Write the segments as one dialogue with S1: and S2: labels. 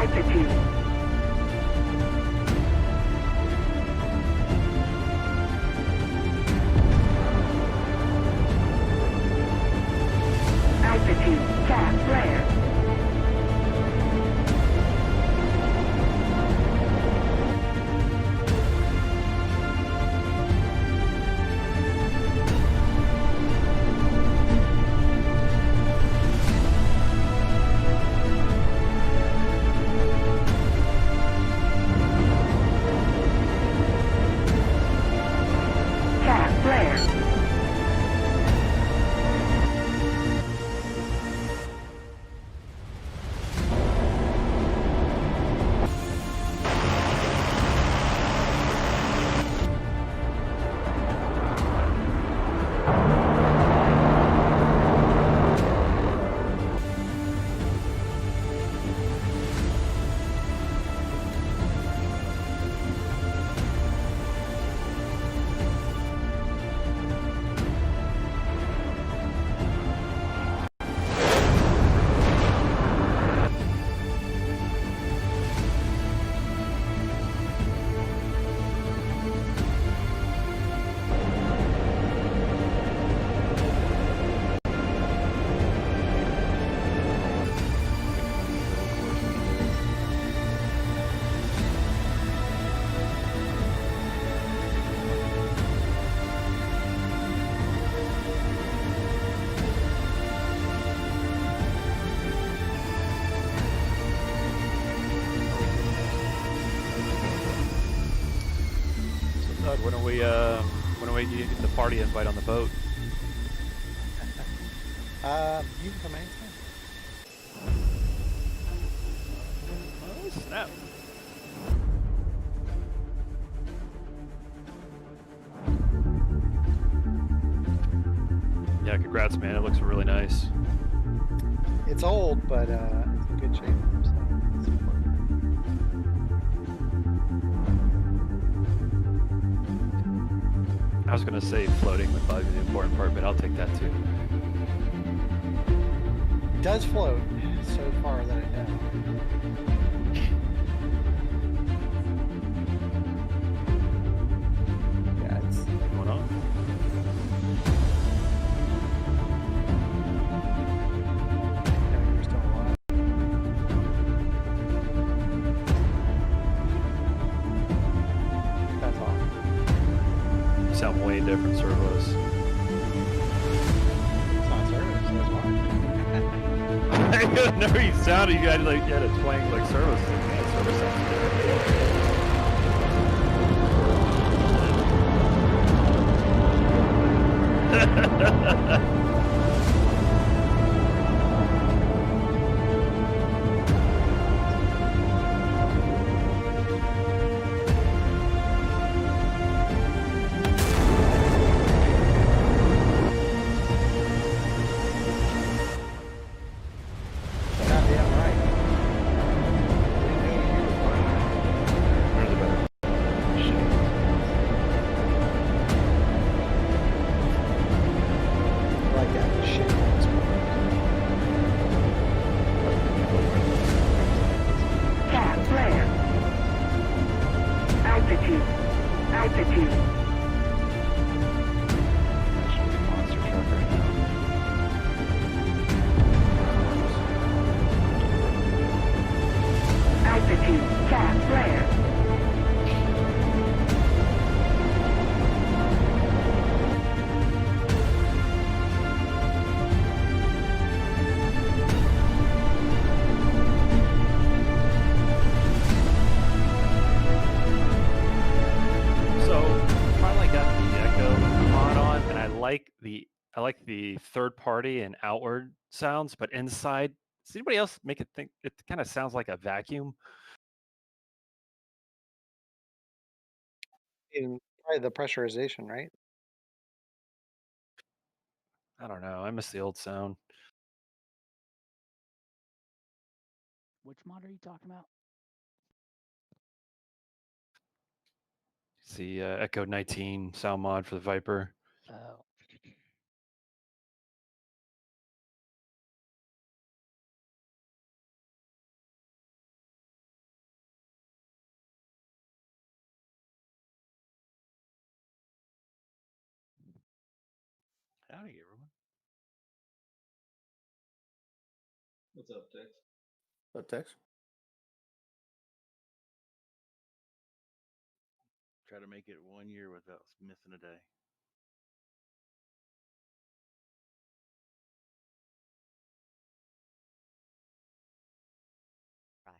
S1: Altitude. Altitude. Cap flare. Cap flare.
S2: Doug, when do we get the party invite on the boat?
S3: You can come anytime.
S2: Oh, snap. Yeah, congrats, man. It looks really nice.
S3: It's old, but it's in good shape. So it's important.
S2: I was going to say floating would probably be the important part, but I'll take that too.
S3: It does float so far that it does. Yeah, it's
S2: Going on?
S3: yeah, you're still alive. That's awesome.
S2: You sound way different, servos.
S3: It's not service, that's why.
S2: I never you sounded. You had like a twang like servos. Yeah, servos sounds different.
S3: Goddamn right. Didn't know you were fine.
S2: Where's the better? Shit.
S3: I like that shit.
S1: Cap flare. Altitude. Altitude.
S2: That should be a monster truck right now.
S1: Altitude. Cap flare.
S2: So finally got the echo mod on, and I like the third party and outward sounds, but inside, does anybody else make it think it kind of sounds like a vacuum?
S3: And probably the pressurization, right?
S2: I don't know. I miss the old sound.
S4: Which mod are you talking about?
S2: It's the Echo 19 sound mod for the Viper.
S4: Oh.
S2: howdy, everyone.
S5: What's up, Tex?
S6: What text?
S7: Try to make it 1 year without missing a day.
S8: Try.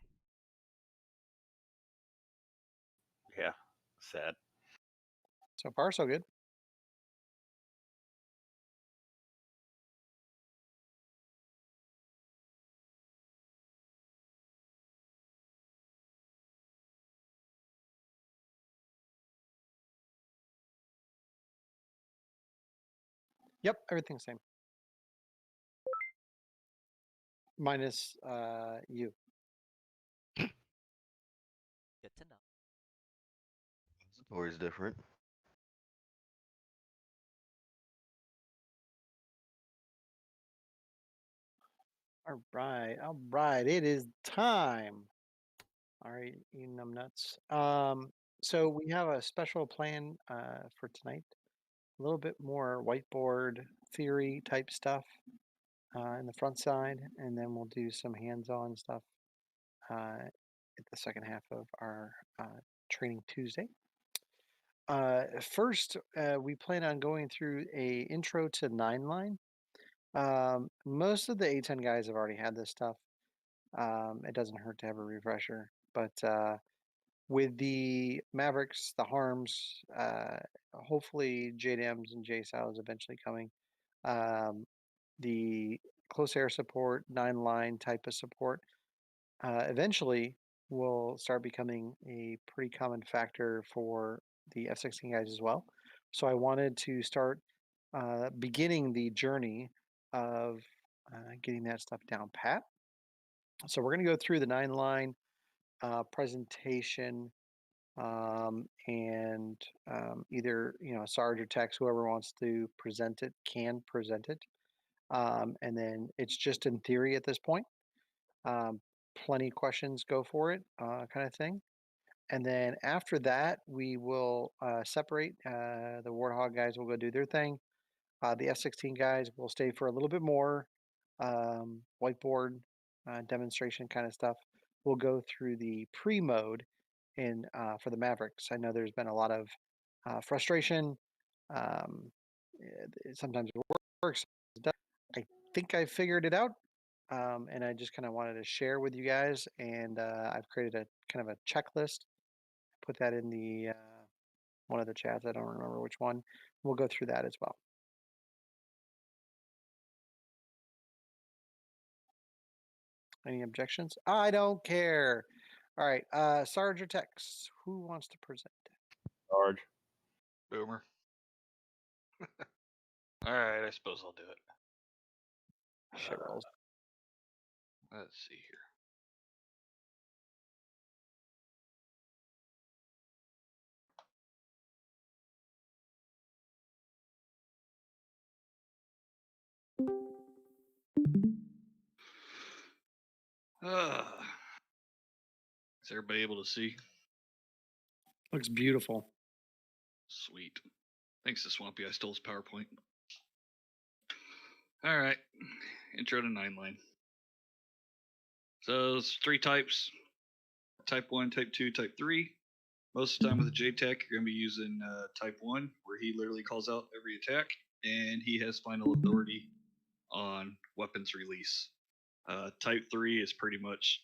S7: Yeah, sad.
S3: So far, so good. Yep, everything's same. Minus you.
S8: Good to know.
S6: Always different.
S3: All right. It is time. All right, you numbnuts. So we have a special plan for tonight. A little bit more whiteboard theory type stuff in the front side, and then we'll do some hands-on stuff at the second half of our training Tuesday. First, we plan on going through a intro to 9-line. Most of the A10 guys have already had this stuff. It doesn't hurt to have a refresher, but with the Mavericks, the Harms, hopefully JDMs and JSOWs eventually coming, the close air support, 9-line type of support, eventually will start becoming a pretty common factor for the F-16 guys as well. So I wanted to start beginning the journey of getting that stuff down pat. So we're going to go through the 9-line presentation, and either Sarge or Tex, whoever wants to present it, can present it, and then it's just in theory at this point. Plenty of questions, go for it, kind of thing. And then after that, we will separate. The Warthog guys will go do their thing. The F-16 guys will stay for a little bit more whiteboard demonstration kind of stuff. We'll go through the pre-mode in for the Mavericks. I know there's been a lot of frustration. Sometimes it works. I think I figured it out, and I just kind of wanted to share with you guys. And I've created a kind of a checklist. Put that in the one of the chats. I don't remember which one. We'll go through that as well. Any objections? I don't care. All right, Sarge or Tex, who wants to present?
S7: Sarge.
S5: Boomer. All right, I suppose I'll do it.
S3: Shit rolls.
S5: Let's see here. Is everybody able to see?
S3: Looks beautiful.
S5: Sweet. Thanks to Swampy, I stole his PowerPoint. All right. Intro to 9-line. So there's 3 types. Type 1, Type 2, Type 3. Most of the time with the JTAC, you're going to be using Type 1, where he literally calls out every attack, and he has final authority on weapons release. Type 3 is pretty much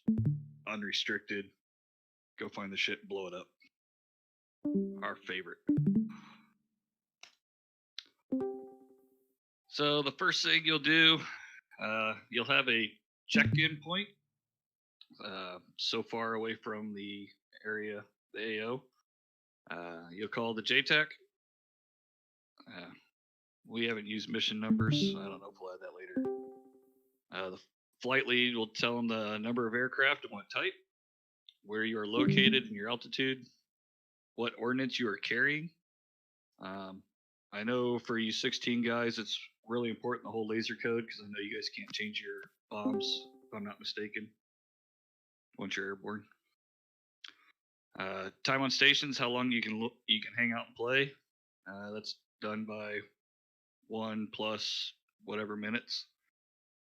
S5: unrestricted. Go find the shit and blow it up. Our favorite. So the first thing you'll do, you'll have a check-in point so far away from the area, the AO. You'll call the JTAC. We haven't used mission numbers. I don't know if we'll add that later. The flight lead will tell them the number of aircraft and what type, where you are located and your altitude, what ordnance you are carrying. I know for you 16 guys, it's really important the whole laser code, because I know you guys can't change your bombs, if I'm not mistaken, once you're airborne. Time on stations, how long you can hang out and play. That's done by 1 plus whatever minutes.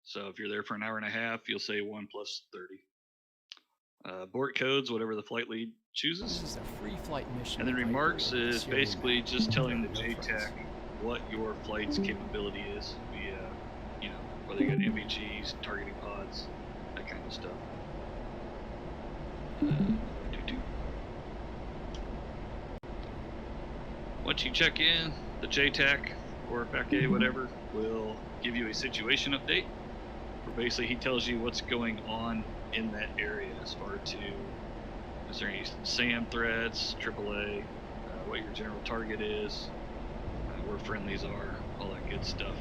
S5: So if you're there for an hour and a half, you'll say 1 plus 30. Abort codes, whatever the flight lead
S6: This
S5: chooses.
S6: is a free flight mission.
S5: And then
S6: flight
S5: remarks
S6: board,
S5: is
S6: Sierra
S5: basically
S6: Lima.
S5: just telling the
S6: No friends.
S5: JTAC what your flight's capability is via, you know, whether you got MBGs, targeting pods, that kind of stuff. Once you check in, the JTAC or FACA, whatever, will give you a situation update. Where basically he tells you what's going on in that area as far to is there any SAM threats, AAA, what your general target is, where friendlies are, all that good stuff.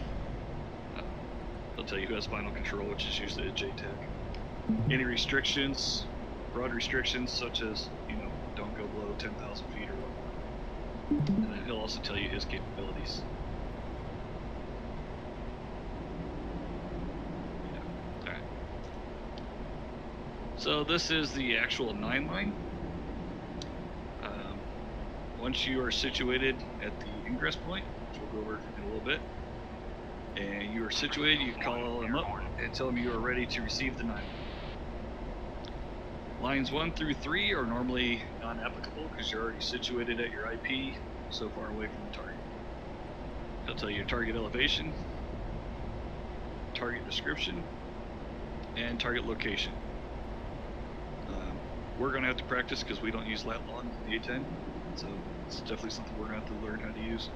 S5: They'll tell you who has final control, which is usually a JTAC. Any restrictions, broad restrictions such as, you know, don't go below 10,000 feet or whatnot. And then he'll also tell you his capabilities. Yeah. Alright. So this is the actual 9 line. Once you are situated at the ingress point, which we'll go over in a little bit, and you are situated, you call them up and tell them you are ready to receive the 9 line. Lines 1 through 3 are normally non-applicable because you're already situated at your IP so far away from the target. They'll tell you your target elevation, target description, and target location. We're going to have to practice because we don't use lat long in the A10, so it's definitely something we're going to have to learn how to use.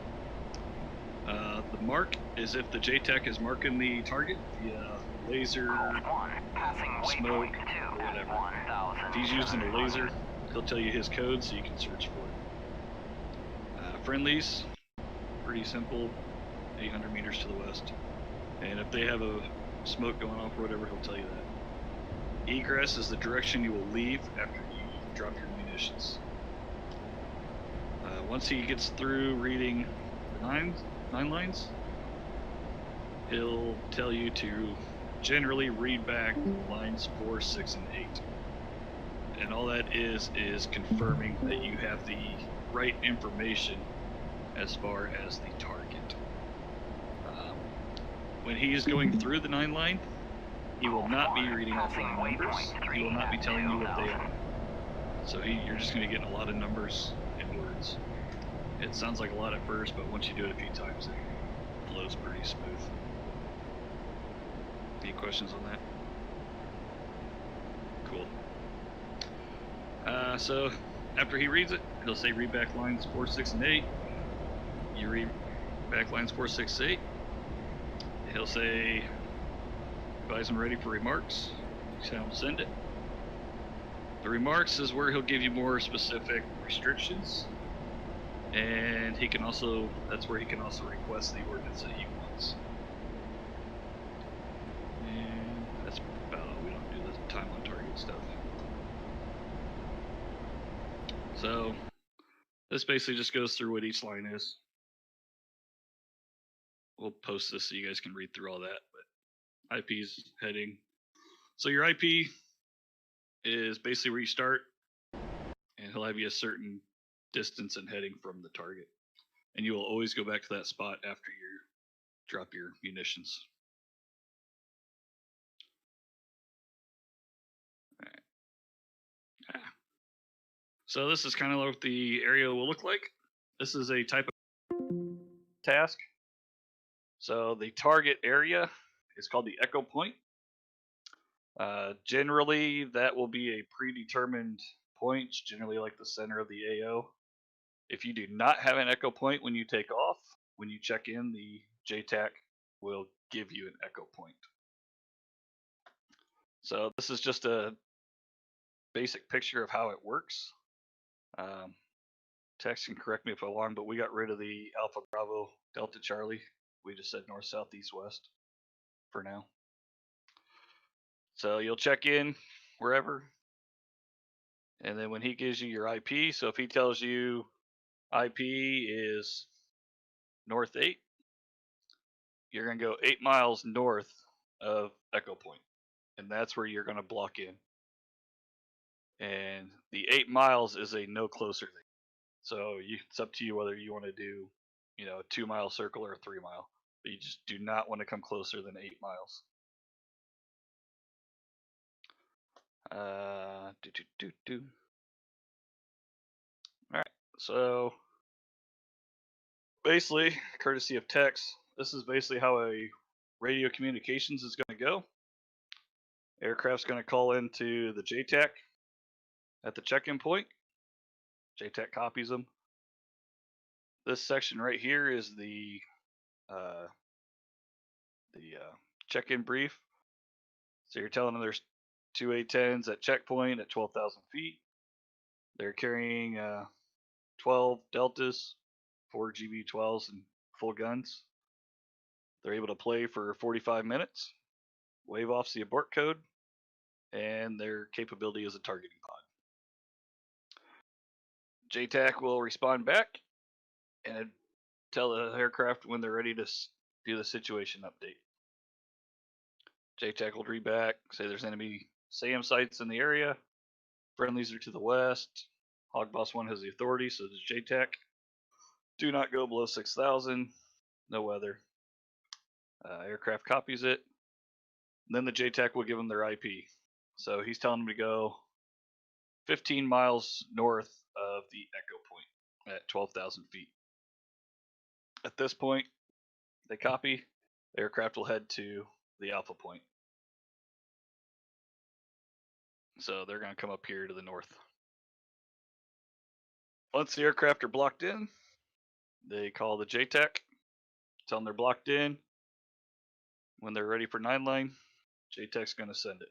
S5: The mark is if the JTAC is marking the target via laser, smoke, or whatever. If he's using a laser, he'll tell you his code so you can search for it. Friendlies, pretty simple, 800 meters to the west. And if they have a smoke going off or whatever, he'll tell you that. Egress is the direction you will leave after you drop your munitions. Once he gets through reading the nine lines, he'll tell you to generally read back lines 4, 6, and 8. And all that is confirming that you have the right information as far as the target. When he is going through the 9 line, he will not be reading off line numbers. He will not be telling you what they are. So you're just going to get a lot of numbers and words. It sounds like a lot at first, but once you do it a few times, it flows pretty smooth. Any questions on that? Cool. So after he reads it, he'll say read back lines 4, 6, and 8. You read back lines 4, 6, 8. He'll say advise him ready for remarks. He'll send it. The remarks is where he'll give you more specific restrictions, and he can also that's where he can also request the ordnance that he wants. And that's about all. We don't do the time on target stuff. So this basically just goes through what each line is. We'll post this so you guys can read through all that, but IP's heading. So your IP is basically where you start, and he'll have you a certain distance and heading from the target. And you will always go back to that spot after you drop your munitions. All right. So this is kind of what the area will look like. This is a type of task. So the target area is called the echo point. Generally, that will be a predetermined point, generally like the center of the AO. If you do not have an echo point when you take off, when you check in, the JTAC will give you an echo point. So this is just a basic picture of how it works. Text can correct me if I'm wrong, but we got rid of the Alpha Bravo Delta Charlie. We just said north, south, east, west for now. So you'll check in wherever, and then when he gives you your IP, so if he tells you IP is north 8, you're going to go 8 miles north of Echo Point, and that's where you're going to block in. And the 8 miles is a no closer thing. So it's up to you whether you want to do, a 2 mile circle or a 3 mile. but you just do not want to come closer than 8 miles. All right, so basically, courtesy of text, this is basically how a radio communications is going to go. Aircraft's going to call into the JTAC at the check-in point. JTAC copies them. This section right here is the check-in brief. So you're telling them there's 2 A-10s at checkpoint at 12,000 feet. They're carrying 12 Deltas, 4 GB12s, and full guns. They're able to play for 45 minutes, wave off the abort code, and their capability is a targeting pod. JTAC will respond back and tell the aircraft when they're ready to do the situation update. JTAC will read back, say there's enemy SAM sites in the area, friendlies are to the west, Hog Boss 1 has the authority, so does JTAC. Do not go below 6,000, no weather. Aircraft copies it. And then the JTAC will give them their IP. So he's telling them to go 15 miles north of the echo point at 12,000 feet. At this point, they copy. The aircraft will head to the alpha point. So they're going to come up here to the north. Once the aircraft are blocked in, they call the JTAC, tell them they're blocked in. When they're ready for 9-line, JTAC's going to send it.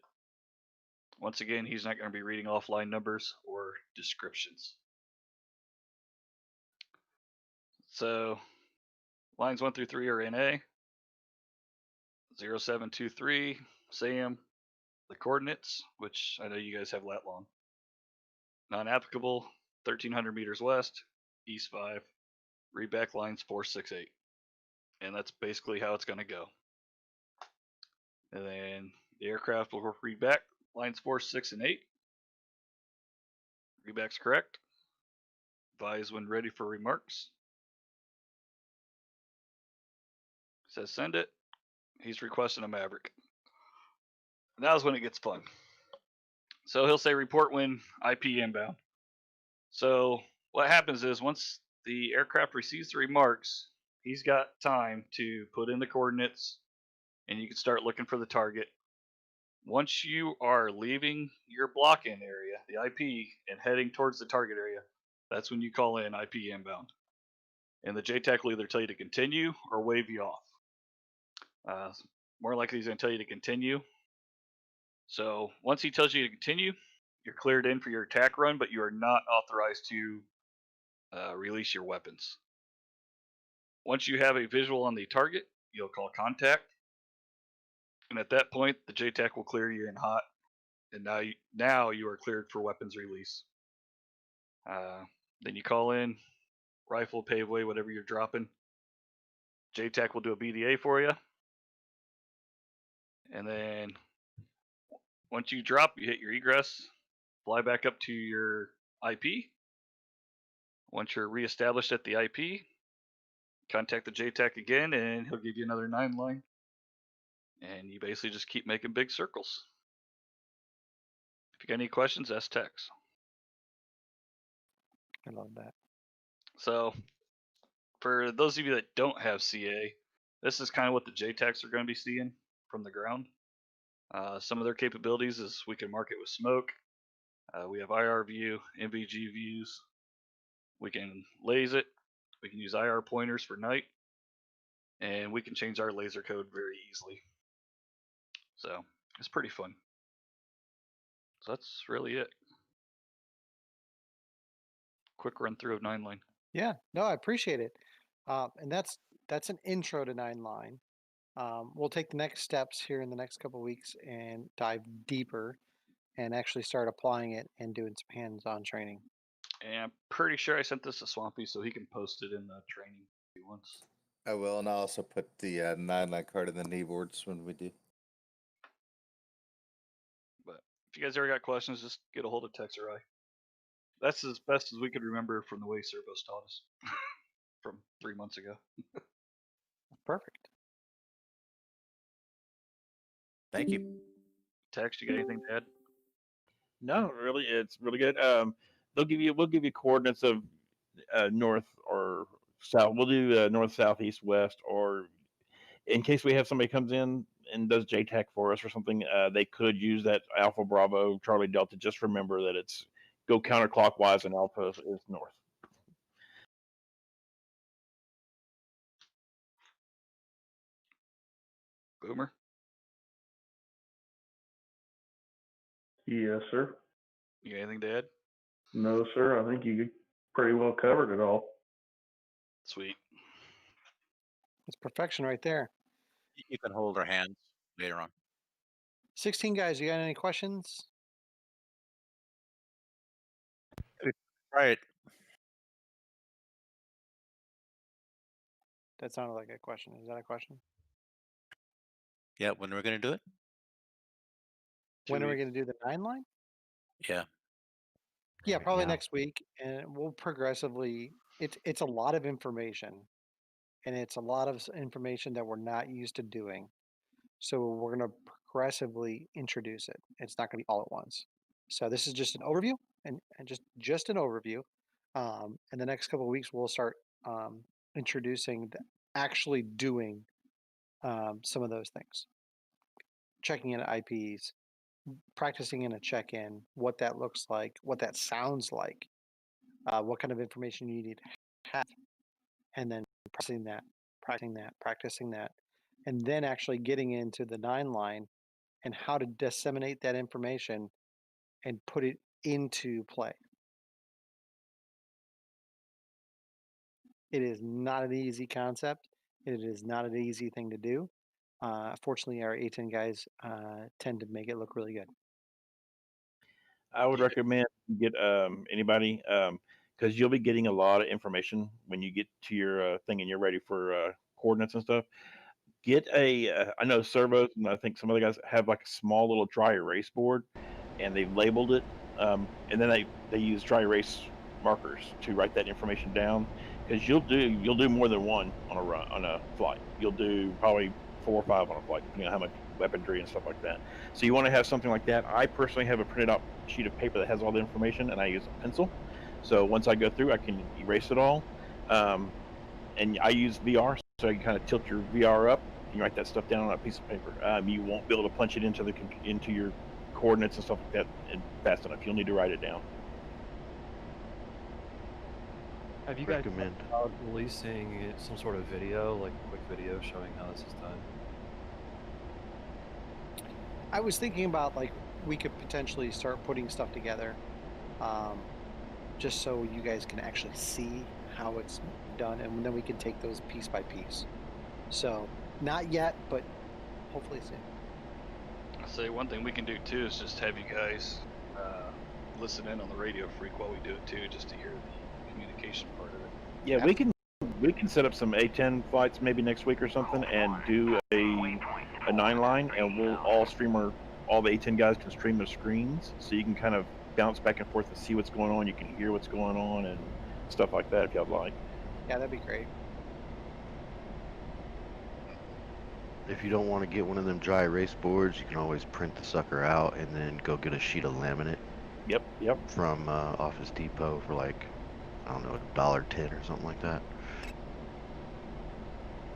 S5: Once again, he's not going to be reading offline numbers or descriptions. So lines 1 through 3 are NA. 0723, SAM, the coordinates, which I know you guys have lat long. Non-applicable, 1,300 meters west, east 5. Read back lines 468. And that's basically how it's going to go. And then the aircraft will read back lines 4, 6, and 8. Readback's correct. Advise when ready for remarks. Says send it. He's requesting a Maverick. Now's when it gets fun. So he'll say report when IP inbound. So what happens is once the aircraft receives the remarks, he's got time to put in the coordinates and you can start looking for the target. Once you are leaving your block-in area, the IP, and heading towards the target area, that's when you call in IP inbound. And the JTAC will either tell you to continue or wave you off. More likely he's going to tell you to continue. So once he tells you to continue, you're cleared in for your attack run, but you are not authorized to release your weapons. Once you have a visual on the target, you'll call contact. And at that point, the JTAC will clear you in hot. And now you are cleared for weapons release. Then you call in, rifle, paveway, whatever you're dropping. JTAC will do a BDA for you. And then once you drop, you hit your egress, fly back up to your IP. Once you're reestablished at the IP, contact the JTAC again, and he'll give you another 9-line. And you basically just keep making big circles. If you got any questions, ask Tex.
S3: I love that.
S5: So, for those of you that don't have CA, this is kind of what the JTACs are going to be seeing from the ground. Some of their capabilities is we can mark it with smoke. We have IR view, MVG views. We can laze it. We can use IR pointers for night. And we can change our laser code very easily. So, it's pretty fun. So that's really it. Quick run through of 9-line.
S3: Yeah, no, I appreciate it. And that's an intro to 9-line. We'll take the next steps here in the next couple of weeks and dive deeper and actually start applying it and doing some hands-on training.
S5: And I'm pretty sure I sent this to Swampy so he can post it in the training if he wants.
S6: I will, and I'll also put the 9-line card in the knee boards when we do.
S5: But if you guys ever got questions, just get a hold of Tex or I. That's as best as we could remember from the way Servos taught us from 3 months ago.
S3: Perfect.
S6: Thank you.
S5: Tex, you got anything to add?
S7: No, really, it's really good. We'll give you coordinates of north or south. We'll do north, south, east, west, or in case we have somebody comes in and does JTAC for us or something, they could use that Alpha Bravo Charlie Delta. Just remember that it's go counterclockwise and Alpha is north.
S5: Boomer?
S9: Yes, sir.
S5: You got anything to add?
S9: No, sir. I think you pretty well covered it all.
S5: Sweet.
S3: It's perfection right there.
S8: You can hold our hands later on.
S3: 16 guys, you got any questions?
S8: Right.
S3: That sounded like a question. Is that a question?
S8: Yeah, when we're going to do it?
S3: When are we going to do the 9 line?
S8: Yeah.
S3: Yeah,
S8: Right
S3: probably
S8: now.
S3: next week, and we'll progressively. It's a lot of information, and it's a lot of information that we're not used to doing. So we're going to progressively introduce it. It's not going to be all at once. So this is just an overview, and just an overview. In the next couple of weeks, we'll start introducing actually doing some of those things, checking in IPs, practicing in a check-in, what that looks like, what that sounds like, what kind of information you need to have, and then practicing that, and then actually getting into the 9 line and how to disseminate that information and put it into play. It is not an easy concept. It is not an easy thing to do. Fortunately, our A10 guys tend to make it look really good.
S7: I would recommend you get anybody because you'll be getting a lot of information when you get to your thing and you're ready for coordinates and stuff. Get a I know Servos and I think some other guys have like a small little dry erase board, and they've labeled it, and then they use dry erase markers to write that information down. Because you'll do more than one on a flight. You'll do probably 4 or 5 on a flight, depending on how much weaponry and stuff like that. So you want to have something like that. I personally have a printed out sheet of paper that has all the information, and I use a pencil. So once I go through, I can erase it all. And I use VR, so you kind of tilt your VR up and you write that stuff down on a piece of paper. You won't be able to punch it into your coordinates and stuff like that fast enough. You'll need to write it down.
S2: Have you guys
S10: Recommend.
S2: thought about releasing some sort of video, like a quick video showing how this is done?
S3: I was thinking about like we could potentially start putting stuff together, just so you guys can actually see how it's done, and then we can take those piece by piece. So not yet, but hopefully soon.
S5: I'll say one thing we can do too is just have you guys listen in on the radio freak while we do it too, just to hear the communication part of it.
S7: Yeah, we can set up some A10 flights maybe next week or something, and do a 9 line, and we'll all all the A10 guys can stream their screens, so you can kind of bounce back and forth and see what's going on. You can hear what's going on and stuff like that if you'd like.
S3: Yeah, that'd be great.
S10: If you don't want to get one of them dry erase boards, you can always print the sucker out and then go get a sheet of laminate
S7: Yep.
S10: from Office Depot for like, I don't know, $1.10 or something like that.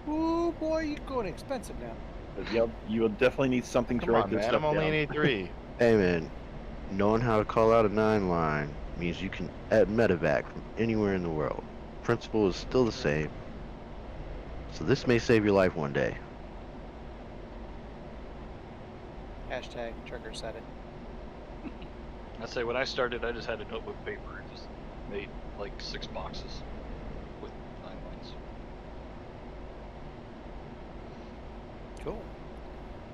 S3: Oh boy, you're going expensive now.
S7: But you will definitely need something to
S11: Come
S7: write
S11: on,
S7: this
S11: man.
S7: stuff
S11: I'm only
S7: down.
S11: an A3.
S10: Hey man, knowing how to call out a 9 line means you can add medevac from anywhere in the world. Principle is still the same. So this may save your life one day.
S3: Hashtag Trigger said it.
S5: I'd say when I started, I just had a notebook paper and just made like 6 boxes with 9 lines.
S3: Cool.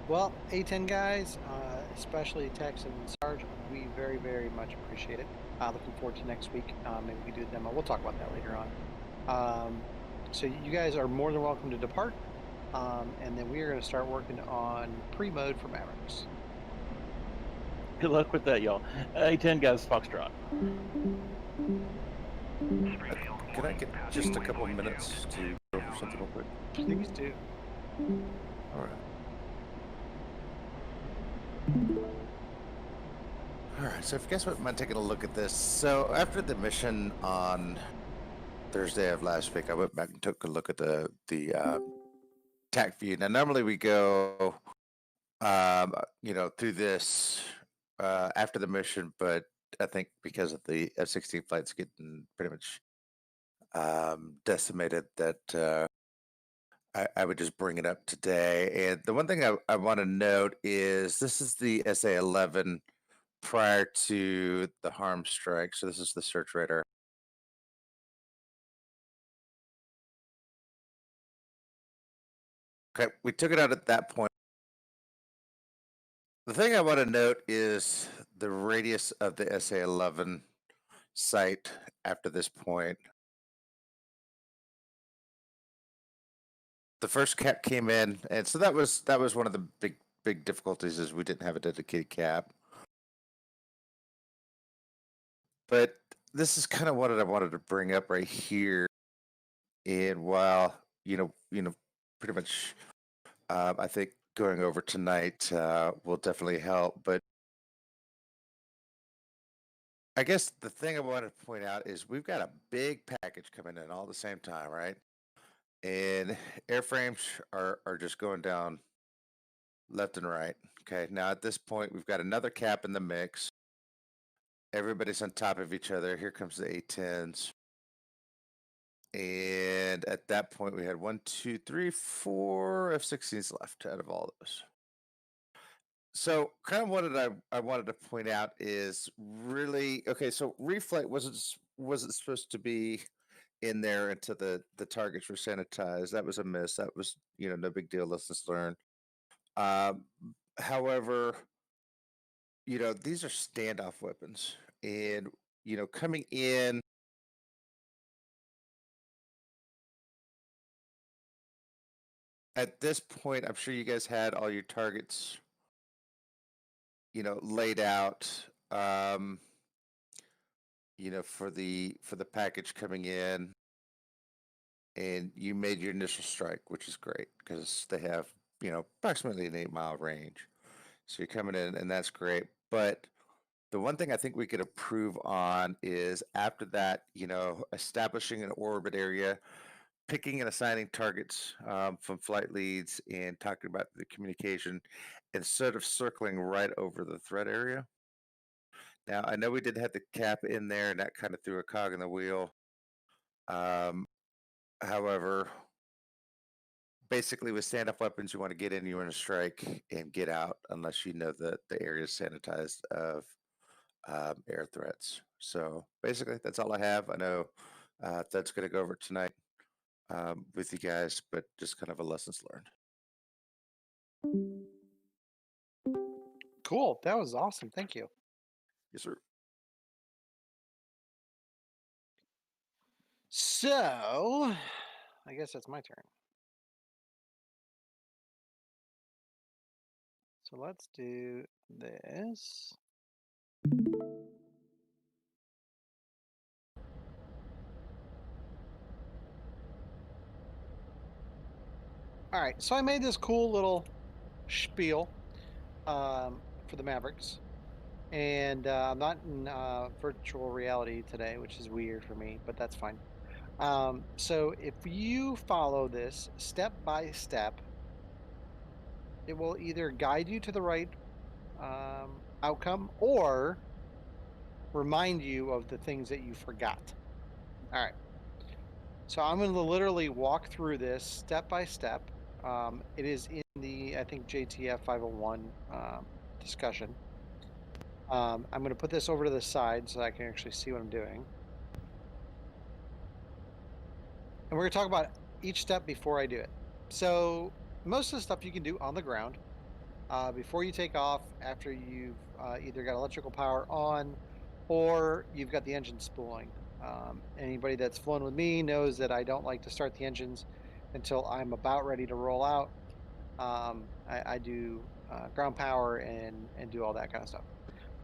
S3: Well, A10 guys, especially Tex and Sarge, we very, very much appreciate it. Looking forward to next week. Maybe we do a demo. We'll talk about that later on. So you guys are more than welcome to depart. And then we are going to start working on pre-mode for Mavericks.
S7: Good luck with that, y'all. A10 guys, Foxtrot.
S6: Can I get just a couple of minutes to go over something real quick?
S3: Please do.
S6: All right. All right, so if you guys wouldn't mind taking a look at this. So after the mission on Thursday of last week, I went back and took a look at the TAC view. Now, normally we go, through this after the mission, but I think because of the F-16 flights getting pretty much decimated, that I would just bring it up today. And the one thing I want to note is this is the SA-11 prior to the harm strike. So this is the search radar. Okay, we took it out at that point. The thing I want to note is the radius of the SA-11 site after this point. The first cap came in, and so that was one of the big difficulties is we didn't have a dedicated cap. But this is kind of what I wanted to bring up right here. And while pretty much, I think going over tonight will definitely help. But I guess the thing I wanted to point out is we've got a big package coming in all at the same time, right? And airframes are just going down left and right. Okay, now at this point, we've got another cap in the mix. Everybody's on top of each other. Here comes the A-10s. And at that point, we had 1, 2, 3, 4 F-16s left out of all those. So kind of what I wanted to point out is really, okay, so reflight wasn't supposed to be in there until the targets were sanitized. That was a miss. That was, no big deal. Lessons learned. However, these are standoff weapons. And, coming in, at this point, I'm sure you guys had all your targets, laid out, for the package coming in, and you made your initial strike, which is great because they have, approximately an 8-mile range. So you're coming in, and that's great. But the one thing I think we could improve on is after that, establishing an orbit area, picking and assigning targets from flight leads and talking about the communication instead of circling right over the threat area. Now, I know we did have the cap in there, and that kind of threw a cog in the wheel. However, basically with standoff weapons, you want to get in, you want to strike, and get out unless you know that the area is sanitized of air threats. So basically, that's all I have. I know that's going to go over tonight with you guys, but just kind of a lessons learned.
S3: Cool. That was awesome. Thank you.
S6: Yes, sir.
S3: So, I guess it's my turn. So let's do this. All right, so I made this cool little spiel for the Mavericks, and I'm not in virtual reality today, which is weird for me, but that's fine. So if you follow this step by step, it will either guide you to the right outcome or remind you of the things that you forgot. All right. So I'm going to literally walk through this step by step. It is in the, I think, JTF501 discussion. I'm going to put this over to the side so I can actually see what I'm doing. And we're going to talk about each step before I do it. So most of the stuff you can do on the ground before you take off, after you've either got electrical power on or you've got the engine spooling. Anybody that's flown with me knows that I don't like to start the engines until I'm about ready to roll out. I do ground power and do all that kind of stuff.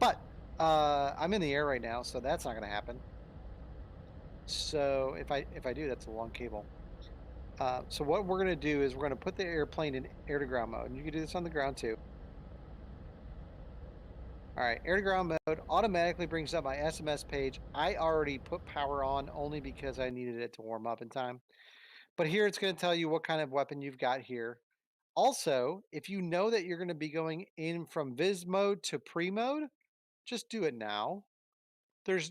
S3: But I'm in the air right now, so that's not going to happen. So if I do, that's a long cable. So what we're going to do is we're going to put the airplane in air to ground mode. And you can do this on the ground too. All right, air to ground mode automatically brings up my SMS page. I already put power on only because I needed it to warm up in time. But here it's going to tell you what kind of weapon you've got here. Also, if you know that you're going to be going in from Viz mode to pre mode, just do it now. There's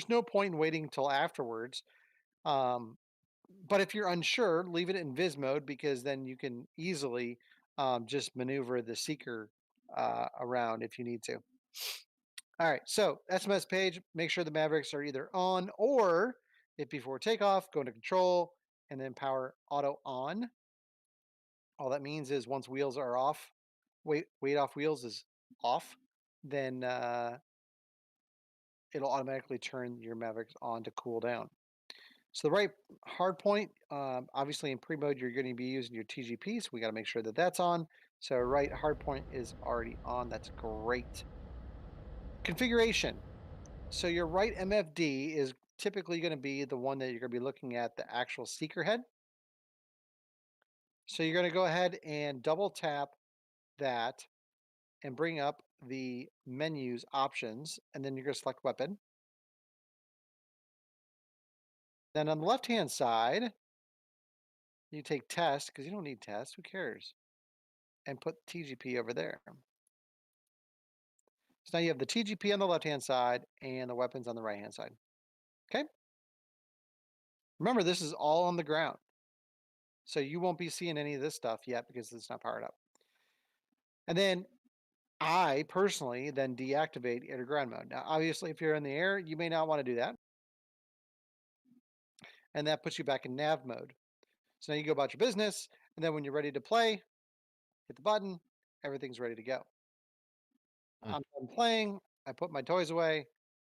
S3: no point in waiting until afterwards. But if you're unsure, leave it in Viz mode because then you can easily just maneuver the seeker around if you need to. All right, so SMS page, make sure the Mavericks are either on or if before takeoff, go into control and then power auto on. All that means is once wheels are off, weight off wheels is off, then it'll automatically turn your Mavericks on to cool down. So the right hard point, obviously in pre-mode, you're going to be using your TGP, so we got to make sure that that's on. So right hard point is already on. That's great. Configuration. So your right MFD is typically going to be the one that you're going to be looking at the actual seeker head. So you're going to go ahead and double tap that and bring up the menus options, and then you're going to select weapon. Then on the left-hand side, you take test, because you don't need test, who cares? And put TGP over there. So now you have the TGP on the left-hand side and the weapons on the right-hand side. Okay? Remember, this is all on the ground. So you won't be seeing any of this stuff yet because it's not powered up. And then I personally then deactivate air to ground mode. Now, obviously, if you're in the air, you may not want to do that. And that puts you back in nav mode. So now you go about your business, and then when you're ready to play, hit the button, everything's ready to go. I'm done playing, I put my toys away,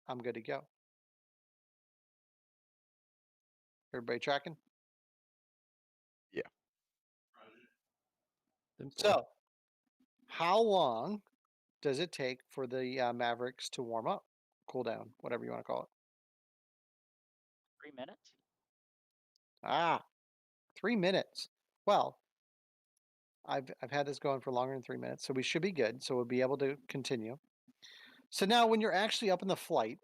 S3: I'm good to go. Everybody tracking?
S10: Yeah.
S3: So, how long does it take for the Mavericks to warm up, cool down, whatever you want to call it?
S4: 3 minutes.
S3: Ah, 3 minutes. Well, I've had this going for longer than 3 minutes, so we should be good. So we'll be able to continue. So now when you're actually up in the flight,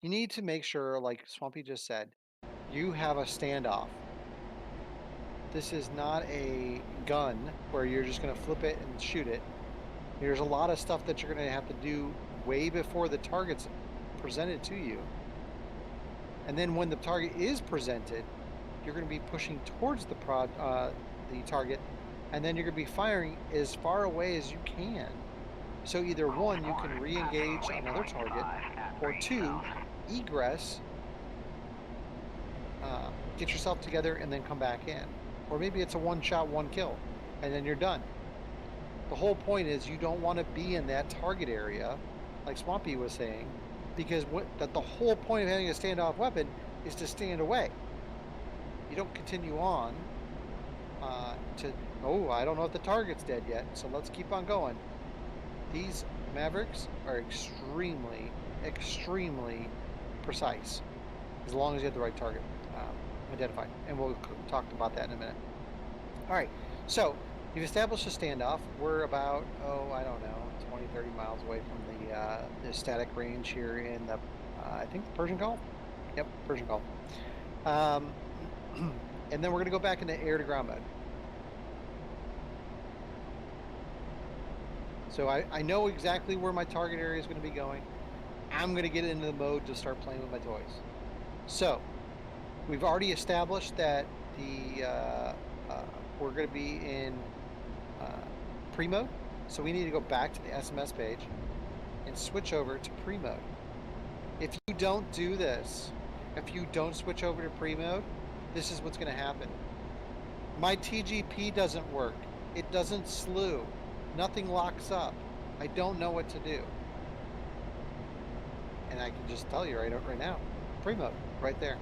S3: you need to make sure, like Swampy just said, you have a standoff. This is not a gun where you're just going to flip it and shoot it. There's a lot of stuff that you're going to have to do way before the target's presented to you. And then when the target is presented, you're going to be pushing towards the target, and then you're going to be firing as far away as you can. So either one, you can re-engage another target, or two, egress, get yourself together, and then come back in. Or maybe it's a one-shot, one-kill, and then you're done. The whole point is you don't want to be in that target area, like Swampy was saying, because the whole point of having a standoff weapon is to stand away. You don't continue on I don't know if the target's dead yet, so let's keep on going. These Mavericks are extremely, extremely precise, as long as you have the right target identified, and we'll talk about that in a minute. All right, so you've established a standoff. We're about, I don't know, 20, 30 miles away from the static range here in the, I think the Persian Gulf? Yep, Persian Gulf. And then we're going to go back into air to ground mode. So I know exactly where my target area is going to be going. I'm going to get into the mode to start playing with my toys. So we've already established that we're going to be in pre-mode. So we need to go back to the SMS page and switch over to pre-mode. If you don't do this, if you don't switch over to pre-mode, this is what's going to happen. My TGP doesn't work. It doesn't slew. Nothing locks up. I don't know what to do. And I can just tell you right now. Pre-mode, right there.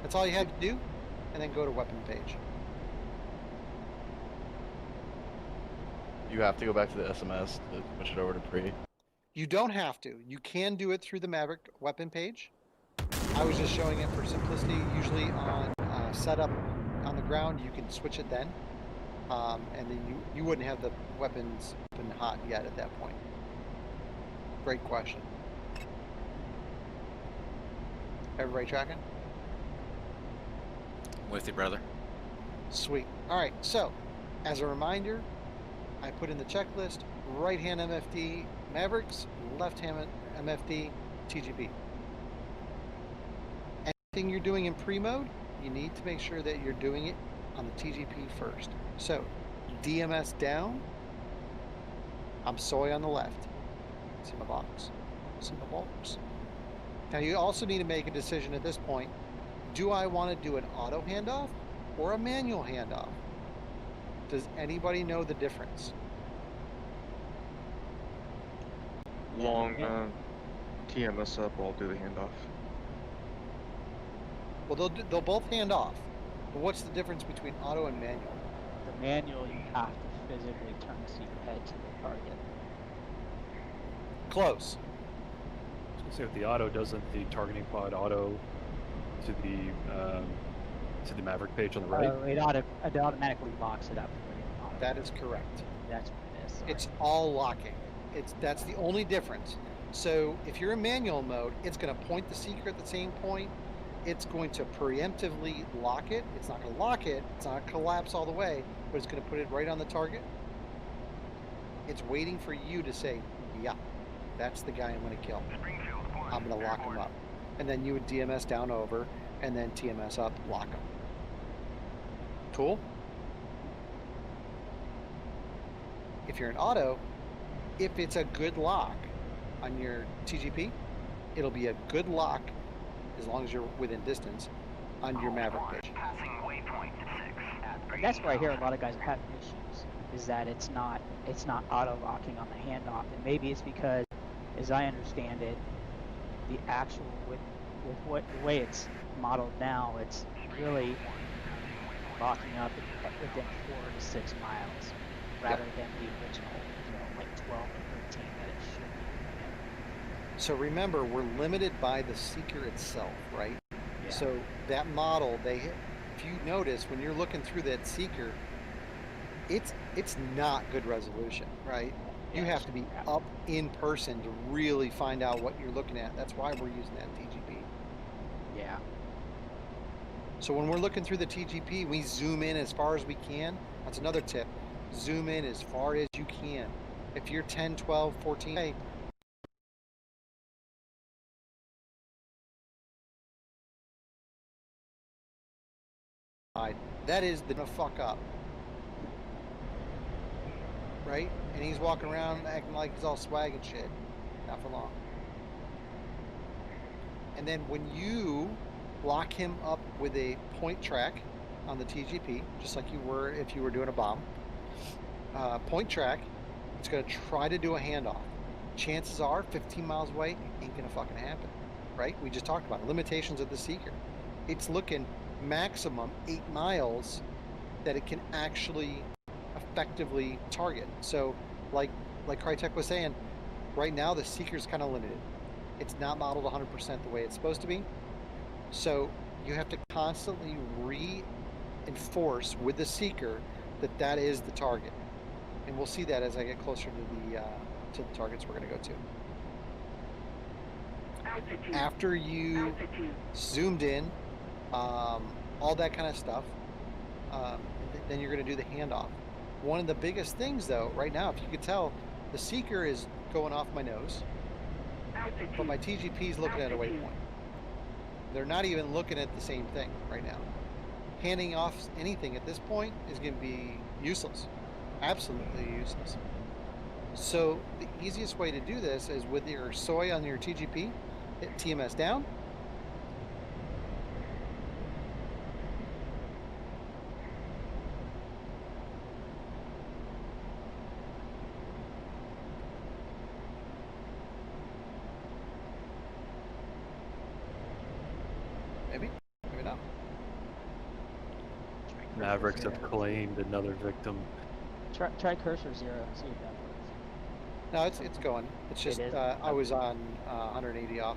S3: That's all you have to do, and then go to weapon page.
S11: You have to go back to the SMS to switch it over to pre.
S3: You don't have to. You can do it through the Maverick weapon page. I was just showing it for simplicity. Usually on setup on the ground, you can switch it then. and then you wouldn't have the weapons been hot yet at that point. Great question. Everybody tracking?
S8: With you, brother.
S3: Sweet. All right. So, as a reminder, I put in the checklist: right hand MFD Mavericks, left hand MFD TGP. Anything you're doing in pre-mode, you need to make sure that you're doing it on the TGP first. So, DMS down. I'm soy on the left. See my box? See my box? Now you also need to make a decision at this point. Do I want to do an auto handoff or a manual handoff? Does anybody know the difference?
S12: Long TMS up, I'll do the handoff.
S3: Well, they'll both hand off. But what's the difference between auto and manual?
S4: The manual, you have to physically turn the seeker head to the target.
S3: Close.
S2: I was gonna say with the auto, doesn't the targeting pod auto to the Maverick page on the right?
S4: It automatically locks it up for you.
S3: That is correct.
S4: That's what it is. Sorry.
S3: It's all locking. That's the only difference. So if you're in manual mode, it's going to point the seeker at the same point. It's going to preemptively lock it. It's not going to lock it. It's not going to collapse all the way, but it's going to put it right on the target. It's waiting for you to say, yeah, that's the guy I'm going to kill. I'm going to lock him up. And then you would DMS down over and then TMS up, lock him. Cool? If you're in auto, if it's a good lock on your TGP, it'll be a good lock as long as you're within distance on your Maverick pitch.
S4: And that's where I hear a lot of guys are having issues, is that it's not auto locking on the handoff, and maybe it's because, as I understand it, the actual with the way it's modeled now, it's really locking up within 4 to 6 miles, rather than the original, like 12 or 13 that it should be.
S3: So remember, we're limited by the seeker itself, right?
S4: Yeah.
S3: So that model, if you notice, when you're looking through that seeker, it's not good resolution, right? You have to be up in person to really find out what you're looking at. That's why we're using that TGP.
S4: Yeah.
S3: So when we're looking through the TGP, we zoom in as far as we can. That's another tip. Zoom in as far as you can. If you're 10, 12, 14, hey, that is the fuck up. Right? And he's walking around acting like he's all swag and shit. Not for long. And then when you lock him up with a point track on the TGP, just like you were if you were doing a bomb, point track, it's going to try to do a handoff. Chances are 15 miles away ain't going to fucking happen. Right? We just talked about it. Limitations of the seeker. It's looking maximum 8 miles that it can actually effectively target. So like Crytek was saying, right now the seeker's kind of limited. It's not modeled 100% the way it's supposed to be. So you have to constantly reinforce with the seeker that is the target. And we'll see that as I get closer to the targets we're going to go to.
S1: Altitude.
S3: After you zoomed in, all that kind of stuff, then you're going to do the handoff. One of the biggest things, though, right now, if you could tell, the seeker is going off my nose, but my TGP is looking at a waypoint. They're not even looking at the same thing right now. Handing off anything at this point is going to be useless, absolutely useless. So the easiest way to do this is with your soy on your TGP, hit TMS down. Maybe not.
S2: Mavericks have claimed another victim.
S4: Try cursor 0 and see if that works.
S3: No, it's going. It's just
S4: is?
S3: I was on 180 off.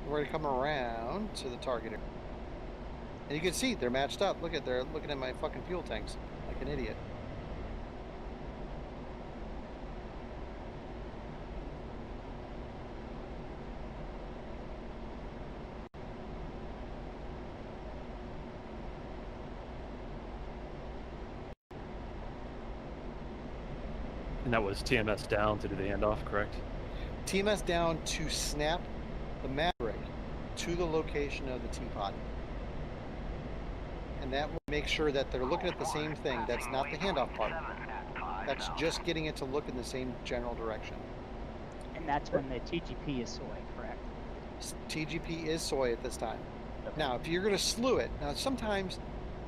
S3: We're gonna come around to the target area. And you can see they're matched up. Look at, they're looking at my fucking fuel tanks like an idiot.
S2: And that was TMS down to do the handoff, correct?
S3: TMS down to snap the Maverick to the location of the T-pod. And that will make sure that they're looking at the same thing. That's not the handoff part. That's just getting it to look in the same general direction.
S4: And that's when the TGP is soy, correct?
S3: TGP is soy at this time.
S4: Okay.
S3: Now, if you're going to slew it, now sometimes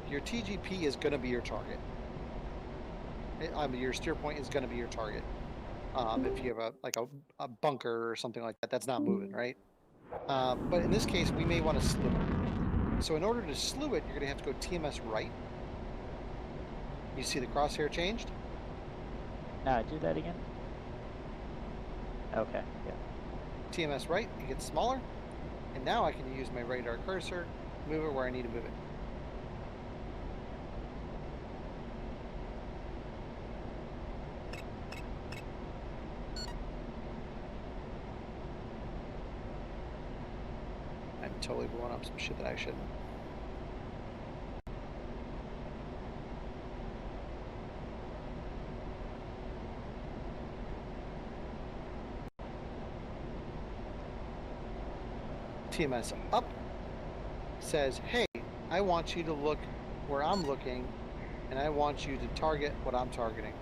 S3: your TGP is going to be your target. Your steer point is going to be your target. If you have a bunker or something like that, that's not moving, right? But in this case, we may want to slew it. So in order to slew it, you're going to have to go TMS right. You see the crosshair changed?
S4: Do that again. Okay, yeah.
S3: TMS right, it gets smaller. And now I can use my radar cursor, move it where I need to move it. I'm totally blowing up some shit that I shouldn't. TMS up says, hey, I want you to look where I'm looking, and I want you to target what I'm targeting.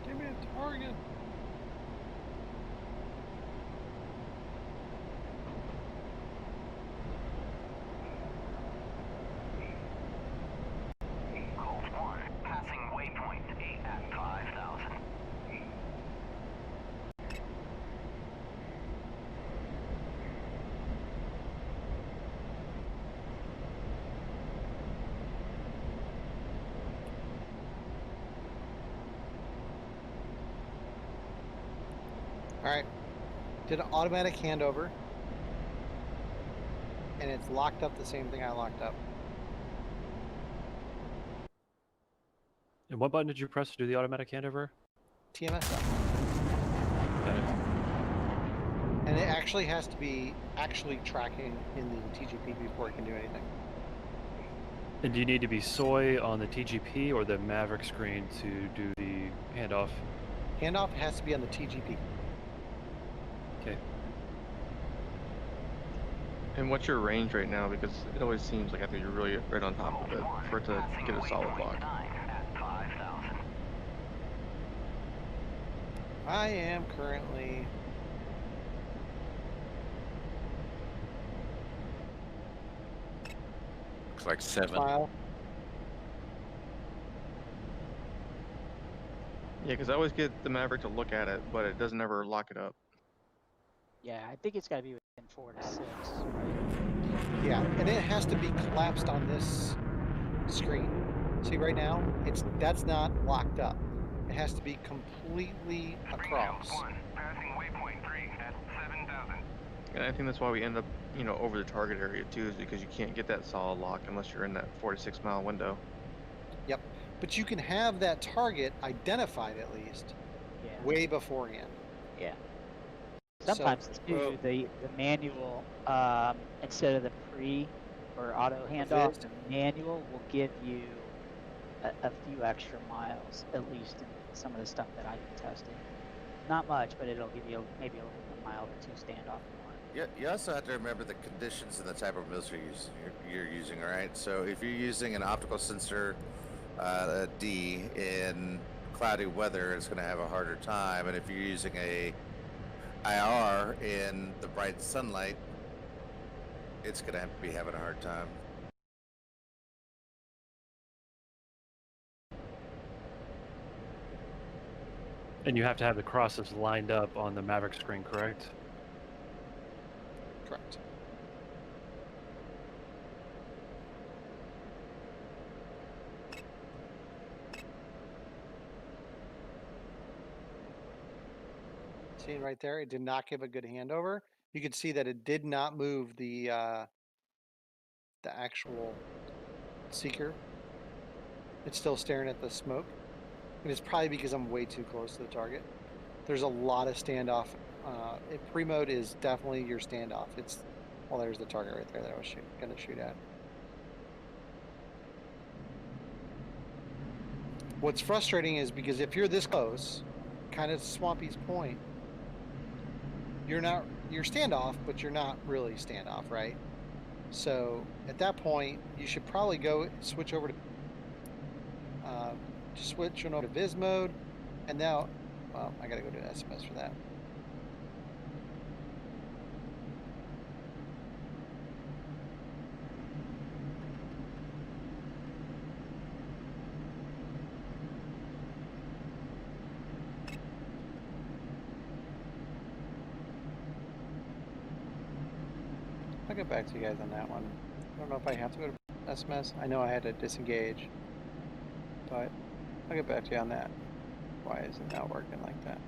S3: Give me a target.
S13: Colt 1, passing waypoint 8 at 5,000.
S3: All right, did an automatic handover, and it's locked up the same thing I locked up.
S2: And what button did you press to do the automatic handover?
S3: TMS up.
S2: Okay.
S3: And it actually has to be actually tracking in the TGP before it can do anything.
S2: And do you need to be soy on the TGP or the Maverick screen to do the handoff?
S3: Handoff has to be on the TGP.
S2: Okay.
S12: And what's your range right now? Because it always seems like after you're really right on top of it for it to get a solid lock.
S13: 9 at 5,000.
S3: I am currently
S8: like 7.
S3: Smile.
S12: Yeah, because I always get the Maverick to look at it, but it doesn't ever lock it up.
S4: Yeah, I think it's got to be within 4 to 6, right?
S3: Yeah, and it has to be collapsed on this screen. See right now, that's not locked up. It has to be completely across.
S13: Passing waypoint 3 at 7,000.
S12: And I think that's why we end up, over the target area too, is because you can't get that solid lock unless you're in that 4 to 6 mile window.
S3: Yep, but you can have that target identified at least
S4: Yeah.
S3: way beforehand.
S4: Yeah. Sometimes too, the manual, instead of the pre or auto handoff,
S3: viz?
S4: the manual will give you a few extra miles, at least in some of the stuff that I've been testing. Not much, but it'll give you maybe a mile or two standoff more.
S6: You also have to remember the conditions and the type of missiles you're using, all right? So if you're using an optical sensor D in cloudy weather, it's going to have a harder time. And if you're using a IR in the bright sunlight, it's going to be having a hard time.
S2: And you have to have the crosses lined up on the Maverick screen, correct?
S3: Correct. Seeing right there, it did not give a good handover. You could see that it did not move the actual seeker. It's still staring at the smoke. And it's probably because I'm way too close to the target. There's a lot of standoff. Pre-mode is definitely your standoff. Well, there's the target right there that I was going to shoot at. What's frustrating is because if you're this close, kind of Swampy's point, you're standoff, but you're not really standoff, right? So at that point, you should probably switch over to viz mode, and now, well, I gotta go to SMS for that. I'll get back to you guys on that one. I don't know if I have to go to SMS. I know I had to disengage, but I'll get back to you on that. Why is it not working like that?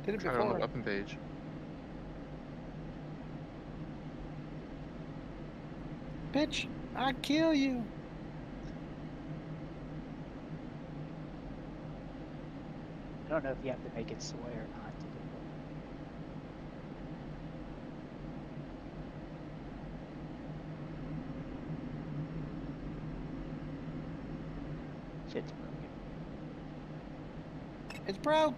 S3: Did it
S12: Try
S3: before?
S12: it on the weapon page.
S3: Bitch, I kill you.
S4: I don't know if you have to make it soy or not to do it. Shit's broken.
S3: It's broke.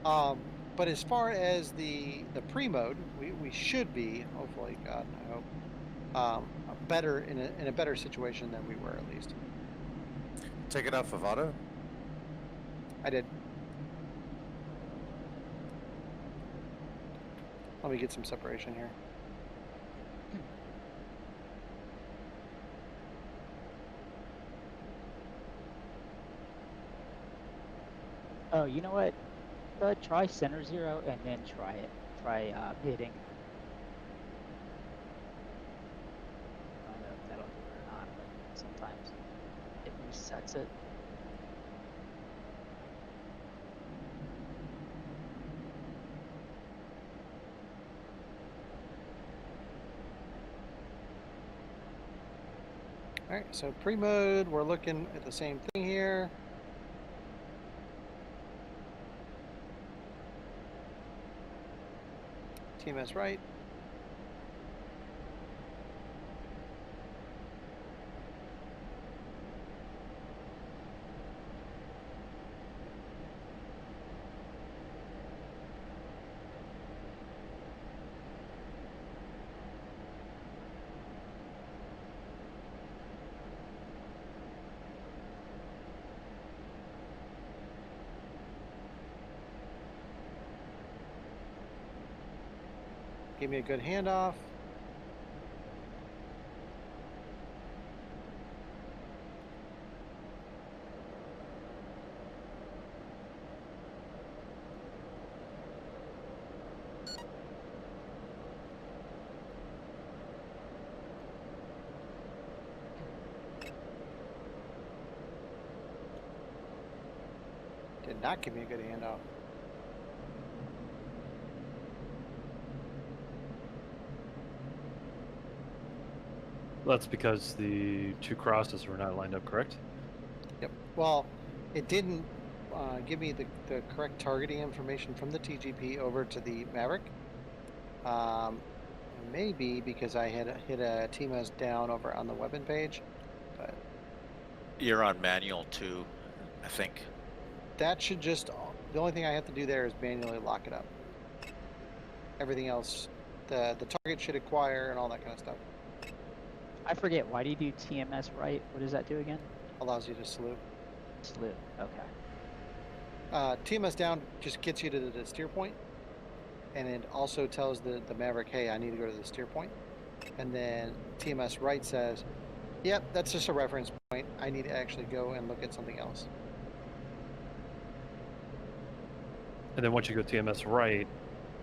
S3: But as far as the pre-mode, we should be, hopefully, God, I hope, in a better situation than we were at least.
S6: Take it off of auto?
S3: I did. Let me get some separation here.
S4: Oh, you know what? Try center zero and then try it. Try hitting. I don't know if that'll do it or not, but sometimes it resets it.
S3: All right, so pre-mode, we're looking at the same thing here. TMS right. Give me a good handoff. did not give me a good handoff.
S2: That's because the two crosses were not lined up correct.
S3: Yep. Well, it didn't give me the correct targeting information from the TGP over to the Maverick. Maybe because I had hit a TMS down over on the weapon page, but
S8: You're on manual too, I think.
S3: that should just, the only thing I have to do there is manually lock it up. Everything else, the target should acquire and all that kind of stuff.
S4: I forget, why do you do TMS right? What does that do again?
S3: Allows you to slew.
S4: Slew, okay.
S3: TMS down just gets you to the steer point, and it also tells the Maverick, hey, I need to go to the steer point. And then TMS right says, yep, that's just a reference point. I need to actually go and look at something else.
S2: And then once you go TMS right,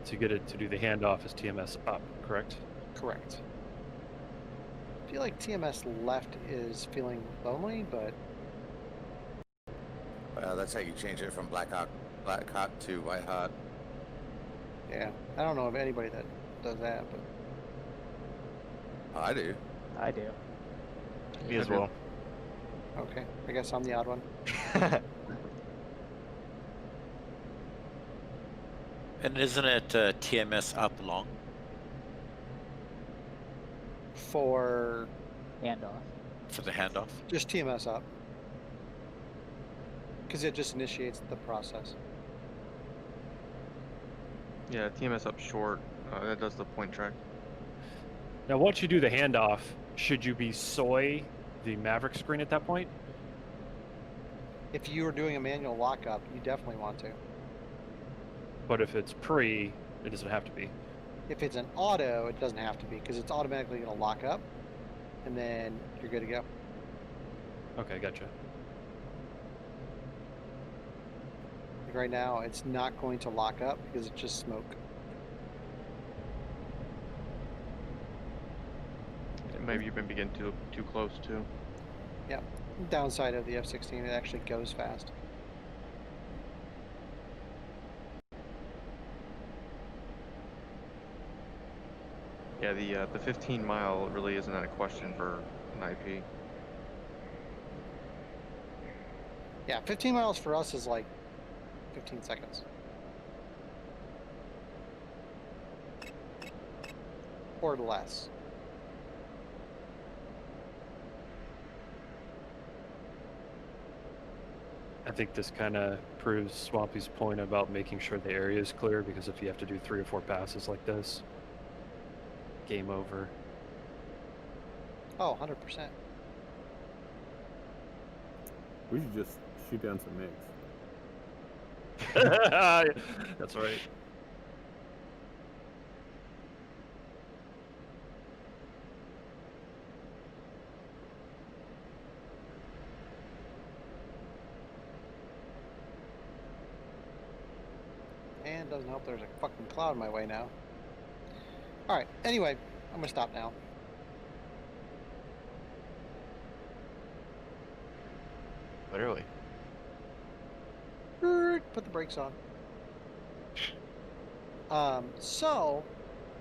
S2: to get it to do the handoff is TMS up, correct?
S3: Correct. I feel like TMS left is feeling lonely, but
S6: Well, that's how you change it from black hot to white hot.
S3: yeah, I don't know of anybody that does that, but
S6: Oh, I do.
S4: I do.
S11: Me as well.
S3: okay, I guess I'm the odd one.
S8: And isn't it TMS up long?
S3: For
S4: Handoff.
S8: For the handoff?
S3: just TMS up. Because it just initiates the process.
S12: Yeah, TMS up short. That does the point track.
S2: Now, once you do the handoff, should you be soy the Maverick screen at that point?
S3: If you were doing a manual lockup, you definitely want to.
S2: But if it's pre, it doesn't have to be.
S3: If it's an auto, it doesn't have to be, because it's automatically going to lock up, and then you're good to go.
S2: Okay, gotcha.
S3: Like right now, it's not going to lock up because it's just smoke.
S12: And maybe you've been getting too close too.
S3: Yep. Downside of the F-16, it actually goes fast.
S12: Yeah, the 15 mile really isn't a question for an IP.
S3: Yeah, 15 miles for us is like 15 seconds. Or less.
S2: I think this kind of proves Swampy's point about making sure the area is clear, because if you have to do 3 or 4 passes like this, game over.
S3: Oh, 100%.
S14: We should just shoot down some MiGs.
S2: That's right.
S3: And doesn't help there's a fucking cloud in my way now. Alright, anyway, I'm gonna stop now.
S11: Literally.
S3: Put the brakes on. So,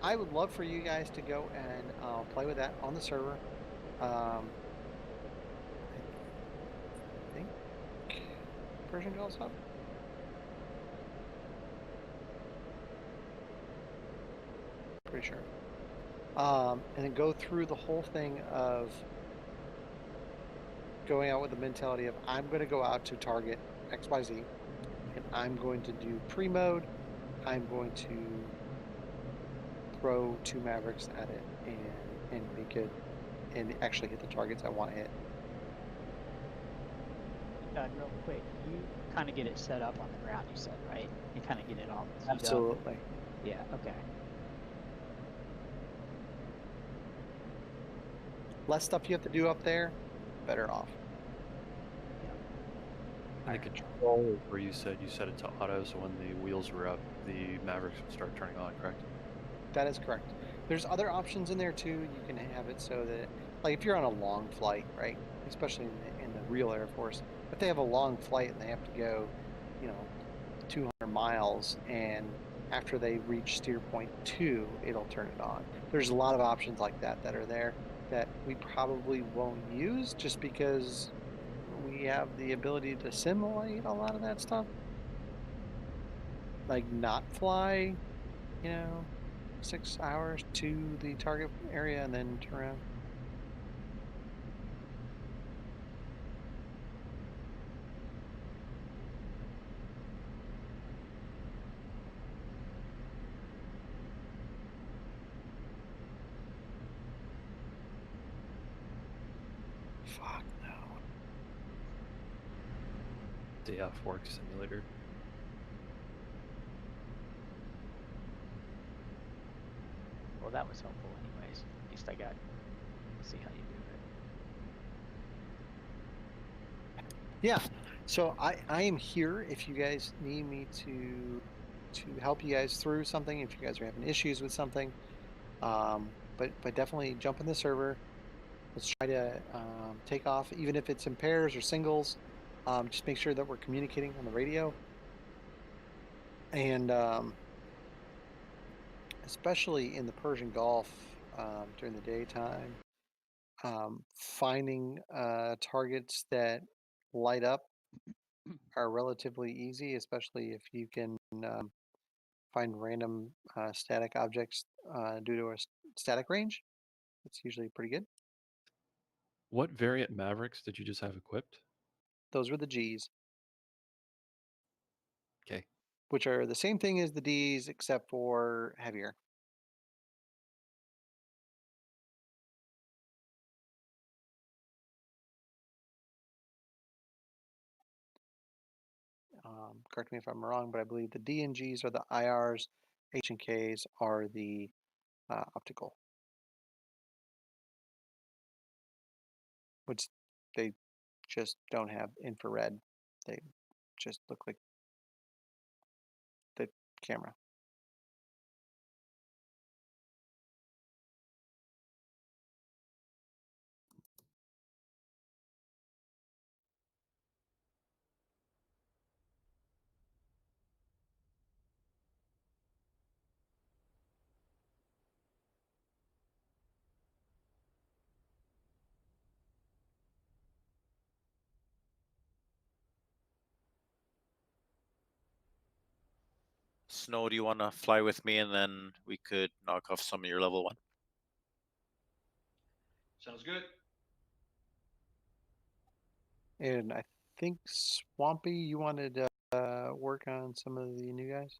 S3: I would love for you guys to go and play with that on the server. I think Persian Gulf's up. Pretty sure. And then go through the whole thing of going out with the mentality of I'm going to go out to target XYZ, and I'm going to do pre-mode. I'm going to throw 2 Mavericks at it and make it and actually hit the targets I want to hit.
S4: Real quick, you kind of get it set up on the ground, you said, right? You kind of get it all teed up.
S3: Absolutely.
S4: Yeah, okay.
S3: Less stuff you have to do up there, better off.
S2: And the control where you said it to auto, so when the wheels were up, the Mavericks would start turning on, correct?
S3: That is correct. There's other options in there too. You can have it so that, like, if you're on a long flight, right? Especially in the real Air Force, if they have a long flight and they have to go 200 miles, and after they reach steer point 2, it'll turn it on. There's a lot of options like that that are there that we probably won't use just because we have the ability to simulate a lot of that stuff. Like not fly, 6 hours to the target area and then turn around. Fuck no.
S2: Day off work simulator.
S4: Well, that was helpful anyways. At least I got to see how you do it.
S3: Yeah. So I am here if you guys need me to help you guys through something, if you guys are having issues with something. But definitely jump in the server. Let's try to take off, even if it's in pairs or singles. Just make sure that we're communicating on the radio. And especially in the Persian Gulf during the daytime, finding targets that light up are relatively easy, especially if you can find random static objects due to a static range. It's usually pretty good.
S2: What variant Mavericks did you just have equipped?
S3: Those were the Gs,
S2: Okay.
S3: which are the same thing as the Ds except for heavier. Correct me if I'm wrong, but I believe the D and Gs are the IRs, H and Ks are the optical, which they just don't have infrared. They just look like the camera.
S8: Snow, do you want to fly with me and then we could knock off some of your level 1?
S5: Sounds good.
S3: And I think Swampy, you wanted to work on some of the new guys.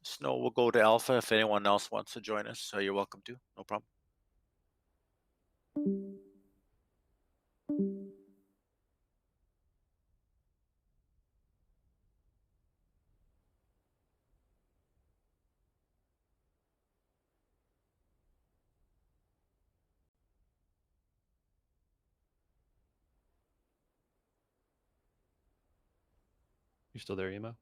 S8: Snow, we'll go to Alpha if anyone else wants to join us, so you're welcome to. No problem.
S2: You still there, Emo?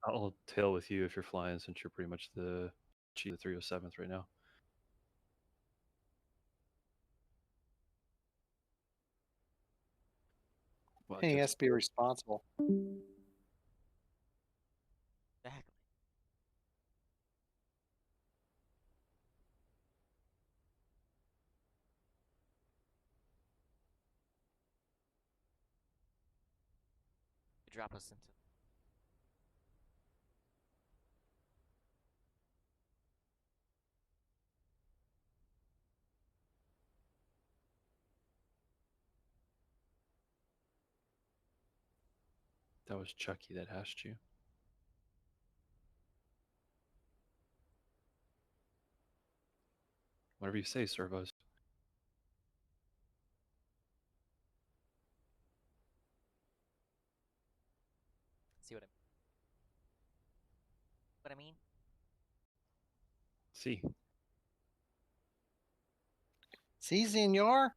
S2: I'll tail with you if you're flying, since you're pretty much the chief of the 307th right now. Well,
S3: He has to be responsible.
S15: Exactly. You drop us into.
S2: That was Chucky that asked you. Whatever you say, Servos.
S15: See what I mean?
S2: See.
S3: See, senor?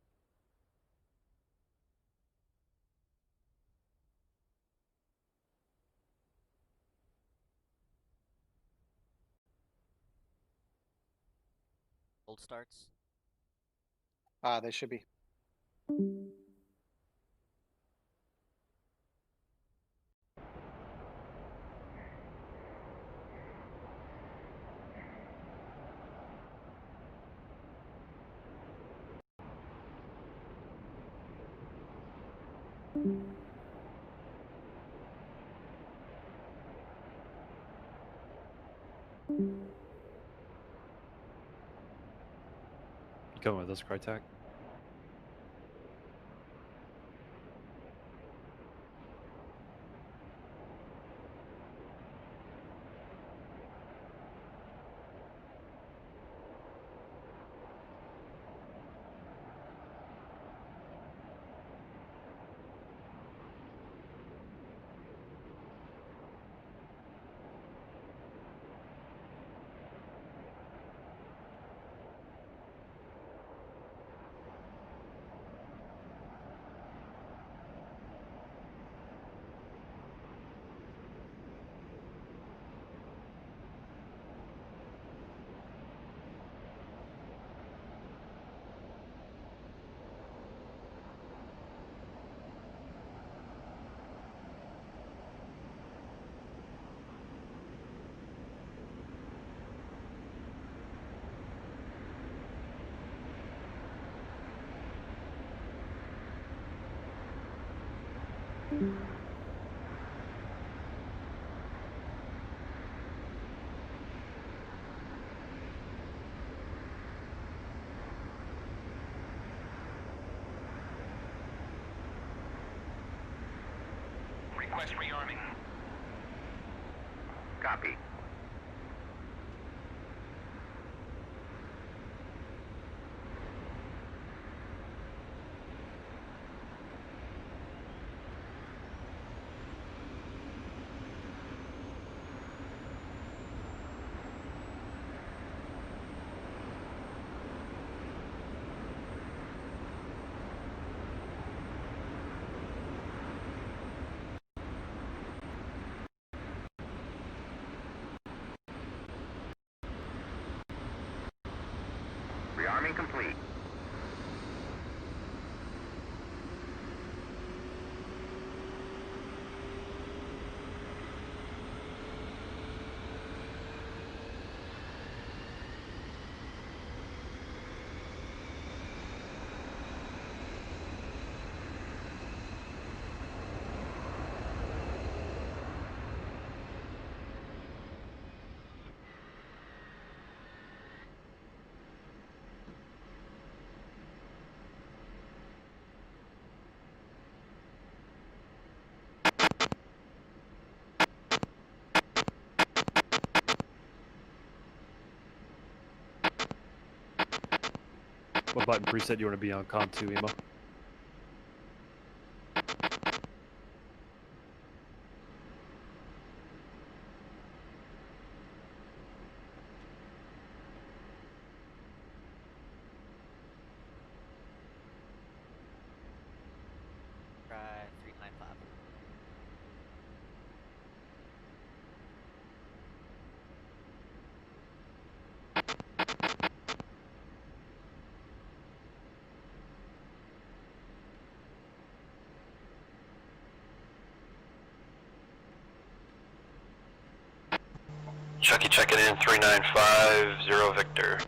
S15: Old starts.
S3: They should be.
S2: You going with us, Crytek?
S13: Request rearming. Copy. Rearming complete.
S2: What button preset do you want to be on Com 2, Emo?
S15: Try 395.
S16: Chucky checking in 3950 Victor.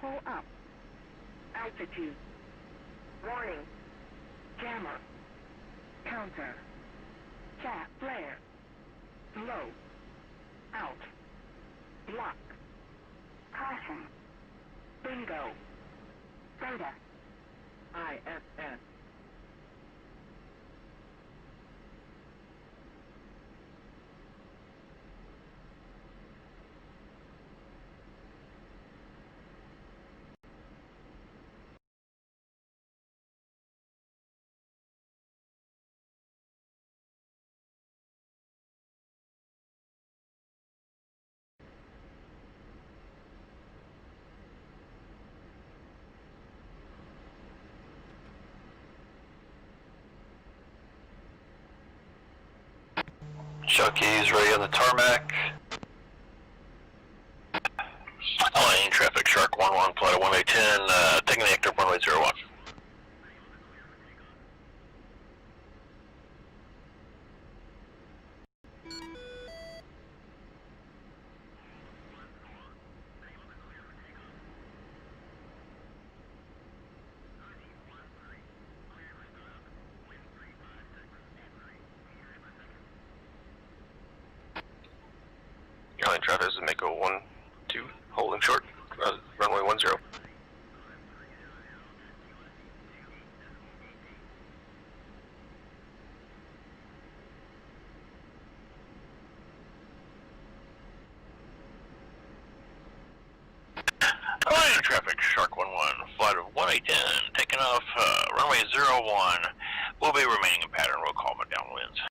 S1: Pull up. Altitude. Warning. Jammer. Counter. Chat flare. Low. Out. Block. Caution. Bingo. Soda. ISS.
S16: Chucky's ready on the tarmac. Aligning traffic, Shark 1-1, flight of 1810, taking the active runway 01. Aligning traffic is Mako 1-2, holding short, runway 10. Aligning traffic, Shark 1-1, flight of 1810, taking off runway 01. We'll be remaining in pattern, we'll call them downwinds.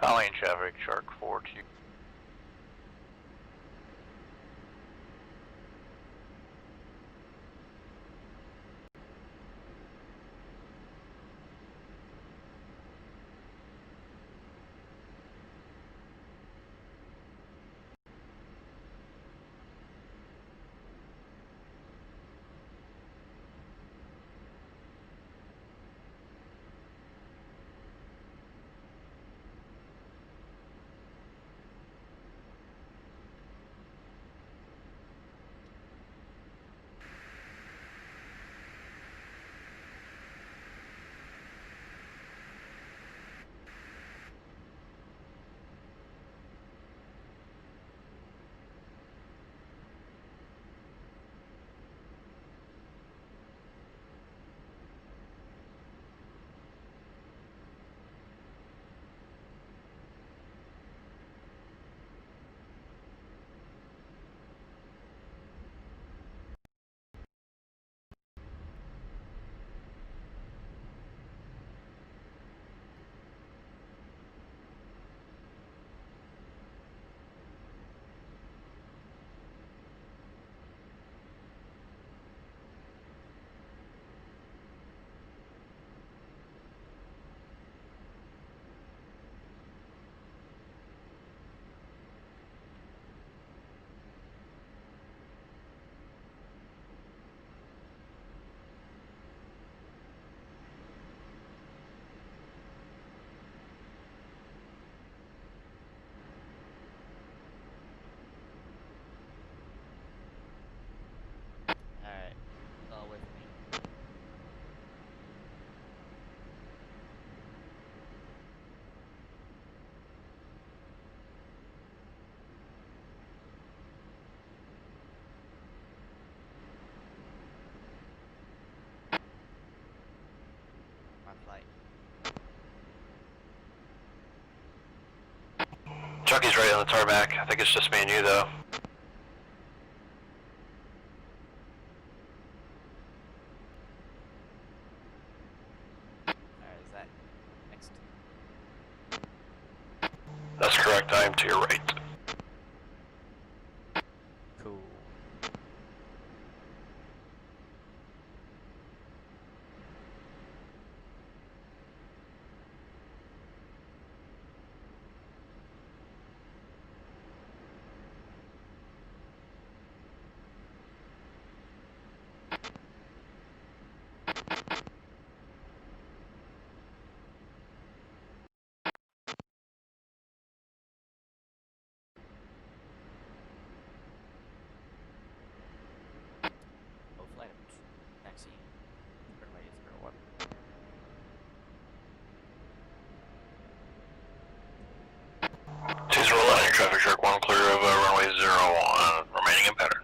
S16: Aligning traffic, Shark 4-2.
S15: Alright, it's all with me. My flight.
S16: Chucky's ready on the tarmac. I think it's just me and you though.
S15: Alright, is that next?
S16: That's correct, I am to your right.
S15: Cool. Oh, flight approach. Taxi. Runway 01.
S16: Teaser aligning traffic, Shark 1 clear of runway 01, remaining in pattern.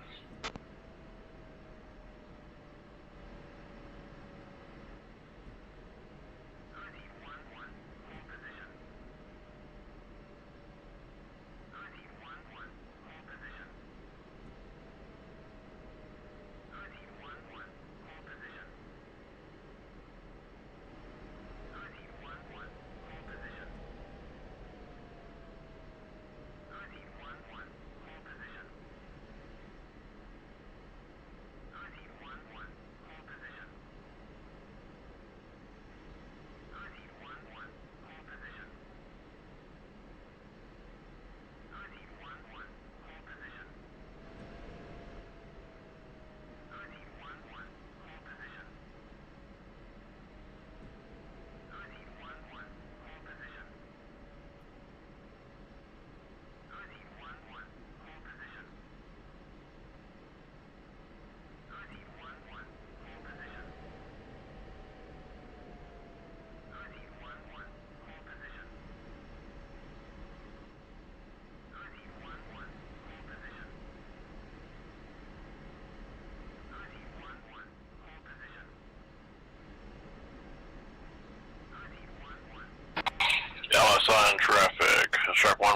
S16: on traffic. Shark 11,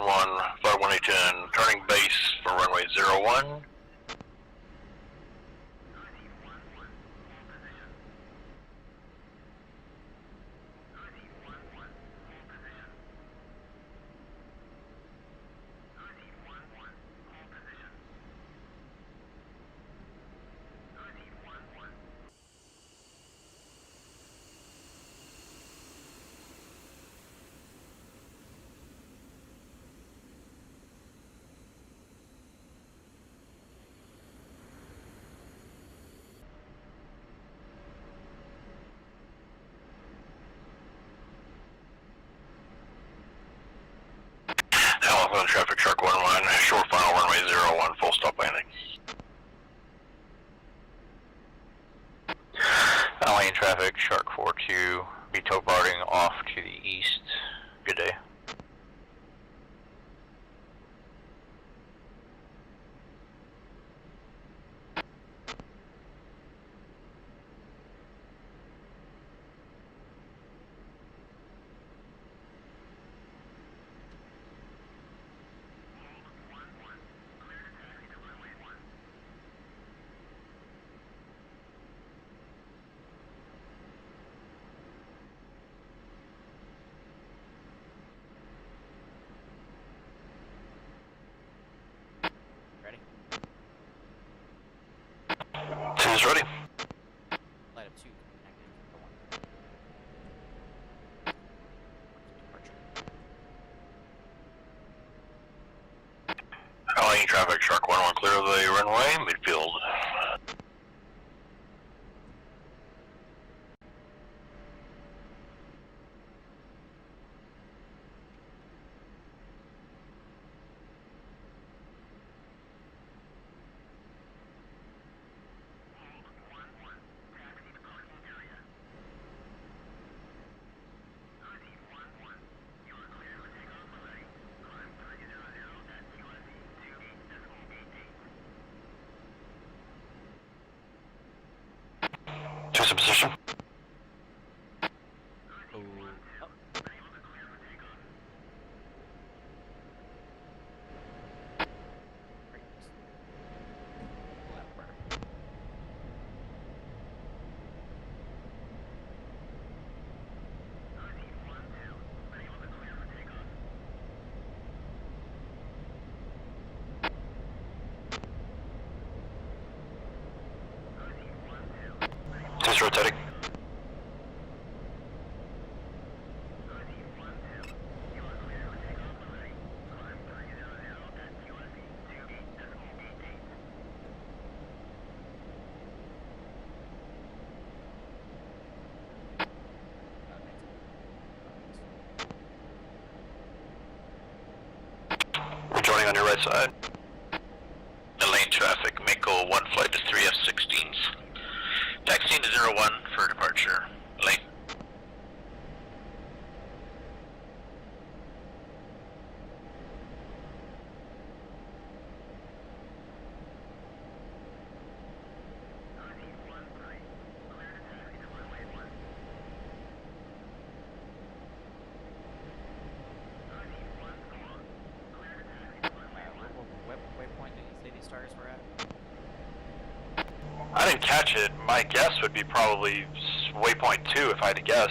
S16: flight 1810, turning base for runway 01. On traffic, Shark 11, short final runway 01, full stop landing. Lane traffic, Shark 42, be tow-boarding off to the east. Good day. Two's ready.
S15: Light up 2, active for 1.
S16: Lane traffic, Shark 11, clear of the runway, midfield. Choose a position. Just rotating. Rejoining on your right side. Lane traffic, Mako 1 flight to 3 F-16s. Taxiing to 01 for departure. Lane.
S15: What waypoint did you say these targets were at?
S16: I didn't catch it. My guess would be probably waypoint 2 if I had to guess.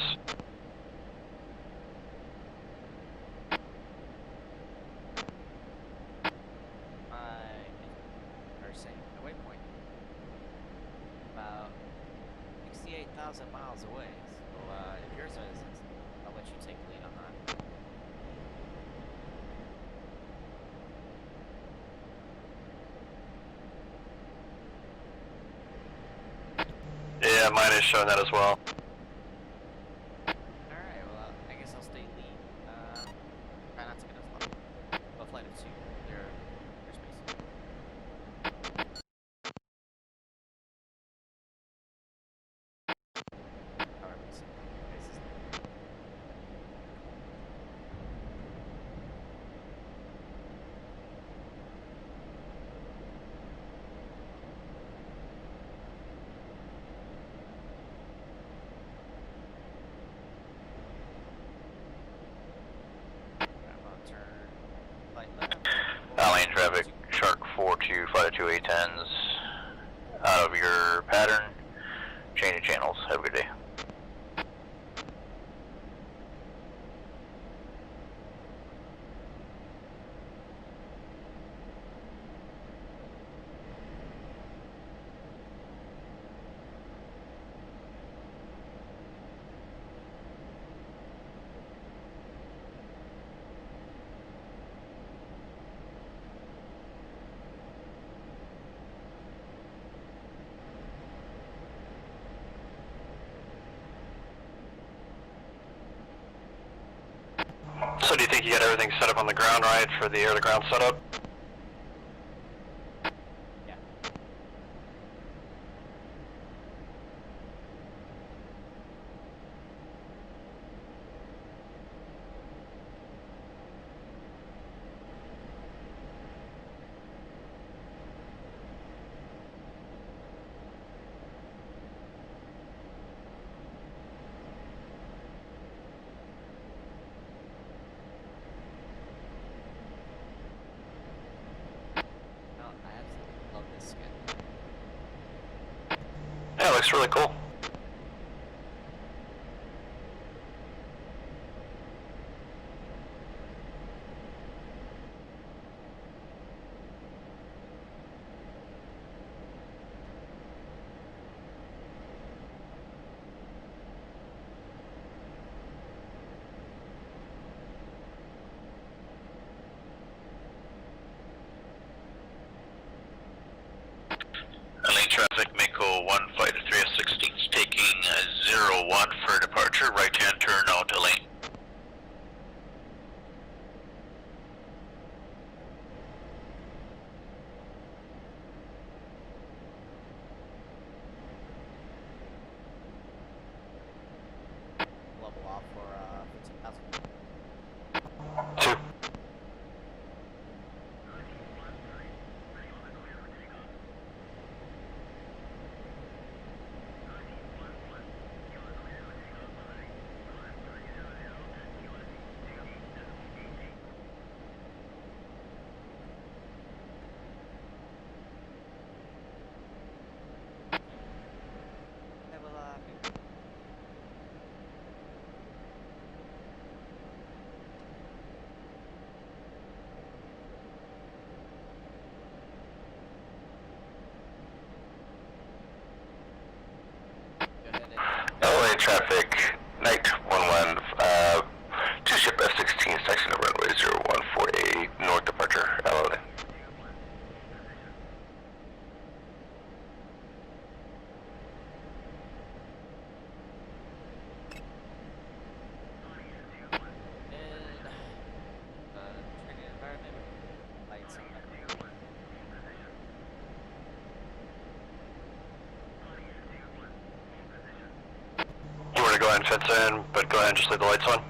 S15: Or saying the waypoint about 68,000 miles away. So if yours is, I'll let you take the lead on that.
S16: Yeah, mine is showing that as well.
S15: Alright, well, I guess I'll stay lead. Try not to get us lucky. Well, flight of 2, clear airspace. However, it's bases.
S16: 2A10s out of your pattern. Change channels. Have a good day. So do you think you got everything set up on the ground right for the air-to-ground setup?
S15: Yeah. No, I absolutely love this skin.
S16: Yeah, it looks really cool. Lane traffic, Mako 1 flight of 3F16 taking 01 for departure, right hand turn out to lane.
S15: Level off for 15,000.
S16: 2.
S15: Level up. Go ahead and
S16: LA traffic, night 11, 2 ship F-16, section of runway 014A, north departure, LA.
S15: in training environment with lights on.
S16: You want to go ahead and fence in, but go ahead and just leave the lights on?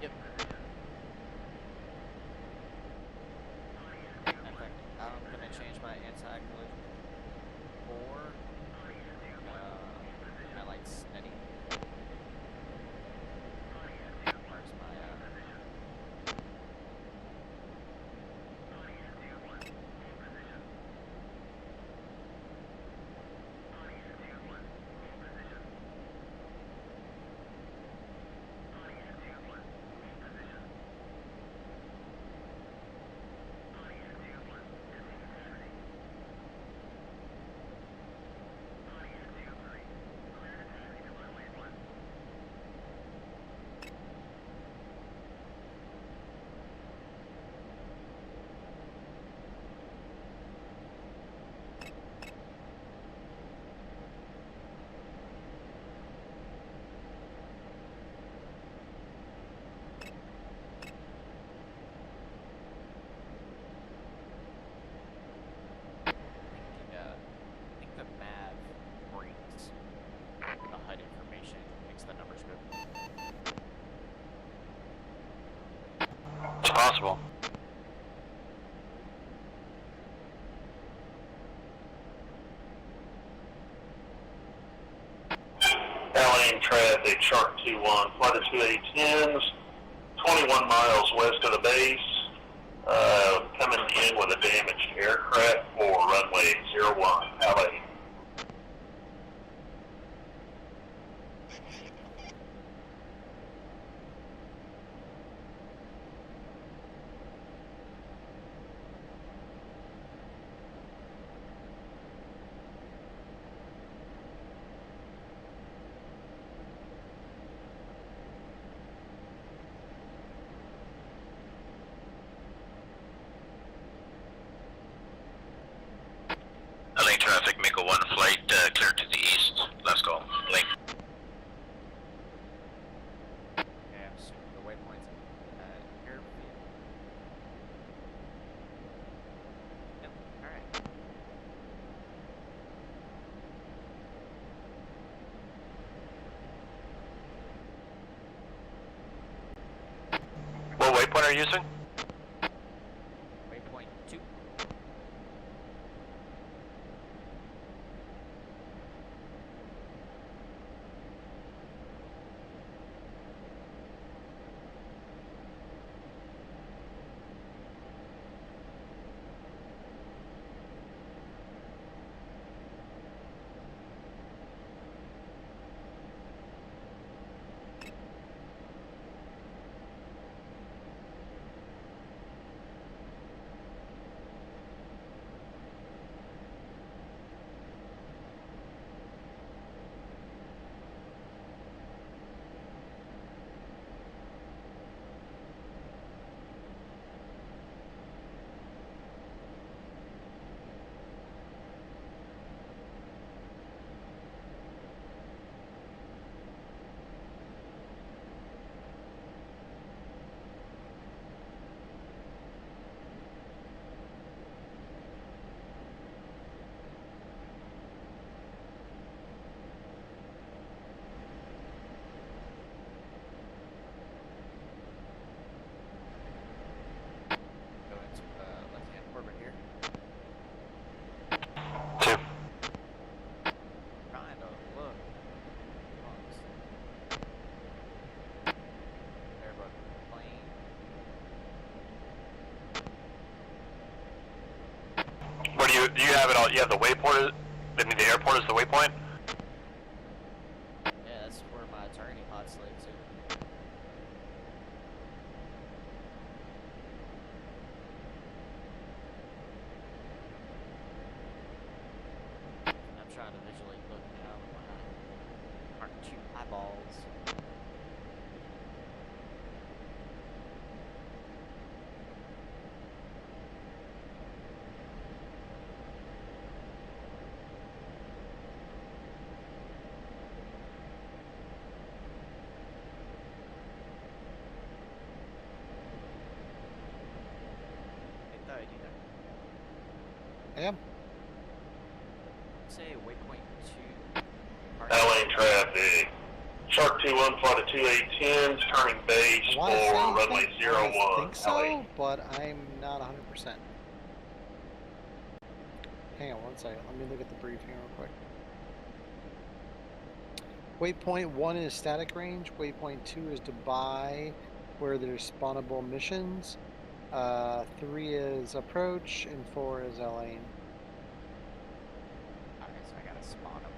S15: Yep. In fact, I'm gonna change my anti-collision for my lights steady. Where's my I think the MAV brings the HUD information, makes the numbers go.
S16: It's possible. LA traffic, Shark 2-1, flight of 2A10s, 21 miles west of the base, Coming in with a damaged aircraft for runway 01, LA. LA traffic, Mako 1 flight clear to the east. Let's go. Link.
S15: Okay, I'm assuming the waypoint's airfield. Yep, alright.
S16: What waypoint are you using?
S15: Waypoint 2. Go into left-hand orbit here.
S16: 2.
S15: Trying to look. There, but plane.
S16: What do you have it all? You have the waypoint? I mean, the airport is the waypoint?
S15: Yeah, that's where my targeting pod slave to. I'm trying to visually look now when aren't two eyeballs.
S3: I am.
S15: Say waypoint 2.
S16: LA traffic. Shark 21 flight of 2810s, turning base
S3: I
S16: for
S3: wanna say
S16: runway
S3: I
S16: 01,
S3: think so,
S16: LA.
S3: but I'm not 100%. Hang on one second. Let me look at the briefing real quick. Waypoint 1 is static range. Waypoint 2 is Dubai, where there's spawnable missions. 3 is approach, and 4 is LA.
S15: Alright, so I gotta spawn them.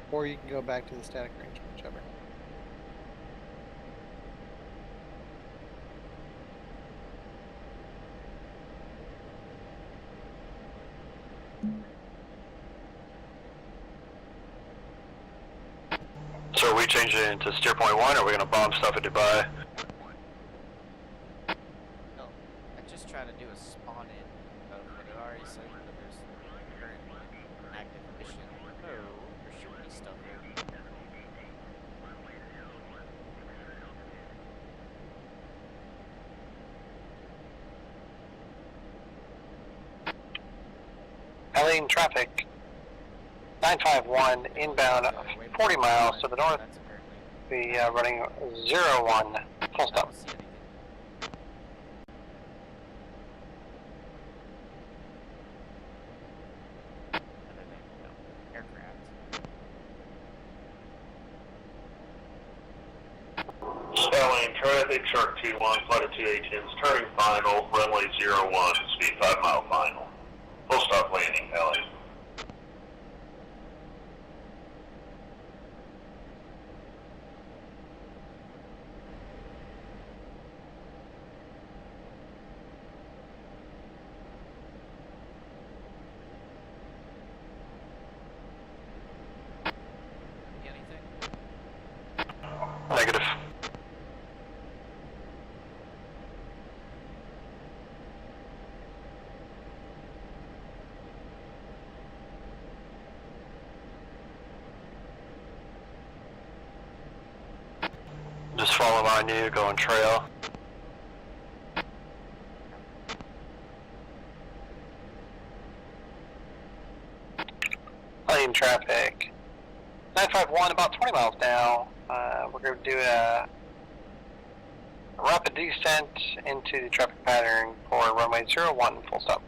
S3: Or you can go back to the static range, whichever.
S16: So are we changing it into steer point 1, or are we going to bomb stuff at Dubai?
S15: No, I just try to do a spawn in of what it already says that there's current active mission. Oh, there should be stuff here.
S17: LA traffic. 951 inbound 40 miles to the north. Be running 01 full stop.
S16: LA Traffic, Shark 2-1, flight of 2H-ins, turning final, runway 01, speed 5 mile final. Full stop landing, Ellie. Negative. Just follow behind you, going trail. Lane traffic. 951, about 20 miles now. We're going to do a rapid descent into the traffic pattern for runway 01, full stop.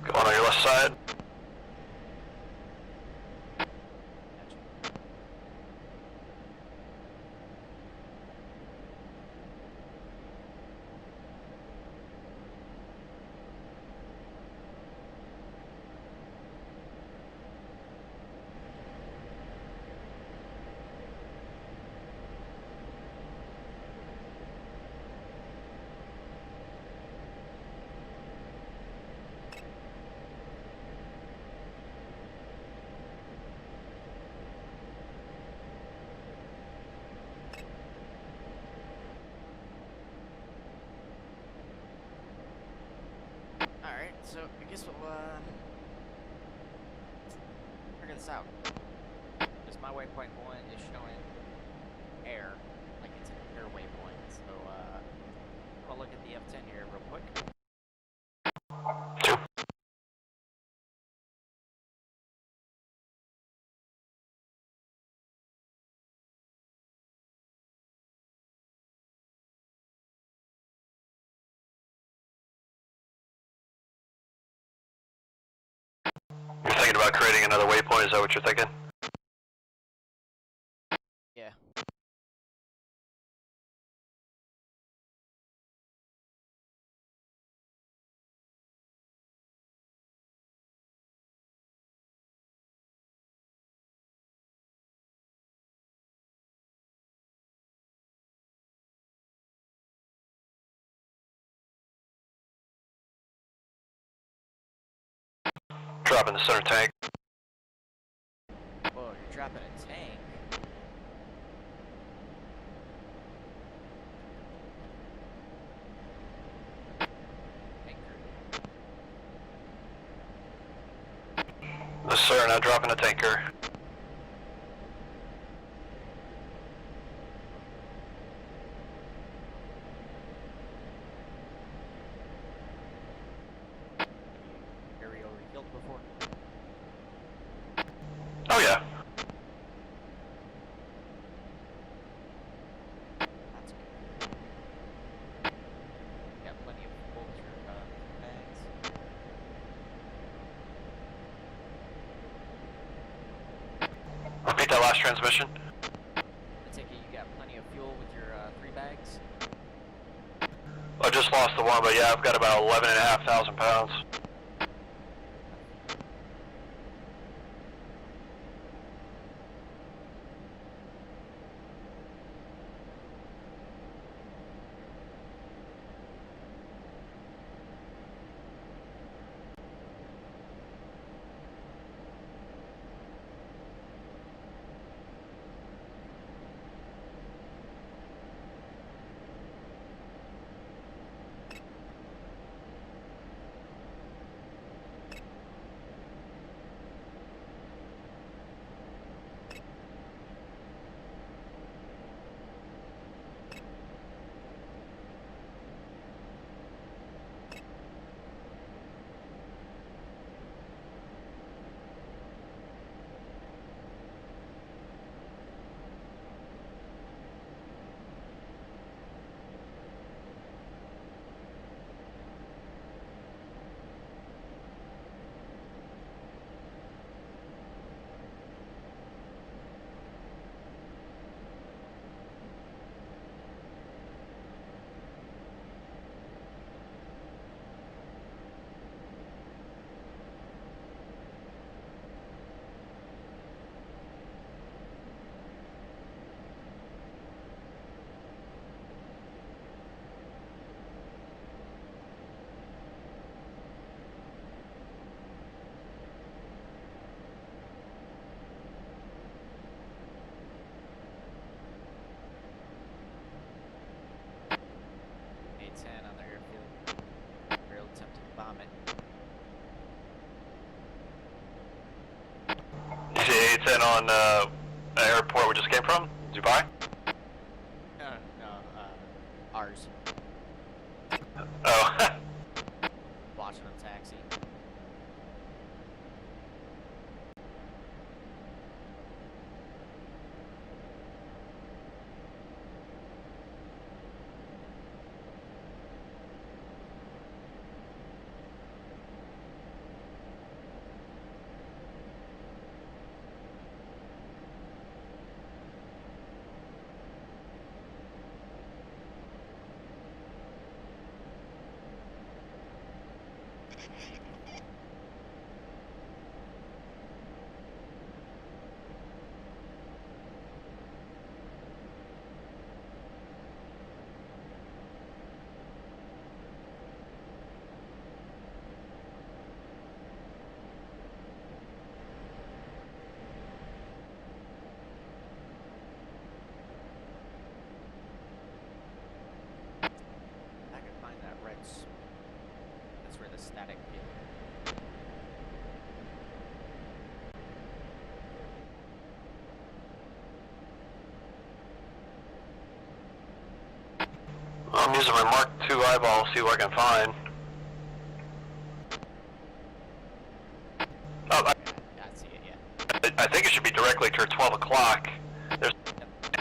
S16: Going on your left side.
S15: Alright, so I guess we'll figure this out. Because my waypoint one is showing air, like it's an air waypoint. So I'm gonna look at the F10 here real quick.
S16: You're thinking about creating another waypoint, is that what you're thinking?
S15: Yeah.
S16: Dropping the center tank.
S15: Whoa, you're dropping a tank.
S16: Yes, sir, now dropping a tanker.
S15: Aerial refueled before?
S16: Oh yeah.
S15: That's good. Got plenty of fuel with your bags.
S16: Repeat that last transmission.
S15: I take it you got plenty of fuel with your 3 bags?
S16: I just lost the one, but yeah, I've got about 11,500 pounds. in on the airport we just came from, Dubai?
S15: No, ours.
S16: Oh.
S15: Watching them taxi. That's where the static hit.
S16: I'm using my Mark II eyeball, see what I can find. Oh,
S15: I see it, yeah.
S16: I think it should be directly to 12 o'clock. There's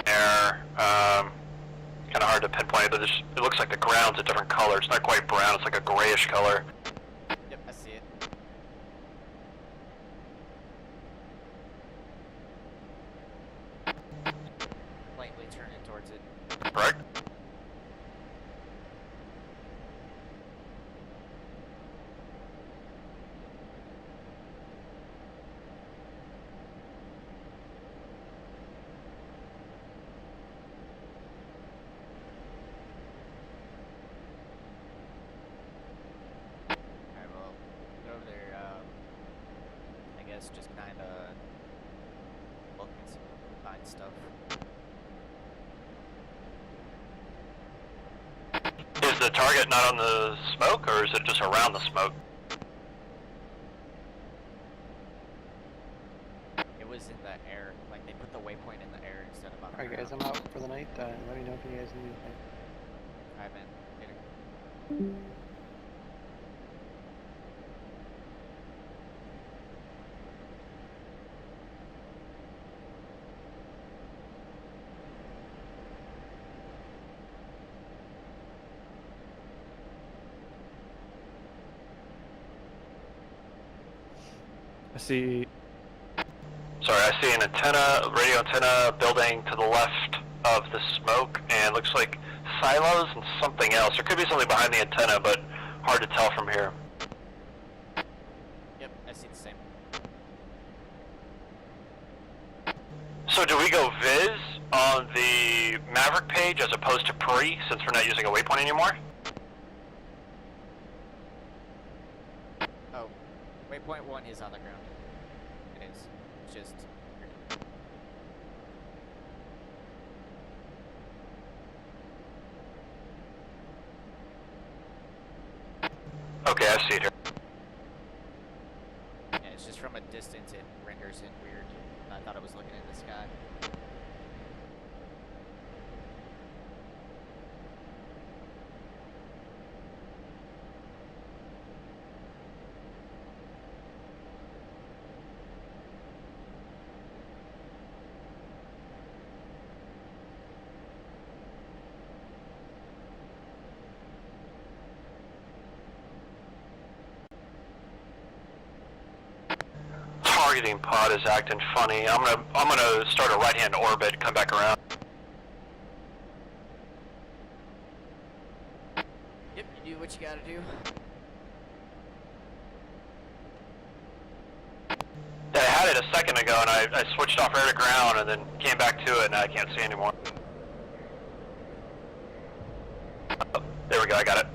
S16: air, kind of hard to pinpoint, but it looks like the ground's a different color. It's not quite brown, it's like a grayish color.
S15: Yep, I see it. Lightly turning towards it.
S16: Correct?
S15: Just kind of look and see if we can find stuff.
S16: Is the target not on the smoke, or is it just around the smoke?
S15: It was in the air, like they put the waypoint in the air instead of on the
S3: Alright guys, I'm out for the night. Let me know if you guys need anything.
S15: Alright man, later.
S2: I see.
S16: Sorry, I see an antenna, radio antenna building to the left of the smoke, and looks like silos and something else. There could be something behind the antenna, but hard to tell from here.
S15: Yep, I see the same.
S16: So do we go Viz on the Maverick page as opposed to pre, since we're not using a waypoint anymore?
S15: Oh, waypoint 1 is on the ground. It is. It's just...
S16: Okay, I see it here.
S15: Yeah, it's just from a distance it renders it weird. I thought it was looking in the sky.
S16: Targeting pod is acting funny. I'm gonna start a right-hand orbit, come back around.
S15: Yep, you do what you gotta do.
S16: Yeah, I had it a second ago, and I switched off air to ground, and then came back to it, and I can't see anymore. Oh, there we go, I got it.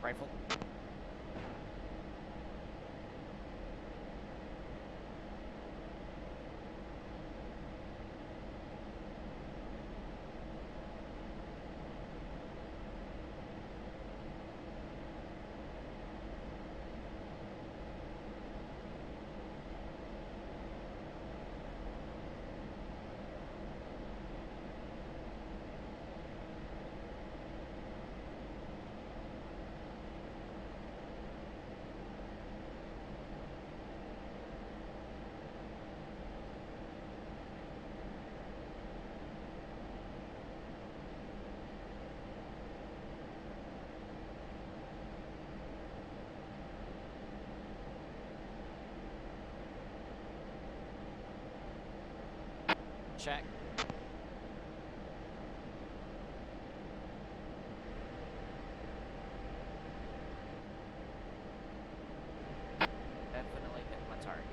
S15: Rifle. Check. Definitely hit my target.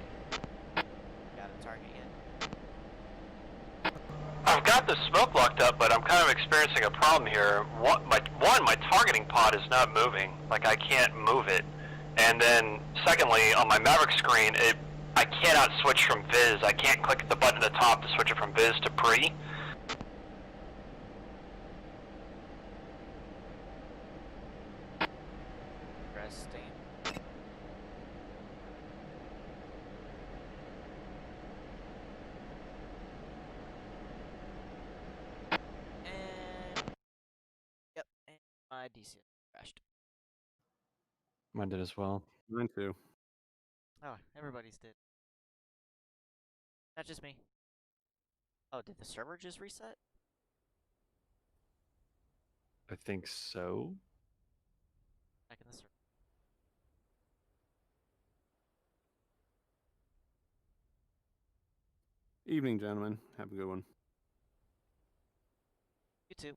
S15: Got a target yet?
S16: I've got the smoke locked up, but I'm kind of experiencing a problem here. My targeting pod is not moving. Like, I can't move it. And then, secondly, on my Maverick screen, I cannot switch from Viz. I can't click the button at the top to switch it from Viz to Pre.
S15: Resting. And yep, and my DCS crashed.
S2: Mine did as well.
S14: Mine too.
S15: Oh, everybody's did. Not just me. Oh, did the server just reset?
S2: I think so.
S15: Back in the server.
S14: Evening, gentlemen. Have a good one.
S15: You too.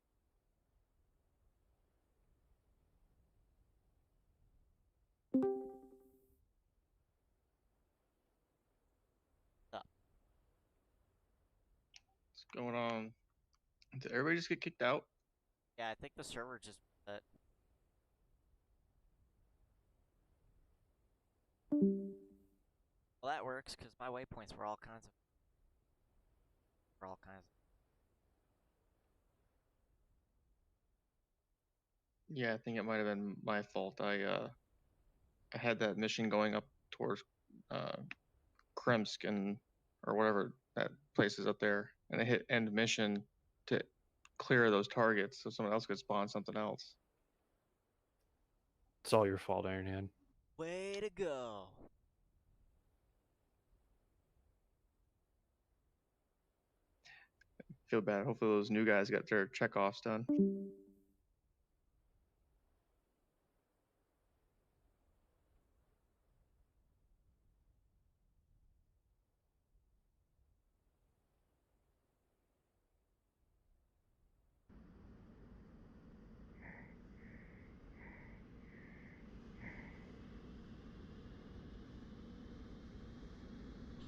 S12: What's going on? Did everybody just get kicked out?
S15: Yeah, I think the server just reset. Well, that works because my waypoints were all kinds of.
S12: Yeah, I think it might have been my fault. I had that mission going up towards Kremsk and or whatever that place is up there, and I hit end mission to clear those targets so someone else could spawn something else.
S2: It's all your fault, Iron Hand.
S15: Way to go.
S12: Feel bad. Hopefully those new guys got their checkoffs done.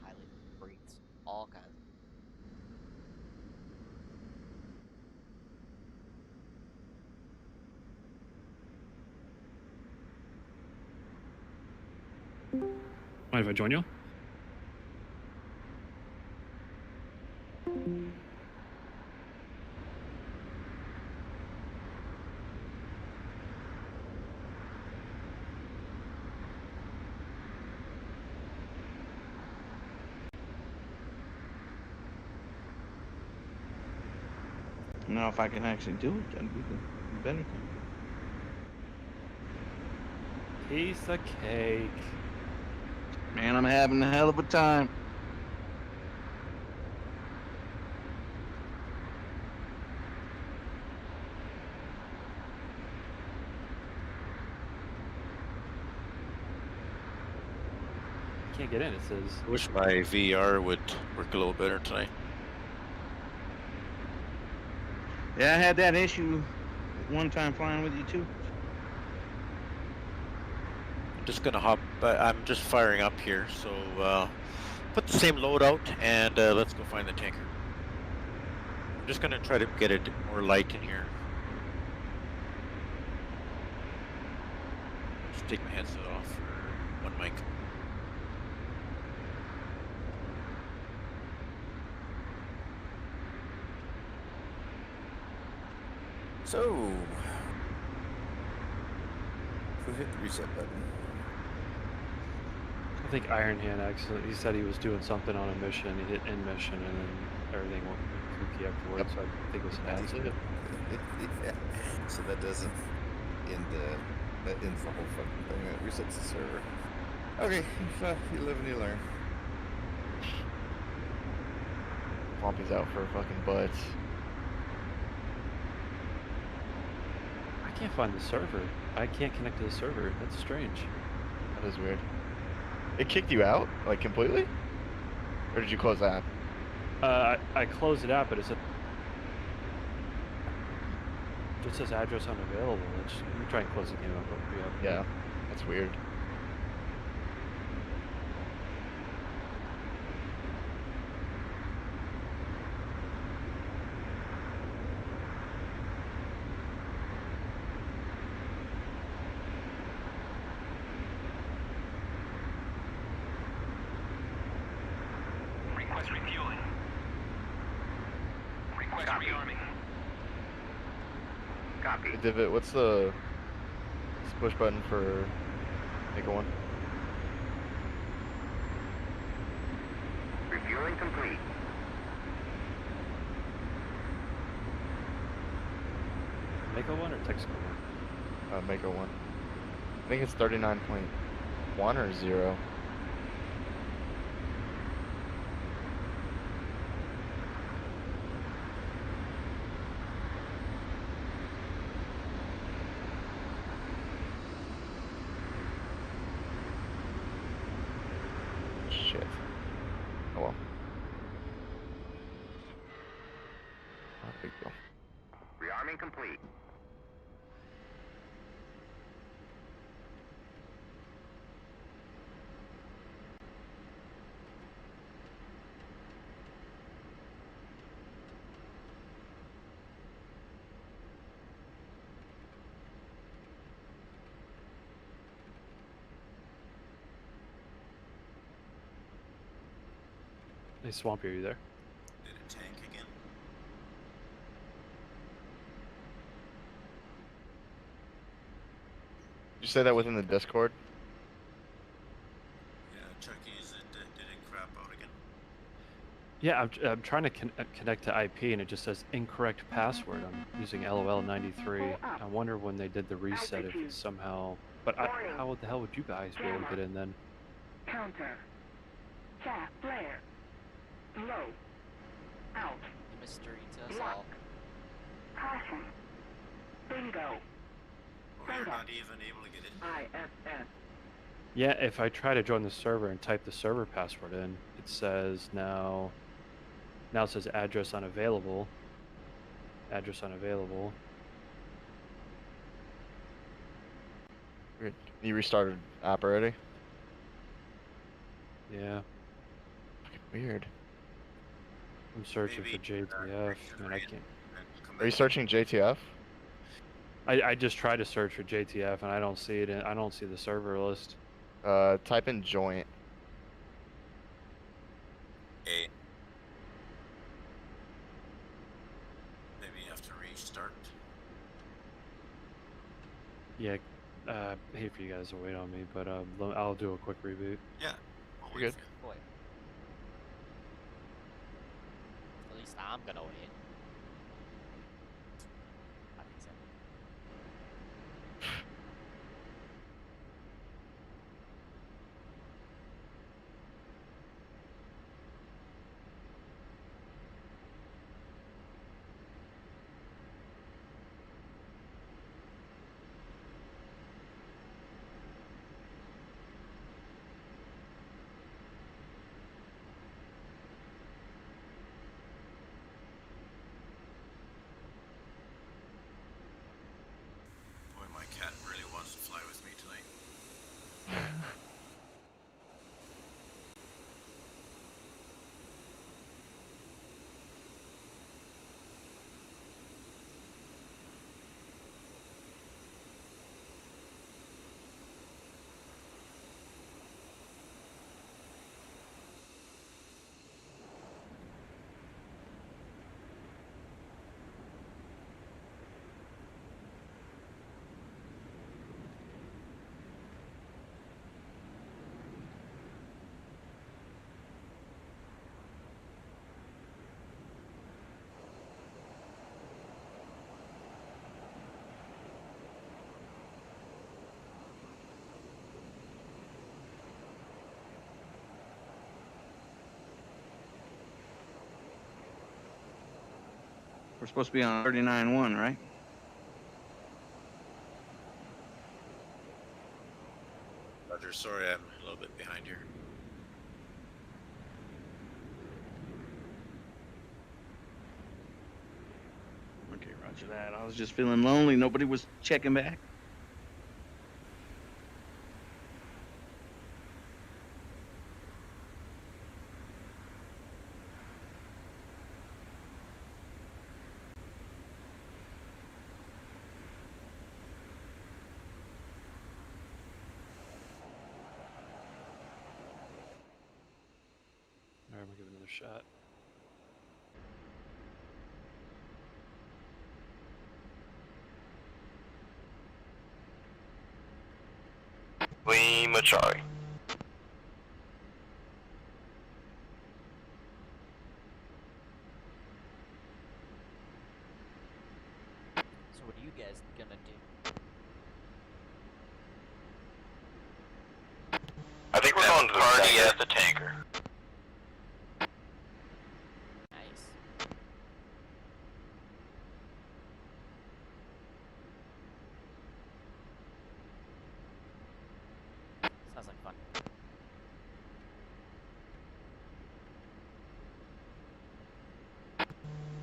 S15: Highly breeds. All kinds.
S2: Mind if I join you?
S7: Now, if I can actually do it, that'd be the better thing.
S2: Piece of cake.
S7: Man, I'm having a hell of a time.
S2: Can't get in, it says.
S8: I wish my VR would work a little better tonight.
S7: Yeah, I had that issue one time flying with you too.
S8: I'm just gonna hop. I'm just firing up here, so put the same load out and let's go find the tanker. I'm just gonna try to get it more light in here. to take my headset off for one mic.
S6: So, who hit the reset button?
S2: I think Iron Hand accidentally. He said he was doing something on a mission. He hit end mission, and then everything went kooky afterwards. So I think it was an accident.
S6: Yeah. So that doesn't end that ends the whole fucking thing. That resets the server. Okay, you live and you learn.
S11: Pompey's out for fucking butts.
S2: I can't find the server. I can't connect to the server. That's strange.
S11: That is weird. It kicked you out, like completely? Or did you close the app?
S2: I closed it out, but it just says address unavailable. Let me try and close the game up.
S11: Yeah, that's weird.
S13: Request refueling. Request rearming.
S17: Copy.
S11: Hey, Divot, what's the push button for Mako 1?
S17: Refueling complete.
S2: Mako 1 or Texaco 1?
S11: Mako 1. I think it's 39.1 or 0. Shit. Oh well. Not a big deal.
S17: Rearming complete.
S2: Hey, Swampy, are you there?
S18: Did it tank again?
S11: Did you say that within the Discord?
S18: Yeah, Chucky, did it crap out again?
S2: Yeah, I'm trying to connect to IP, and it just says incorrect password. I'm using LOL93. I wonder when they did the reset if it's somehow. But how the hell would you guys be able to get in then?
S1: Counter. Chat flare. Low. Out.
S15: The mystery to us
S1: Lock.
S15: all.
S1: Caution. Bingo.
S18: Oh, you're not even able to get in?
S1: ISS.
S2: Yeah, if I try to join the server and type the server password in, it says now it says address unavailable. Address unavailable.
S11: Weird. You restarted app already?
S2: Yeah.
S11: Weird.
S2: I'm searching for JTF, and I can't.
S11: Are you searching JTF?
S2: I just tried to search for JTF, and I don't see it. I don't see the server list.
S11: Type in joint.
S18: A. Maybe you have to restart.
S2: Yeah, I hate for you guys to wait on me, but I'll do a quick reboot.
S18: Yeah.
S11: You're good.
S15: Boy. At least I'm gonna wait. I think so.
S19: We're supposed to be on 39.1, right?
S8: Roger, sorry, I'm a little bit behind here.
S19: Okay, roger that. I was just feeling lonely. Nobody was checking back.
S2: All right, I'm gonna give it another shot.
S13: Lima Charlie.
S15: So what are you guys gonna do?
S13: I think we're going to party at the tanker.
S15: Nice. Sounds like fun.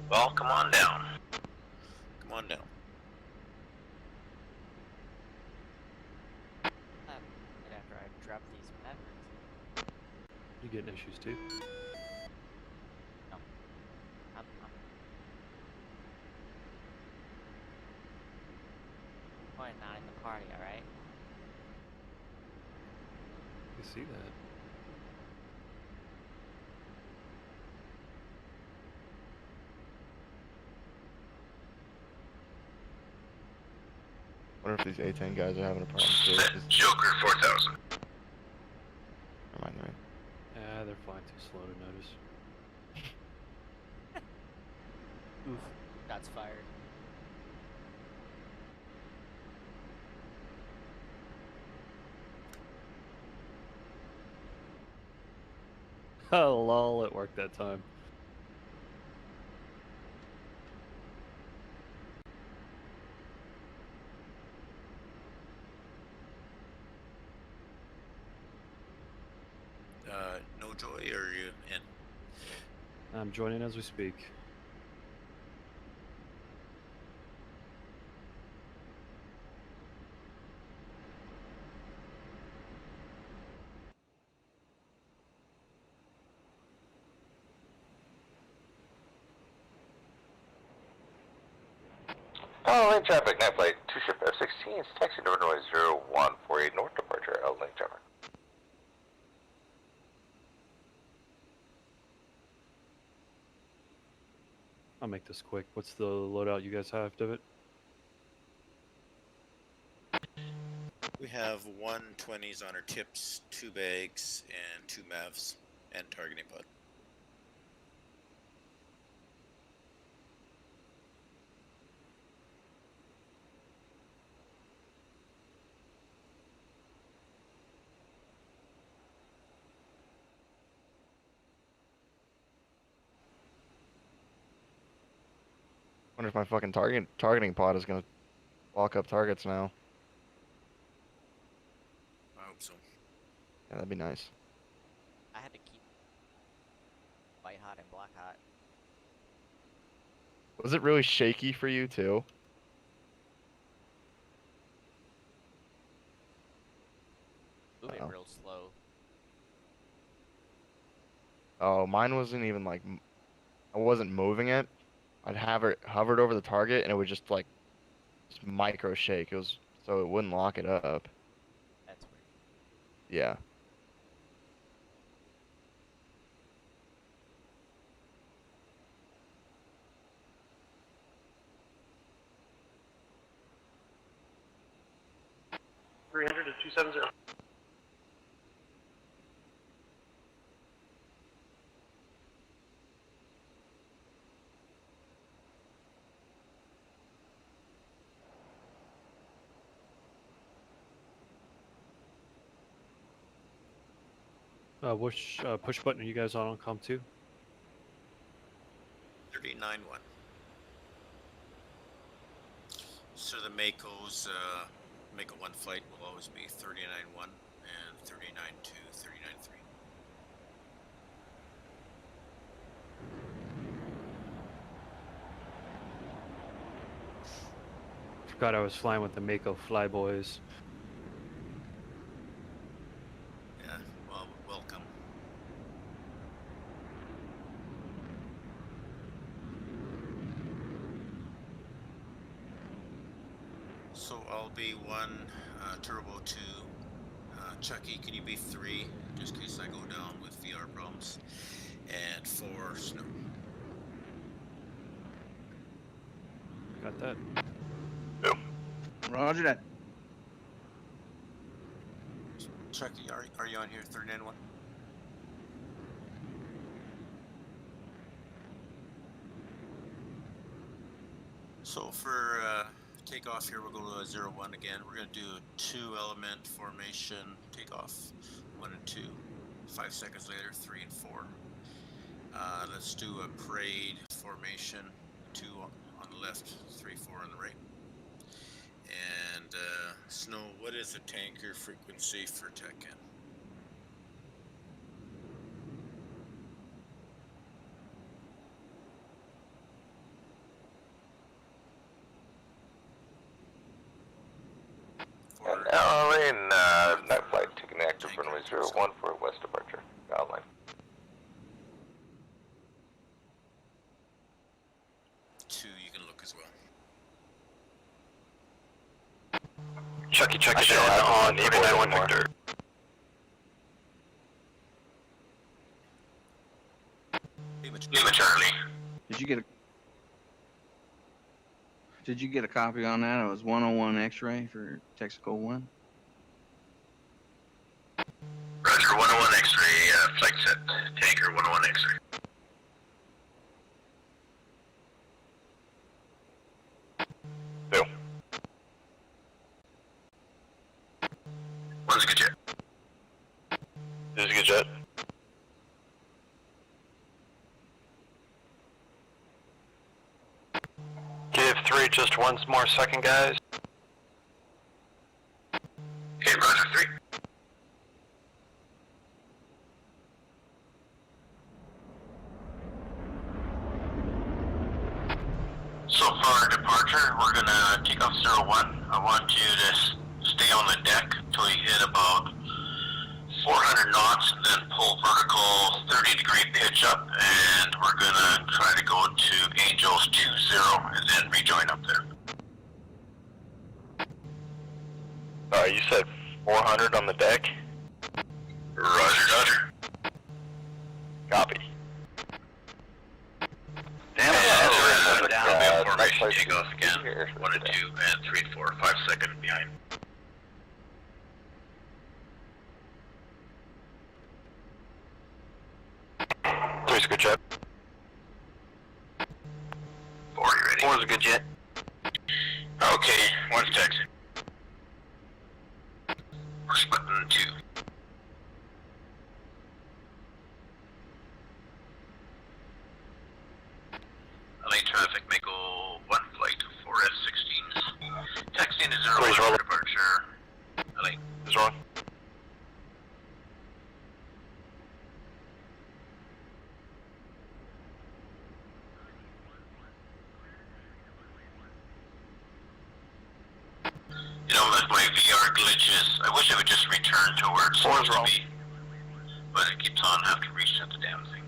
S13: Well, come on down.
S8: Come on down.
S15: Right after I drop these Mavericks.
S2: You getting issues too?
S15: No. I'm not in the party, alright?
S2: You see that?
S11: Wonder if these A10 guys are having a problem too.
S13: Joker 4000.
S11: Never mind, right?
S2: Yeah, they're flying too slow to notice.
S15: Oof. Shots fired.
S2: Oh lol, it worked that time.
S8: No joy, or are you in?
S2: I'm joining as we speak.
S13: Oh, in traffic, night flight 2 ship F-16 is taxi number 0148 north departure, L link traffic.
S2: I'll make this quick. What's the loadout you guys have, Divot?
S8: We have 120s on our tips, 2 bags, and 2 mavs, and targeting pod.
S11: Wonder if my fucking targeting pod is gonna lock up targets now.
S8: I hope so.
S11: Yeah, that'd be nice.
S15: I had to keep white hot and black hot.
S11: Was it really shaky for you too?
S15: Moving
S11: Uh-oh.
S15: real slow.
S11: Oh, mine wasn't even like, I wasn't moving it. I'd have it hovered over the target and it would just like, just micro shake. It was, so it wouldn't lock it up.
S15: That's weird.
S11: Yeah.
S9: $300 to 270.
S2: Which push button are you guys on COM2?
S8: 39.1. to the Mako's, Mako 1 flight will always be 39.1 and 39.2, 39.3.
S2: Forgot I was flying with the Mako Flyboys.
S8: Yeah, well, welcome. So I'll be 1, Turbo 2. Chucky, can you be 3, just in case I go down with VR problems? And 4, Snow.
S2: Got that.
S19: Roger that.
S8: Chucky, are you on here? 39.1? So for takeoff here, we'll go to 0-1 again. We're going to do a 2-element formation takeoff. 1 and 2. 5 seconds later, 3 and 4. Let's do a parade formation. 2 on the left, 3, 4 on the right. And Snow, what is the tanker frequency for TechN?
S13: And now in night flight, taking active runway 01 for west departure. Online.
S8: You can look as well.
S13: Chucky on 39.1 Victor. Lima Charlie.
S19: Did you get a copy on that? It was 101 X-ray for Texaco 1.
S13: Roger, 101 X-ray, flight set, tanker 101 X-ray. Bill. One's a good jet. This is a good jet. Give 3 just 1 more second, guys. Okay, Roger, 3. So for our departure, we're gonna take off 01. I want you to stay on the deck until you hit about 400 knots, and then pull vertical 30-degree pitch up, and we're gonna try to go to Angels 20 and then rejoin up there. Alright, you said 400 on the deck? Roger. Copy. Damn it, down. Formation takeoff again. 1 and 2 and 3 and 4, 5 seconds behind. Three's a good jet. 4, you ready? 4's a good jet. Okay, 1's taxi. We're splitting 2. LA traffic, Mako 1 flight, 4S16. Taxiing to 01 for departure. LA. Is wrong. You know, with my VR glitches, I wish it would just return to where it's supposed to be. But it keeps on having to reset the damn thing.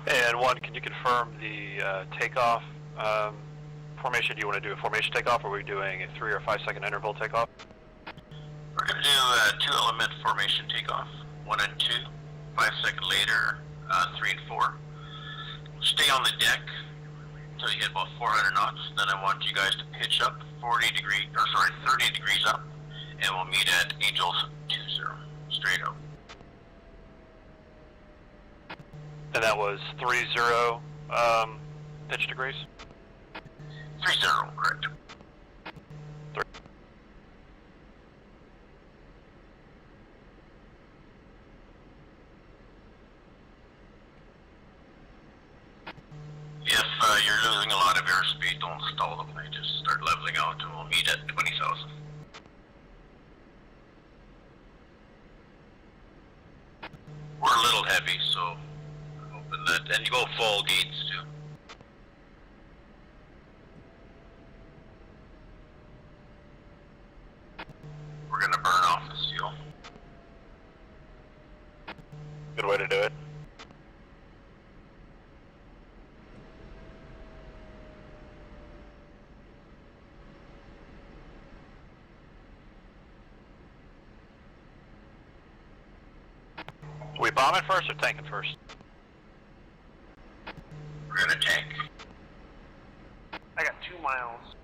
S20: And 1, can you confirm the takeoff formation? Do you want to do a formation takeoff, or are we doing a 3 or 5 second interval takeoff?
S13: We're going to do a 2-element formation takeoff. 1 and 2. 5 seconds later, 3 and 4. Stay on the deck until you hit about 400 knots. Then I want you guys to pitch up 30 degrees up, and we'll meet at Angels 20, straight up.
S20: And that was 30 pitch degrees?
S13: 30, correct. stall them. I just start leveling out and we'll meet at 20,000. We're a little heavy, so I'm hoping that, and you go full gates too. We're gonna burn off this fuel. Good way to do it. We bombing first or tanking first? We're gonna tank.
S16: I got 2 miles.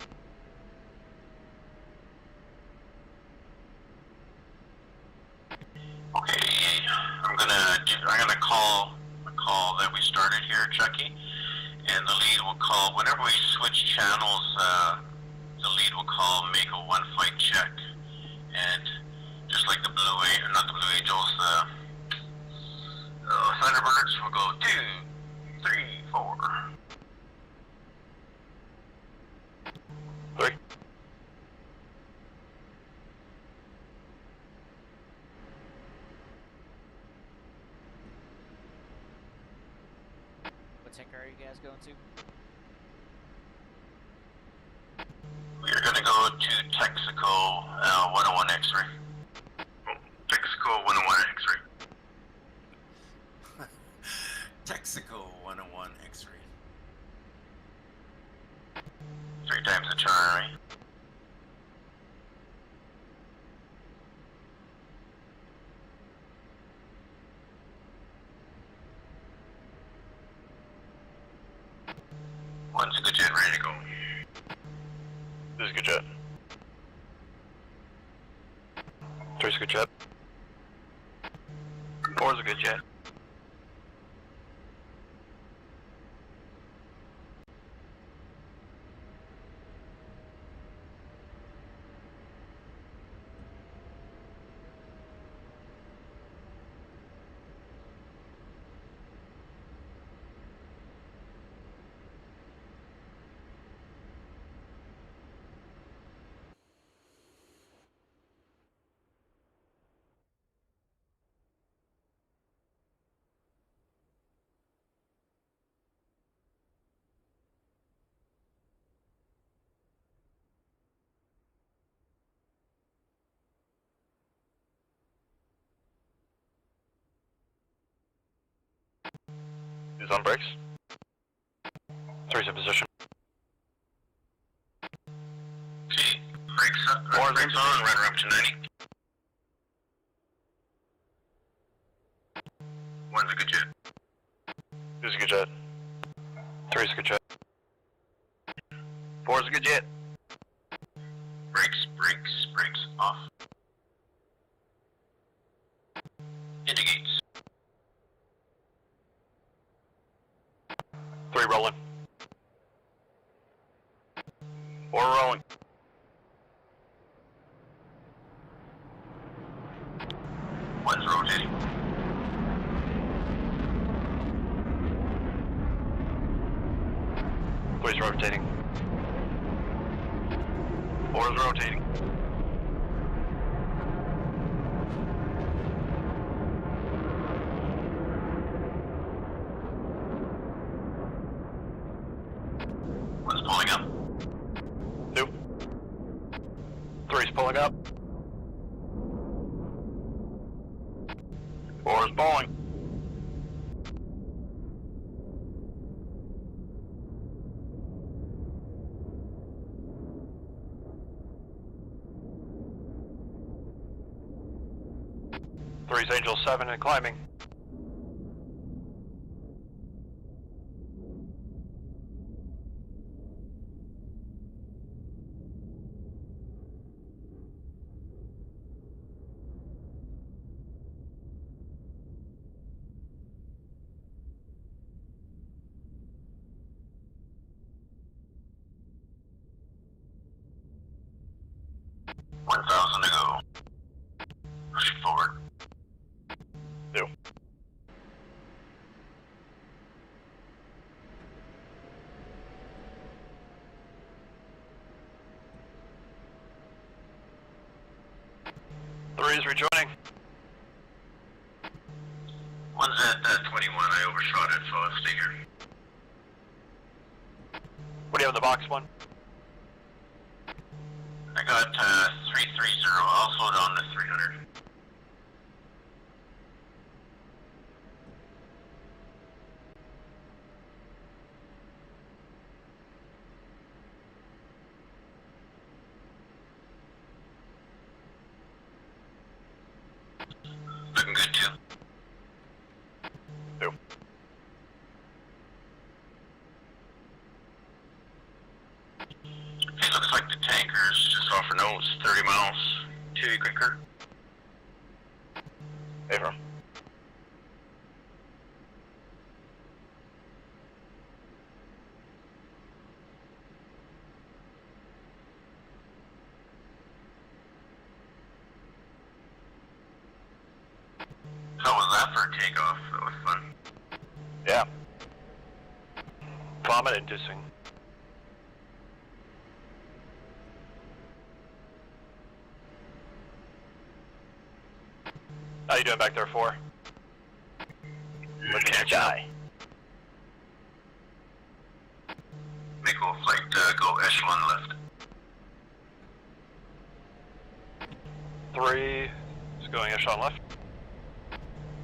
S13: Okay, I'm gonna call the call that we started here, Chucky, and the lead will call whenever we switch channels. The lead will call, make a 1 fight check, and just like the not the Blue Angels, Thunderbirds will go 2, 3, 4. 3.
S15: What tanker are you guys going to?
S13: We're gonna go to Texaco 101 X-ray. Texaco 101 X-ray.
S8: Texaco 101 X-ray.
S13: 3 times the charge, right? One's a good jet, ready to go. This is a good jet. 3's a good jet. 4's a good jet. Who's on brakes? 3's in position. Okay, brakes up. Brakes on, run up to 90. 1's a good jet. 2's a good jet. 3's a good jet. 4's a good jet. Brakes, brakes, brakes off. Indicates. 3 rolling. 4 rolling. 1's rotating. 3's rotating. 4's rotating. One's pulling up. 2. 3's pulling up. 4's pulling. 3's Angel 7 and climbing. $1,000 to go. Push forward. 2. 21. I overshot it, so I'll stay here.
S20: What do you have in the box one?
S13: I got 330. I'll slow down to 300. Looking good too.
S20: Two.
S13: It looks like the tanker's just off her nose, 30 miles. 2, you concur?
S20: Affirm.
S13: How was that for a takeoff? That was fun.
S20: Yeah. Vomit inducing. How you doing back there, 4? Looking to die.
S13: Mako flight, go echelon left.
S20: 3 is going echelon left.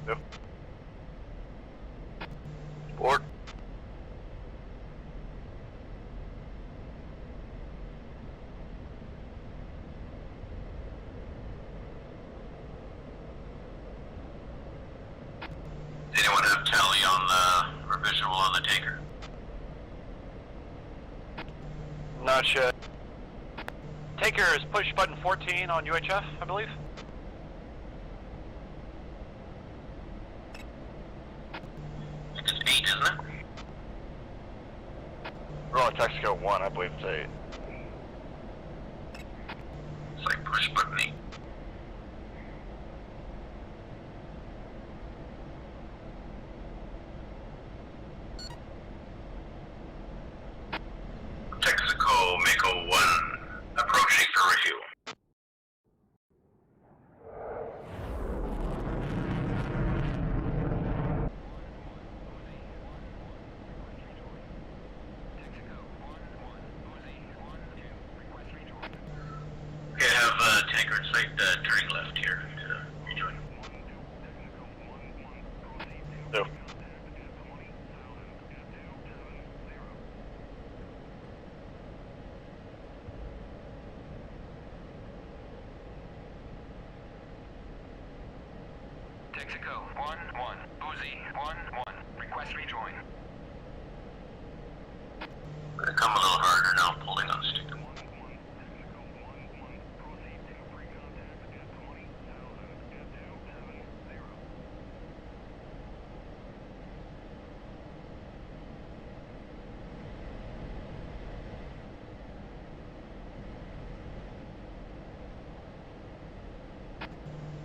S20: Yep. Board.
S13: Anyone have tally on the, or visual on the tanker?
S20: Not sure. Tanker is push button 14 on UHF, I believe.
S13: It's 8, isn't it?
S20: We're on Texaco 1, I believe it's 8.
S13: It's like push button 8. Texaco, Mako 1, approaching for refuel. Okay, I have tanker in sight, turning left here to rejoin.
S20: No.
S18: Texaco 1-1, Uzi 1-1, request rejoin.
S13: Gonna come a little harder now, pulling on stick.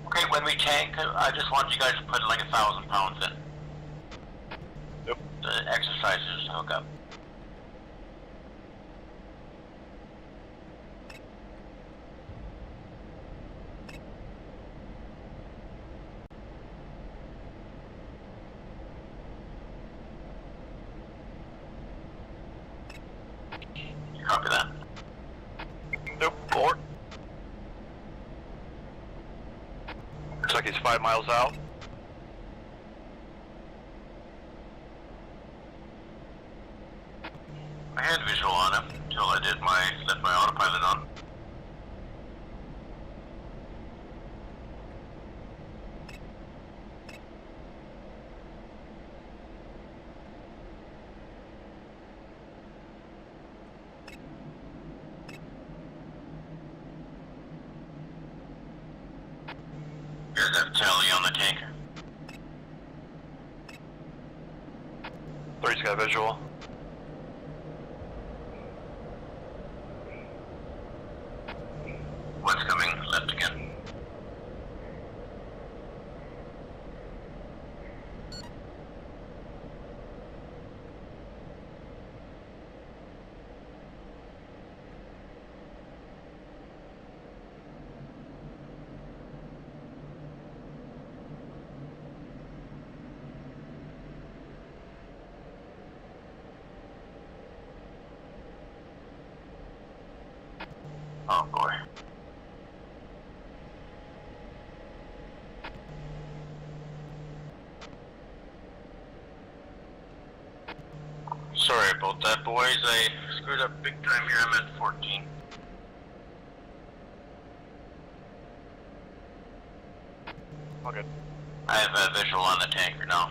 S13: Okay, when we tank, I just want you guys to put like 1,000 pounds in.
S20: Yep.
S13: The exercises to hook up. You copy that?
S20: Nope. Port. Looks like he's 5 miles out.
S13: I had visual on him until I did let my autopilot on. Here's that tally on the tanker.
S20: 3's got visual.
S13: What's coming? Left again. Oh boy. Sorry about that, boys. I screwed up big time here. I'm at 14.
S20: All good.
S13: I have a visual on the tanker now.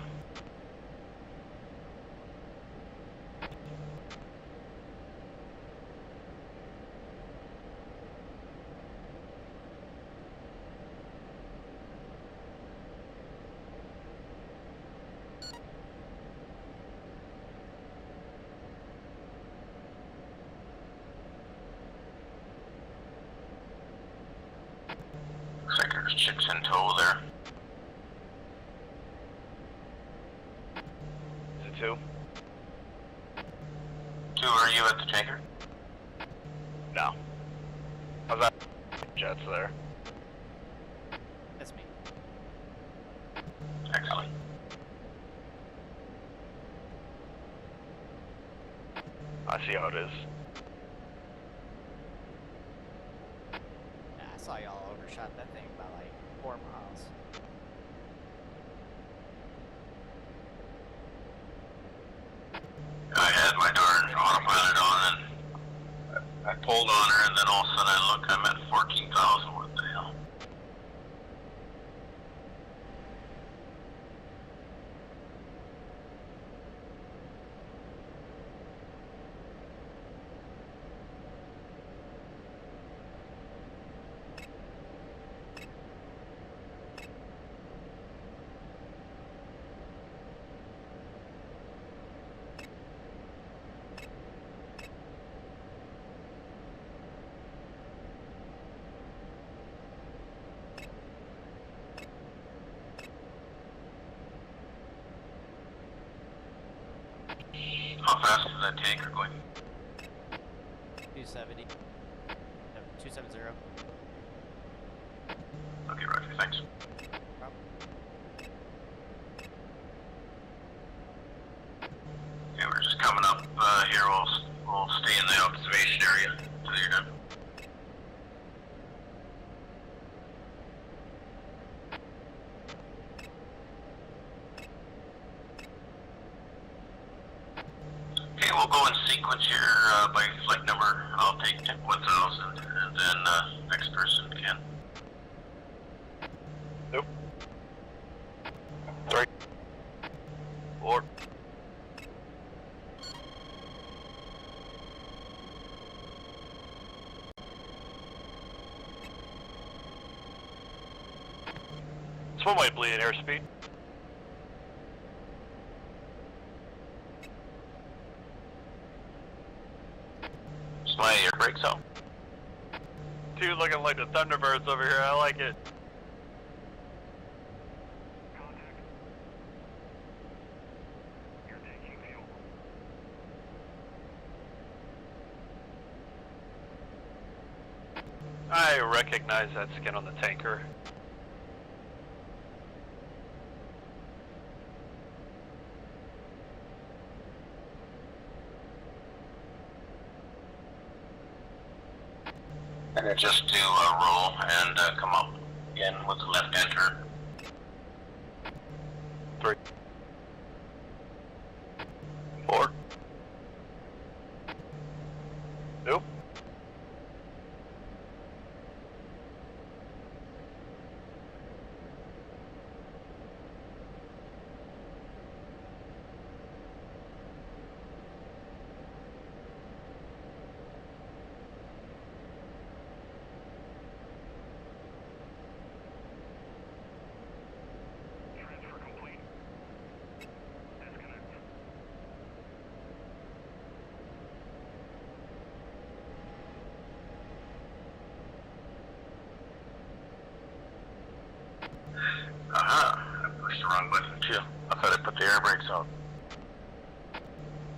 S13: Looks like there's chicks in tow there.
S20: Is it 2?
S13: 2, are you at the tanker?
S20: No. How's that? Jets there.
S15: That's me.
S13: Excellent.
S20: I see how it is.
S15: Yeah, I saw y'all overshot that thing by like 4 miles.
S13: I had my darn autopilot on and I pulled on her, and then all of a sudden I look, I'm at 14,000. What the hell? How fast is that tanker going?
S15: 270. 270.
S13: Okay, Roger, thanks. Yeah, we're just coming up here. We'll stay in the observation area until you're done. Okay, we'll go in sequence here by flight number. I'll take 1000, and then next person can.
S20: Nope. 3. 4. This one might bleed at airspeed.
S13: My air brakes out.
S20: 2 looking like the Thunderbirds over here. I like it. I recognize that skin on the tanker.
S13: And just do a roll and come up again with the left enter.
S20: 3. 4. Nope.
S13: I pushed the wrong button too. I thought I put the air brakes out.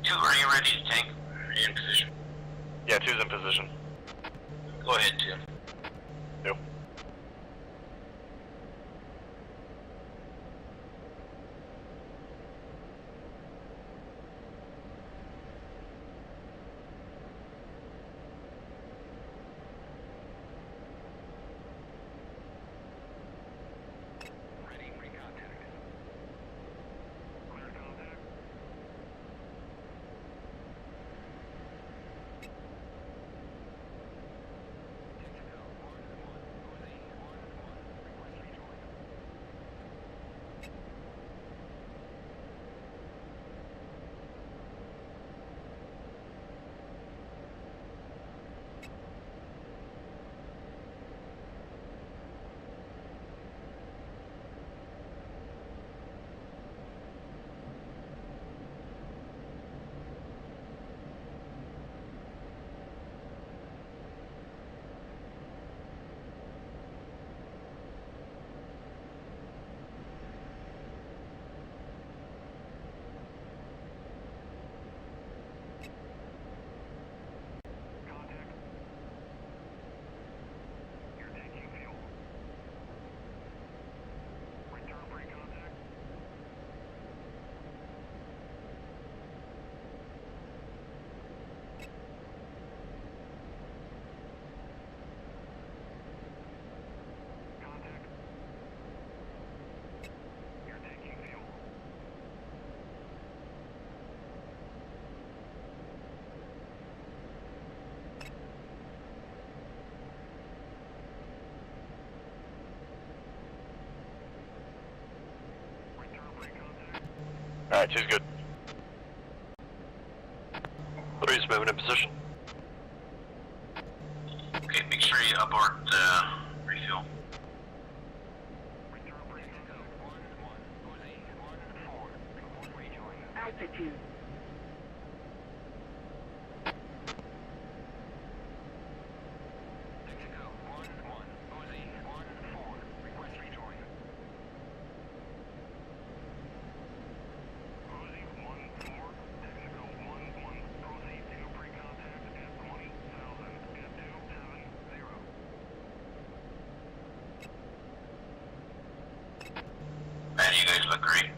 S13: 2, are you ready to tank? Are you in position?
S20: Yeah, 2's in position.
S13: Go ahead, 2.
S20: Nope. Alright, 2's good. 3's moving in position.
S13: Okay, make sure you abort refuel.
S1: Altitude.
S13: Man, you guys look great.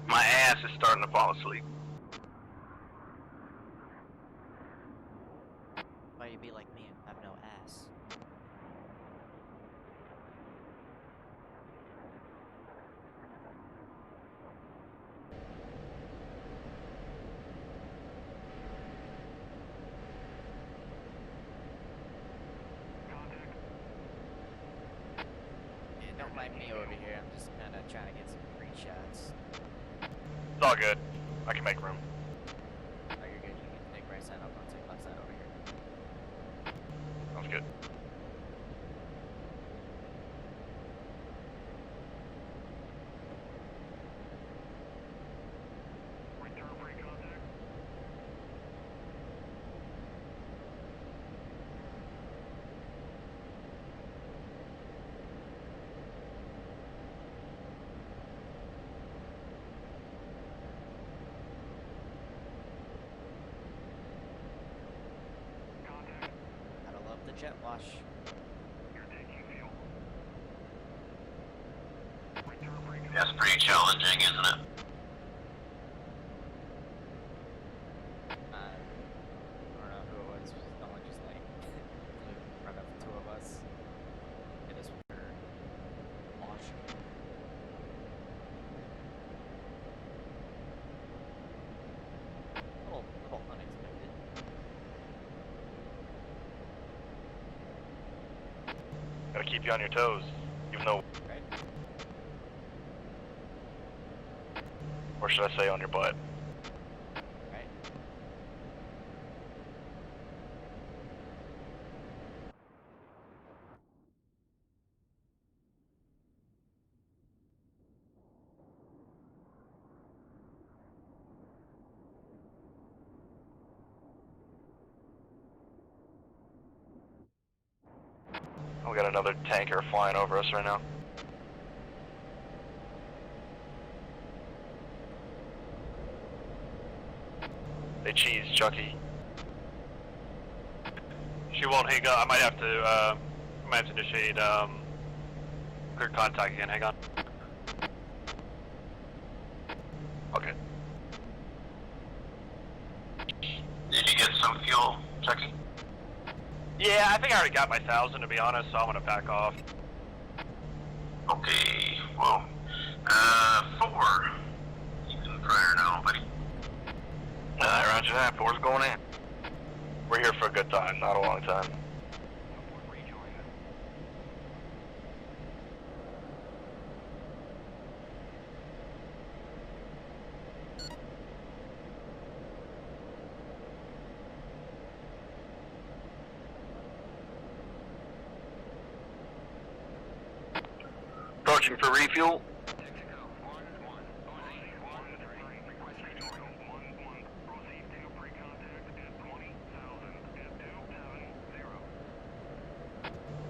S13: My ass is starting to fall asleep.
S15: Why you be like me and have no ass? Yeah, don't mind me over here. I'm just kind of trying to get some free shots.
S20: It's all good. I can make room.
S15: Oh, you're good. You can take right side. I'll go take left side over here.
S20: Sounds good.
S15: Gotta love the jet wash.
S13: That's pretty challenging, isn't it?
S15: I don't know who it was. Someone just like flew in front of the two of us. Hit us with her wash. Little unexpected.
S20: Gotta keep you on your toes, even though.
S15: Right?
S20: Or should I say on your butt?
S15: Right?
S20: We got another tanker flying over us right now. They cheese, Chucky. She won't hang up. I might have to initiate clear contact again. Hang on. Okay.
S13: Did you get some fuel, Chucky?
S20: Yeah, I think I already got my 1,000 to be honest, so I'm gonna back off.
S13: Okay, well, 4. You can fire now, buddy.
S20: Roger that. 4's going in. We're here for a good time, not a long time. Approaching for refuel.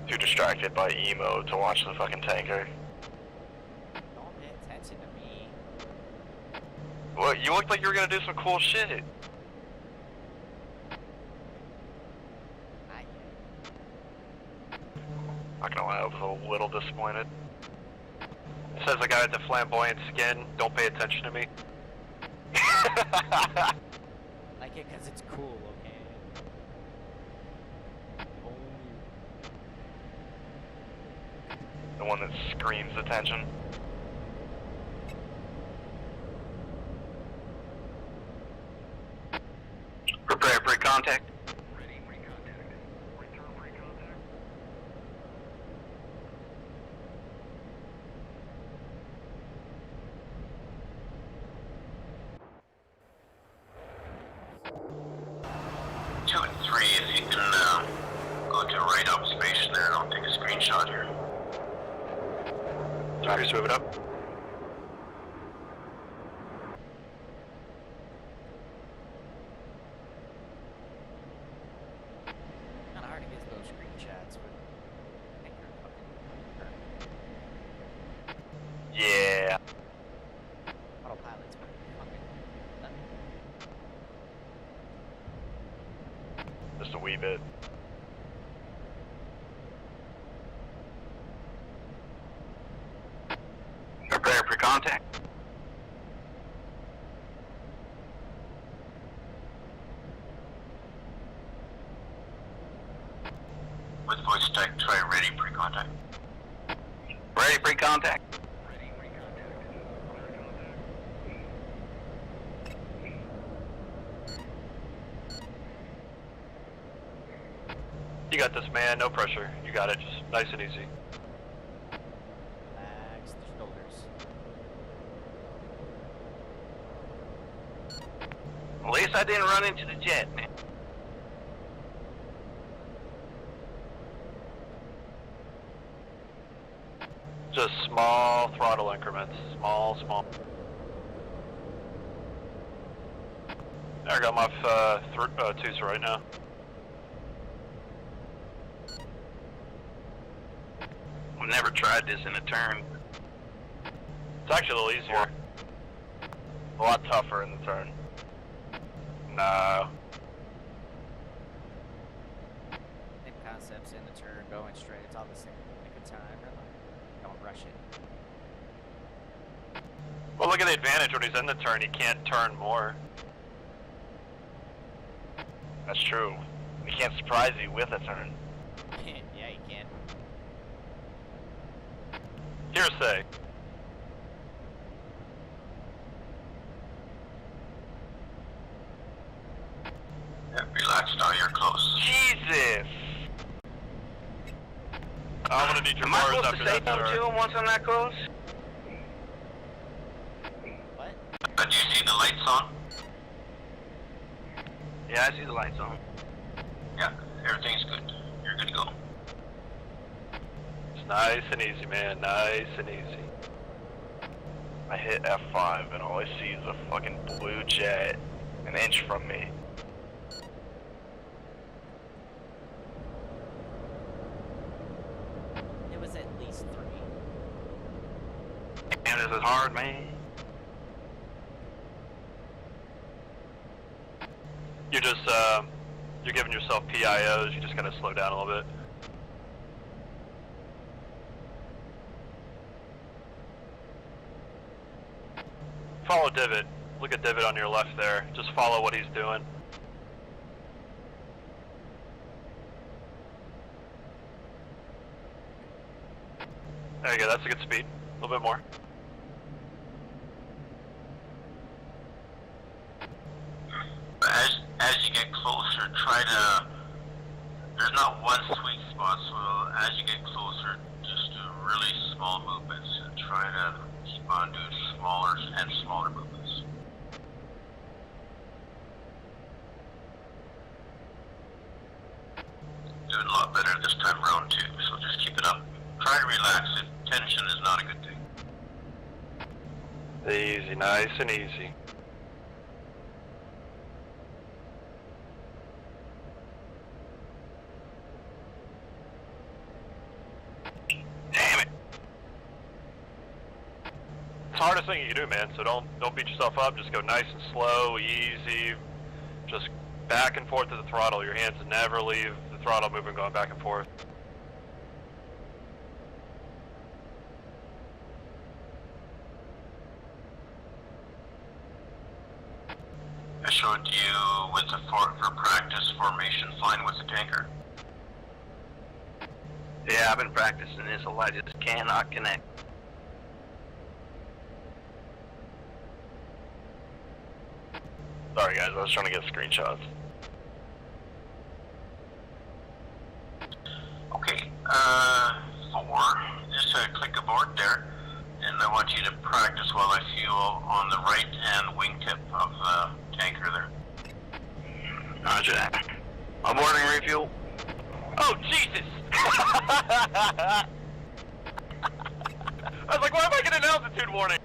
S20: Too distracted by emo to watch the fucking tanker.
S15: Don't pay attention to me.
S20: What? You looked like you were gonna do some cool shit.
S15: Not yet.
S20: Not gonna lie, I was a little disappointed. Says the guy with the flamboyant skin, don't pay attention to me.
S15: Like it because it's cool, okay?
S20: The one that screams attention.
S16: pre-contact.
S13: 2 and 3, if you can go to right observation there, I'll take a screenshot here.
S20: Sorry, just move it up.
S15: Kinda hard to get those screenshots with finger fucking.
S20: Yeah.
S15: Autopilot's fucking nuts.
S20: Just a wee bit.
S16: Prepare pre-contact.
S13: With voice tech, try ready pre-contact.
S16: Ready pre-contact.
S20: You got this, man. No pressure. You got it. Just nice and easy.
S15: Relax the shoulders.
S16: At least I didn't run into the jet, man.
S20: Just small throttle increments. Small. There, I got my twos right now.
S16: I've never tried this in a turn.
S20: It's actually a little easier. A lot tougher in the turn. No.
S15: Same concepts in the turn, going straight. It's all the same. Take a time, really. Don't rush it.
S20: Well, look at the advantage when he's in the turn. He can't turn more. That's true. He can't surprise you with a turn.
S15: Yeah, you can.
S20: Hearsay.
S13: Yeah, relax now, you're close.
S20: Jesus! I'm gonna need your bars after that, sir.
S16: Once I'm that close?
S15: What?
S13: Do you see the lights on?
S16: Yeah, I see the lights on.
S13: Yeah, everything's good. You're good to go.
S20: It's nice and easy, man. Nice and easy. I hit F5 and all I see is a fucking blue jet an inch from me.
S15: It was at least 3.
S16: Damn, this is hard, man.
S20: You're just, you're giving yourself PIOs. You just gotta slow down a little bit. Follow divot. Look at divot on your left there. Just follow what he's doing. There you go, that's a good speed. A little bit more.
S13: As you get closer, try to... There's not one sweet spot, so as you get closer, just do really small movements and try to keep on doing smaller and smaller movements. Doing a lot better this time around too, so just keep it up. Try to relax it. Tension is not a good thing.
S20: Easy, nice and easy.
S16: Damn it.
S20: It's the hardest thing you can do, man, so don't beat yourself up. Just go nice and slow, easy. Just back and forth to the throttle. Your hands never leave the throttle moving, going back and forth.
S13: I showed you with the for practice formation flying with the tanker.
S16: Yeah, I've been practicing this a lot. I just cannot connect.
S20: Sorry guys, I was trying to get screenshots.
S13: on the right-hand wingtip of the tanker there.
S17: Roger that. I'm ordering refuel.
S20: Oh, Jesus! I was like, why am I getting an altitude warning?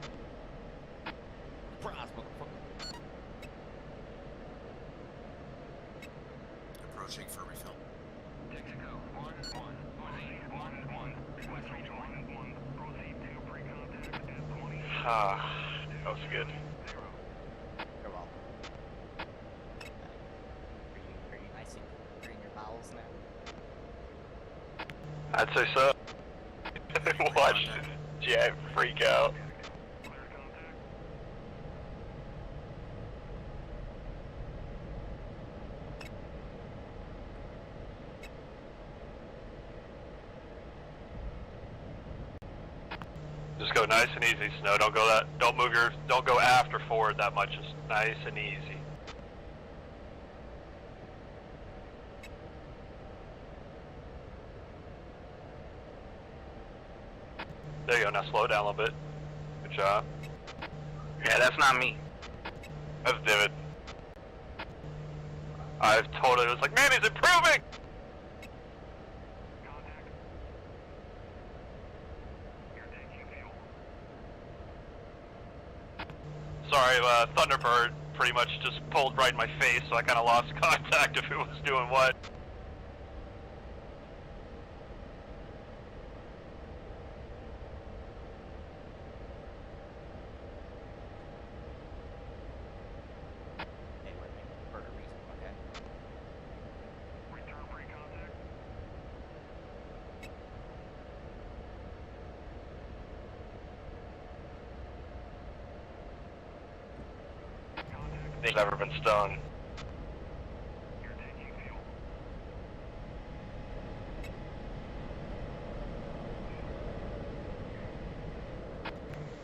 S8: Approaching for refill.
S20: That was good.
S15: Very well. Are you nice and clear in your bowels now?
S20: I'd say so. Watch Jet freak out. Just go nice and easy, Snow. Don't go aft or forward that much. Just nice and easy. There you go. Now slow down a little bit. Good job.
S17: Yeah, that's not me.
S20: That's David. I've told it. It was like, man, he's improving. Sorry, Thunderbird pretty much just pulled right in my face, so I kind of lost contact if it was doing what.
S15: Hey, we're making for a reason, okay?
S1: Return pre-contact.
S17: They've never been stung.
S1: You're taking fuel.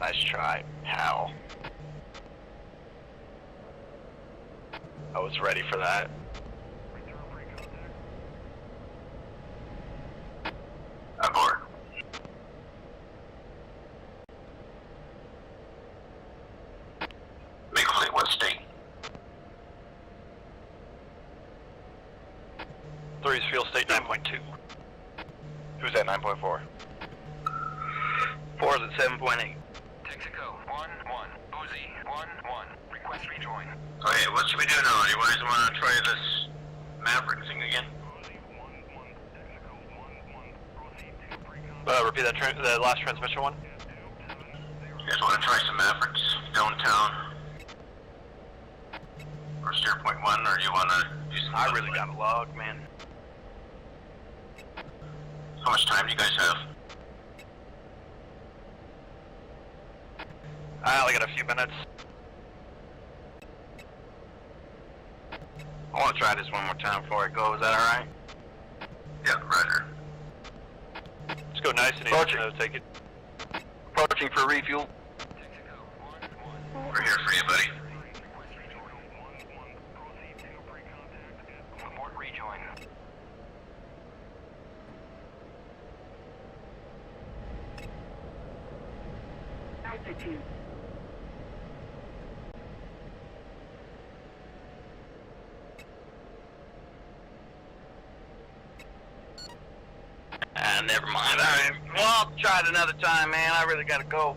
S17: Nice try, pal. I was ready for that.
S1: Return pre-contact.
S13: Aboard. Make fleet what state?
S20: 3's fuel state 9.2.
S17: Who's at 9.4? 4's at 7.8.
S18: Texaco 1-1. Uzi 1-1. Request rejoin.
S13: Okay, what should we do now? You guys want to try this Maverick thing again?
S1: Uzi 1-1. Texaco 1-1. Proceed to pre-contact.
S20: Repeat that the last transmission one.
S13: You guys want to try some Mavericks downtown? Or steer point 1, or you want to do some...
S17: I really got a log, man.
S13: How much time do you guys have?
S20: I only got a few minutes.
S17: I want to try this one more time before I go. Is that alright?
S13: Yeah, roger.
S20: Just go nice and easy.
S17: Roger.
S20: Snow, take it.
S17: Approaching for refuel.
S13: We're here for you, buddy.
S1: Request rejoin. 1-1. Proceed to pre-contact.
S18: Abort rejoin.
S1: Altitude.
S17: Never mind. Alright. Well, I'll try it another time, man. I really gotta go.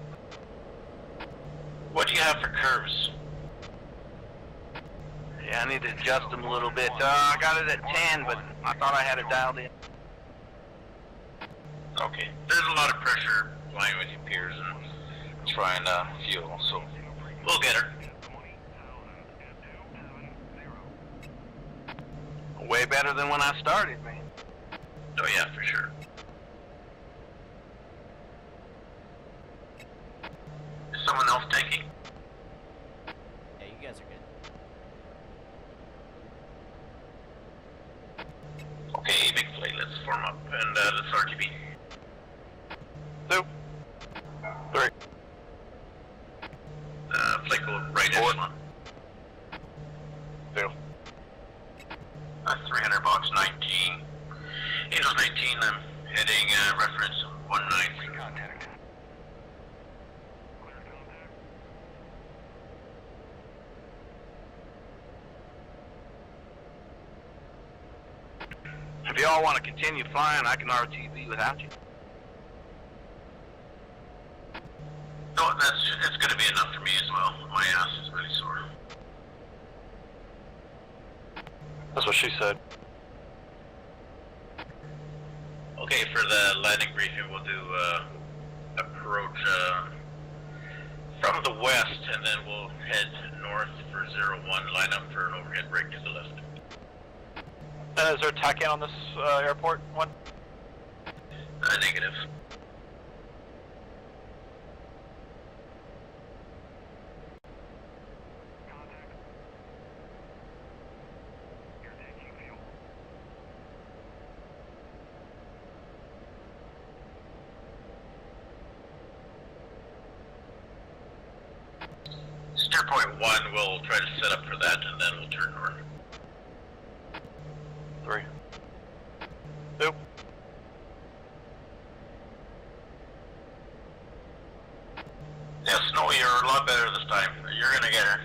S13: What do you have for curves?
S17: Yeah, I need to adjust them a little bit. I got it at 10, but I thought I had it dialed in.
S13: Okay. There's a lot of pressure flying with you, Piers, and trying fuel, so we'll get her.
S17: Way better than when I started, man.
S13: Oh yeah, for sure. Is someone else taking?
S15: Yeah, you guys are good.
S13: Okay, big flight, let's form up, and let's RTB.
S20: 2, 3.
S13: Flight go right echelon.
S20: 2.
S13: 300 box 19. Angels 19, I'm heading reference 19.
S18: Contact.
S17: If y'all want to continue flying, I can RTB without you.
S13: No, it's going to be enough for me as well. My ass is really sore.
S20: That's what she said.
S13: Okay, for the landing briefing, we'll do approach from the west, and then we'll head north for 01. Line up for an overhead break to the left.
S20: Is there a TACAN on this airport one?
S13: Negative. Steer point 1, we'll try to set up for that, and then we'll turn north.
S20: 3, 2.
S13: Yeah, Snow, you're a lot better this time. You're gonna get her.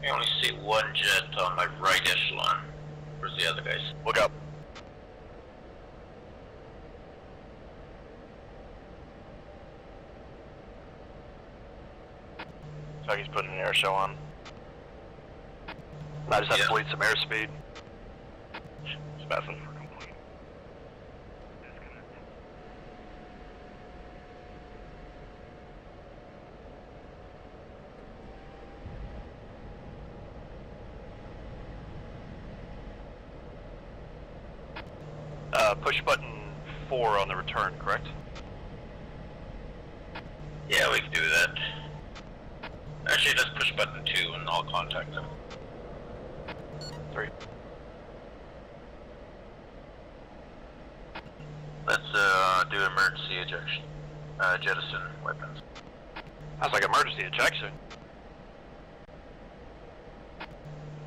S13: I only see one jet on my right echelon. Where's the other guys?
S20: Look up. Chucky's putting an air show on. I just have to bleed some airspeed. Just passing. Push button 4 on the return, correct?
S13: Yeah, we can do that. Actually, let's push button 2 and I'll contact them.
S20: 3.
S13: Let's do emergency ejection. Jettison weapons.
S20: That's like emergency ejection.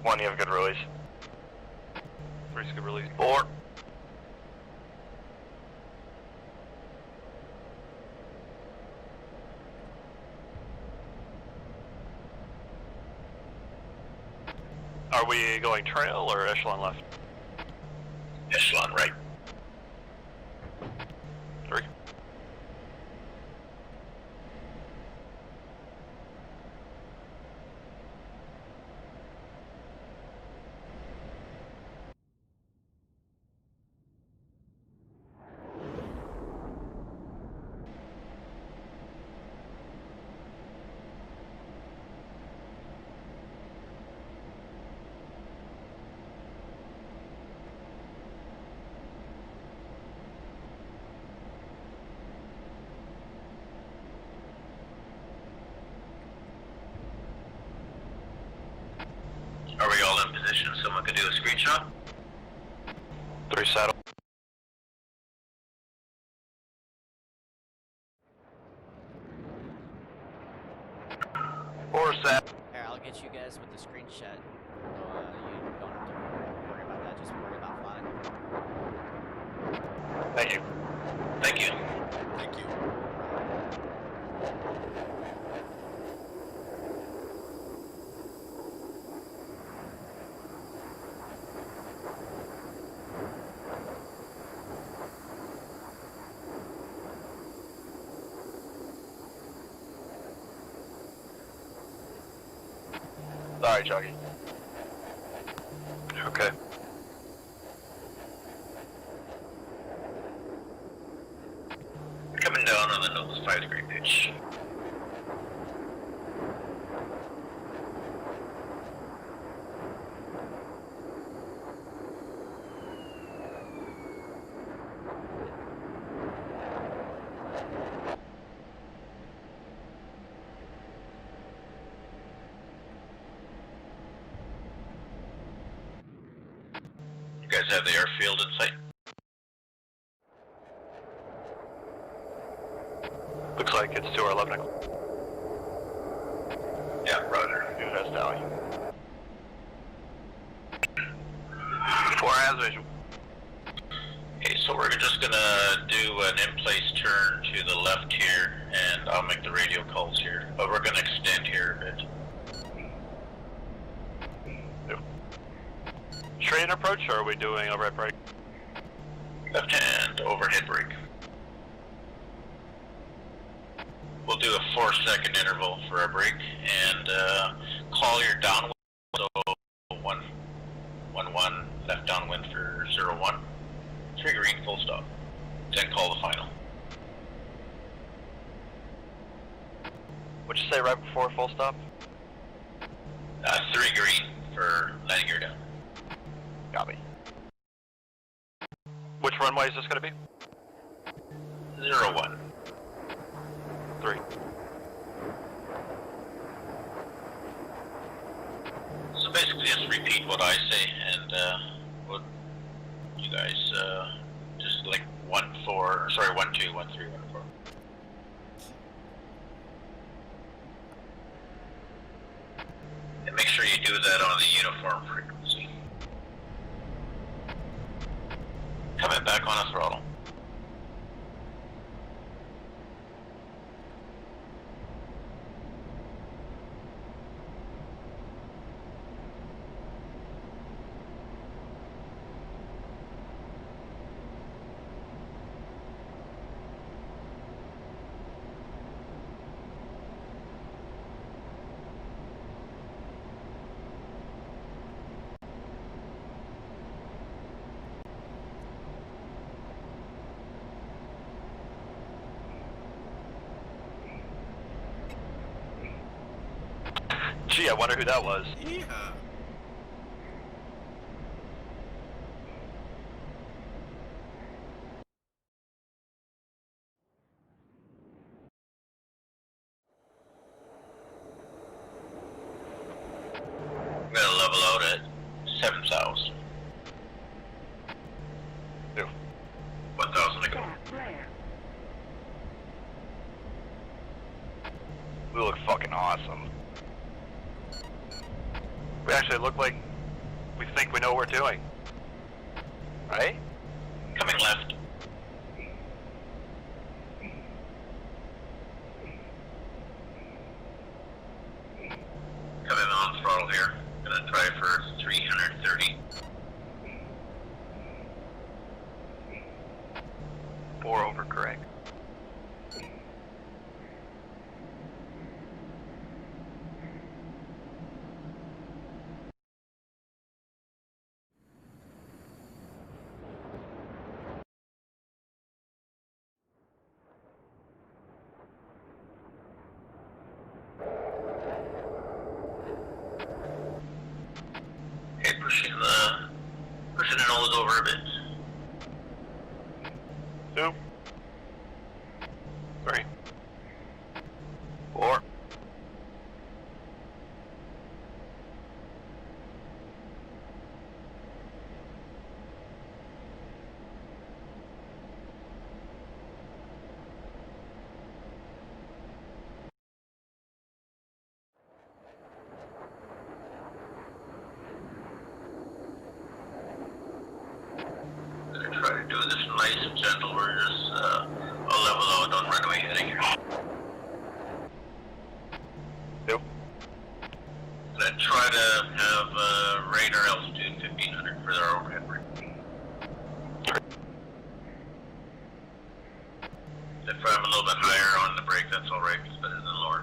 S20: 1, you have a good release. 3's good release.
S13: 4.
S20: Are we going trail or echelon left?
S13: Echelon right.
S20: 3.
S13: Are we all in position? Someone could do a screenshot?
S20: 3 saddle.
S13: Or set.
S15: Here, I'll get you guys with the screenshot. So, you don't have to worry about that, just worry about flying.
S20: Thank you.
S13: Thank you.
S8: Thank you.
S20: Sorry, Chucky.
S13: Okay. Coming down on the nose, 5-degree pitch. You guys have the airfield in sight?
S20: Looks like it's to our 11 o'clock.
S13: Yeah, roger.
S20: Do has Tally.
S17: 4 has visual.
S13: Okay, so So we're just gonna do an in-place turn to the left here, and I'll make the radio calls here. But we're gonna extend here a bit.
S20: Straight in approach, or are we doing overhead brake?
S13: Left hand overhead brake. We'll do a 4-second interval for our brake, and call your downwind. So 1-1 left downwind for 0-1. 3 green, full stop. Then call the final.
S20: What'd you say right before full stop?
S13: 3 green for letting gear down.
S20: Copy. Which runway is this going to be?
S13: 0-1.
S20: 3.
S13: So basically just repeat what I say, and what you guys just like 1-4, sorry 1-2, 1-3, 1-4. And make sure you do that on the uniform frequency. Coming back on a throttle.
S20: Gee, I wonder who that was.
S8: Yeah.
S13: I'm gonna level out at 7,000. 1,000 to go.
S20: We look fucking awesome. We actually look like we think we know what we're doing. Right?
S13: Coming left. Coming on throttle here. Gonna try for 330.
S20: 4 over, correct.
S13: Okay, pushing the nose over a bit.
S20: 2. 3. 4.
S13: Gonna try to do this nice and gentle. We're just a level out on runway heading here.
S20: 2.
S13: Gonna try to have radar altitude 1500 for our overhead brake. If I'm a little bit higher on the brake, that's alright. It's better than lower.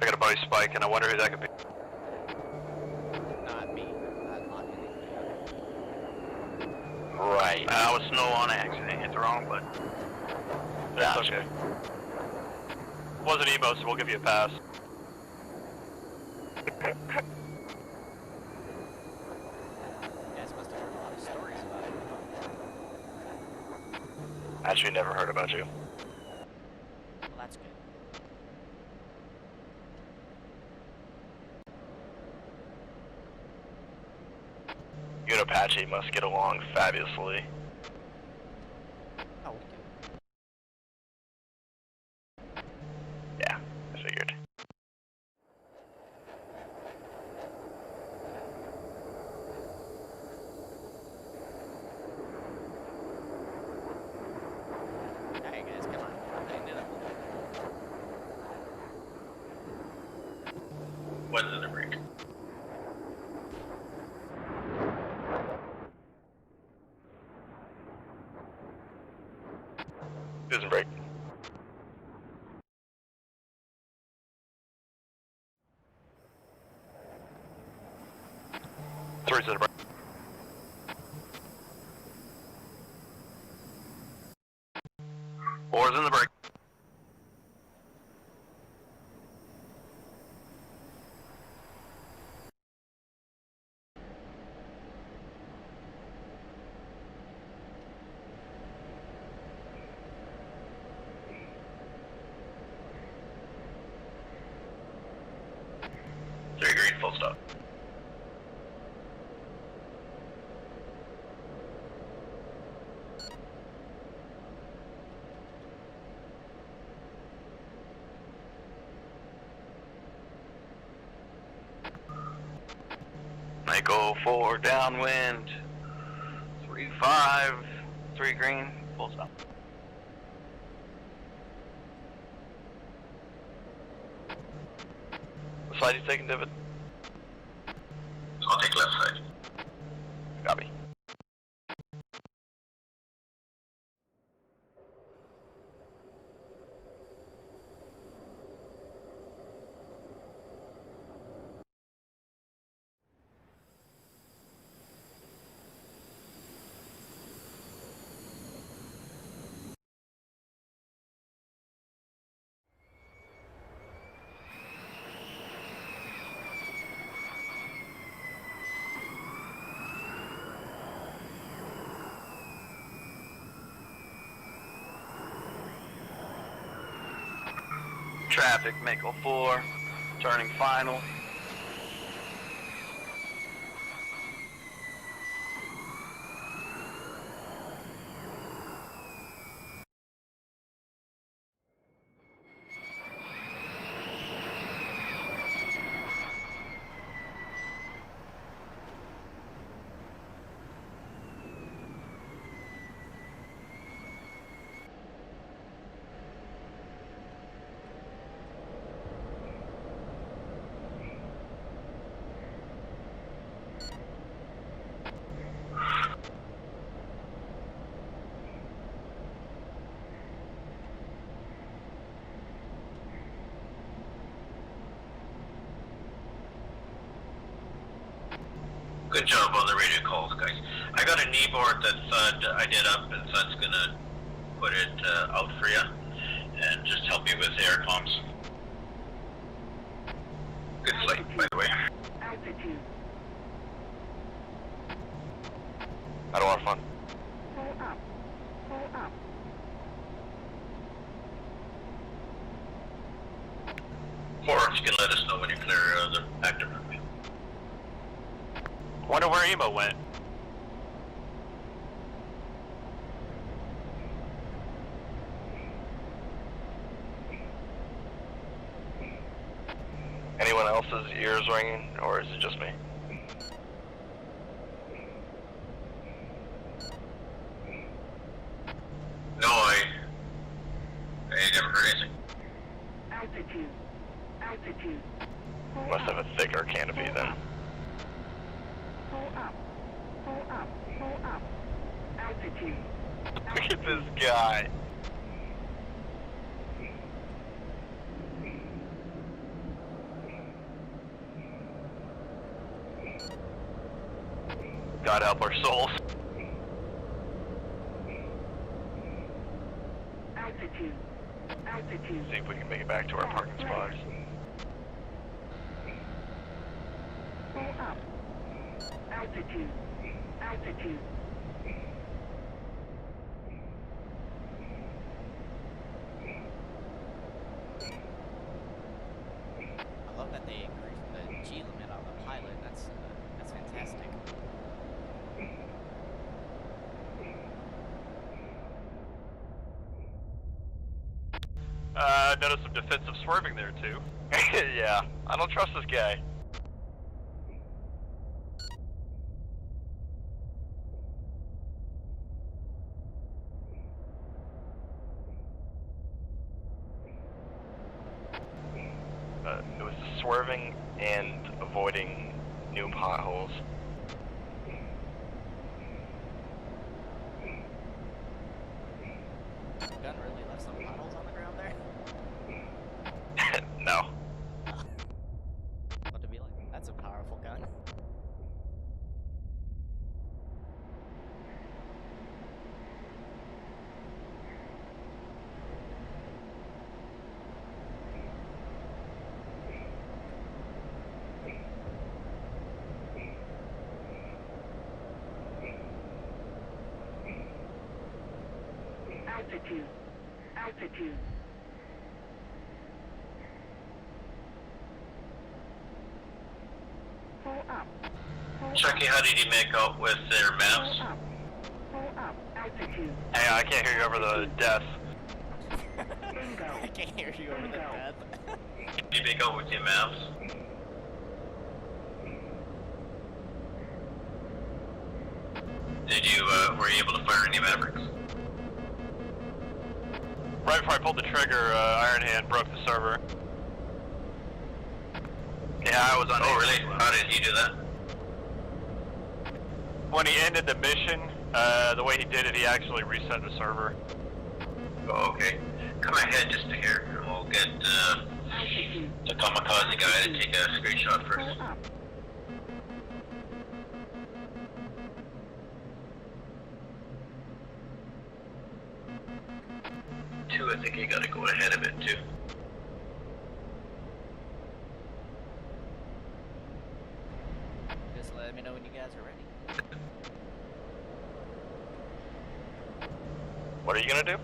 S20: I got a buddy spike, and I wonder who that could be.
S15: Not me. I'm not anything.
S20: Right.
S17: I was snow on accident. Hit the wrong button.
S20: That's okay. Wasn't emo, so we'll give you a pass.
S15: You guys must have heard a lot of stories about it.
S20: Actually, never heard about you.
S15: Well, that's good.
S20: You and Apache must get along fabulously.
S15: Oh, we can.
S20: Yeah, I figured.
S13: When's in the break?
S20: Isn't break. Three's in the break.
S17: Four's in the break.
S13: Three green, full stop.
S17: Echo 4 downwind. 3-5, 3 green, full stop.
S20: What side you taking, David?
S13: I'll take left side.
S20: Copy.
S17: Traffic, Mako 4, turning final.
S13: Good job on the radio calls, guys. I got a knee board that Thud I did up, and Thud's gonna put it out for you, and just help you with air comms. Good flight, by the way.
S18: Altitude.
S20: Had a lot of fun.
S18: Pull up. Pull up.
S13: Forwards, you can let us know when you clear the active runway.
S20: Wonder where Emo went. Anyone else's ears ringing, or is it just me?
S13: No, I never heard anything.
S18: Altitude. Altitude.
S20: Must have a thicker canopy then.
S18: Pull up. Pull up. Pull up. Altitude.
S20: Look at this guy. God help our souls.
S18: Altitude. Altitude.
S20: See if we can make it back to our parking spots.
S18: Pull up. Altitude. Altitude.
S15: I love that they increased the G limit on the pilot. That's fantastic.
S20: Noticed some defensive swerving there too. Yeah, I don't trust this guy. It was swerving and avoiding new potholes.
S15: Gun really left some potholes on the ground there?
S20: No.
S15: What to be like? That's a powerful gun.
S18: Altitude. Altitude. Pull up.
S13: Chucky, how did you make out with their maps?
S18: Pull up. Altitude.
S20: Hey, I can't hear you over the death.
S15: I can't hear you over the death.
S13: Did you make out with your maps? Did you, were you able to fire any Mavericks?
S20: Right before I pulled the trigger, Iron Hand broke the server. Yeah, I was on.
S13: Oh, really? How did he do that?
S20: When he ended the mission, the way he did it, he actually reset the server.
S13: Oh, okay. Come ahead just to hear, and we'll get the kamikaze guy to take a screenshot first. Two, I think you gotta go ahead of it too.
S15: Just let me know when you guys are ready.
S20: What are you gonna do?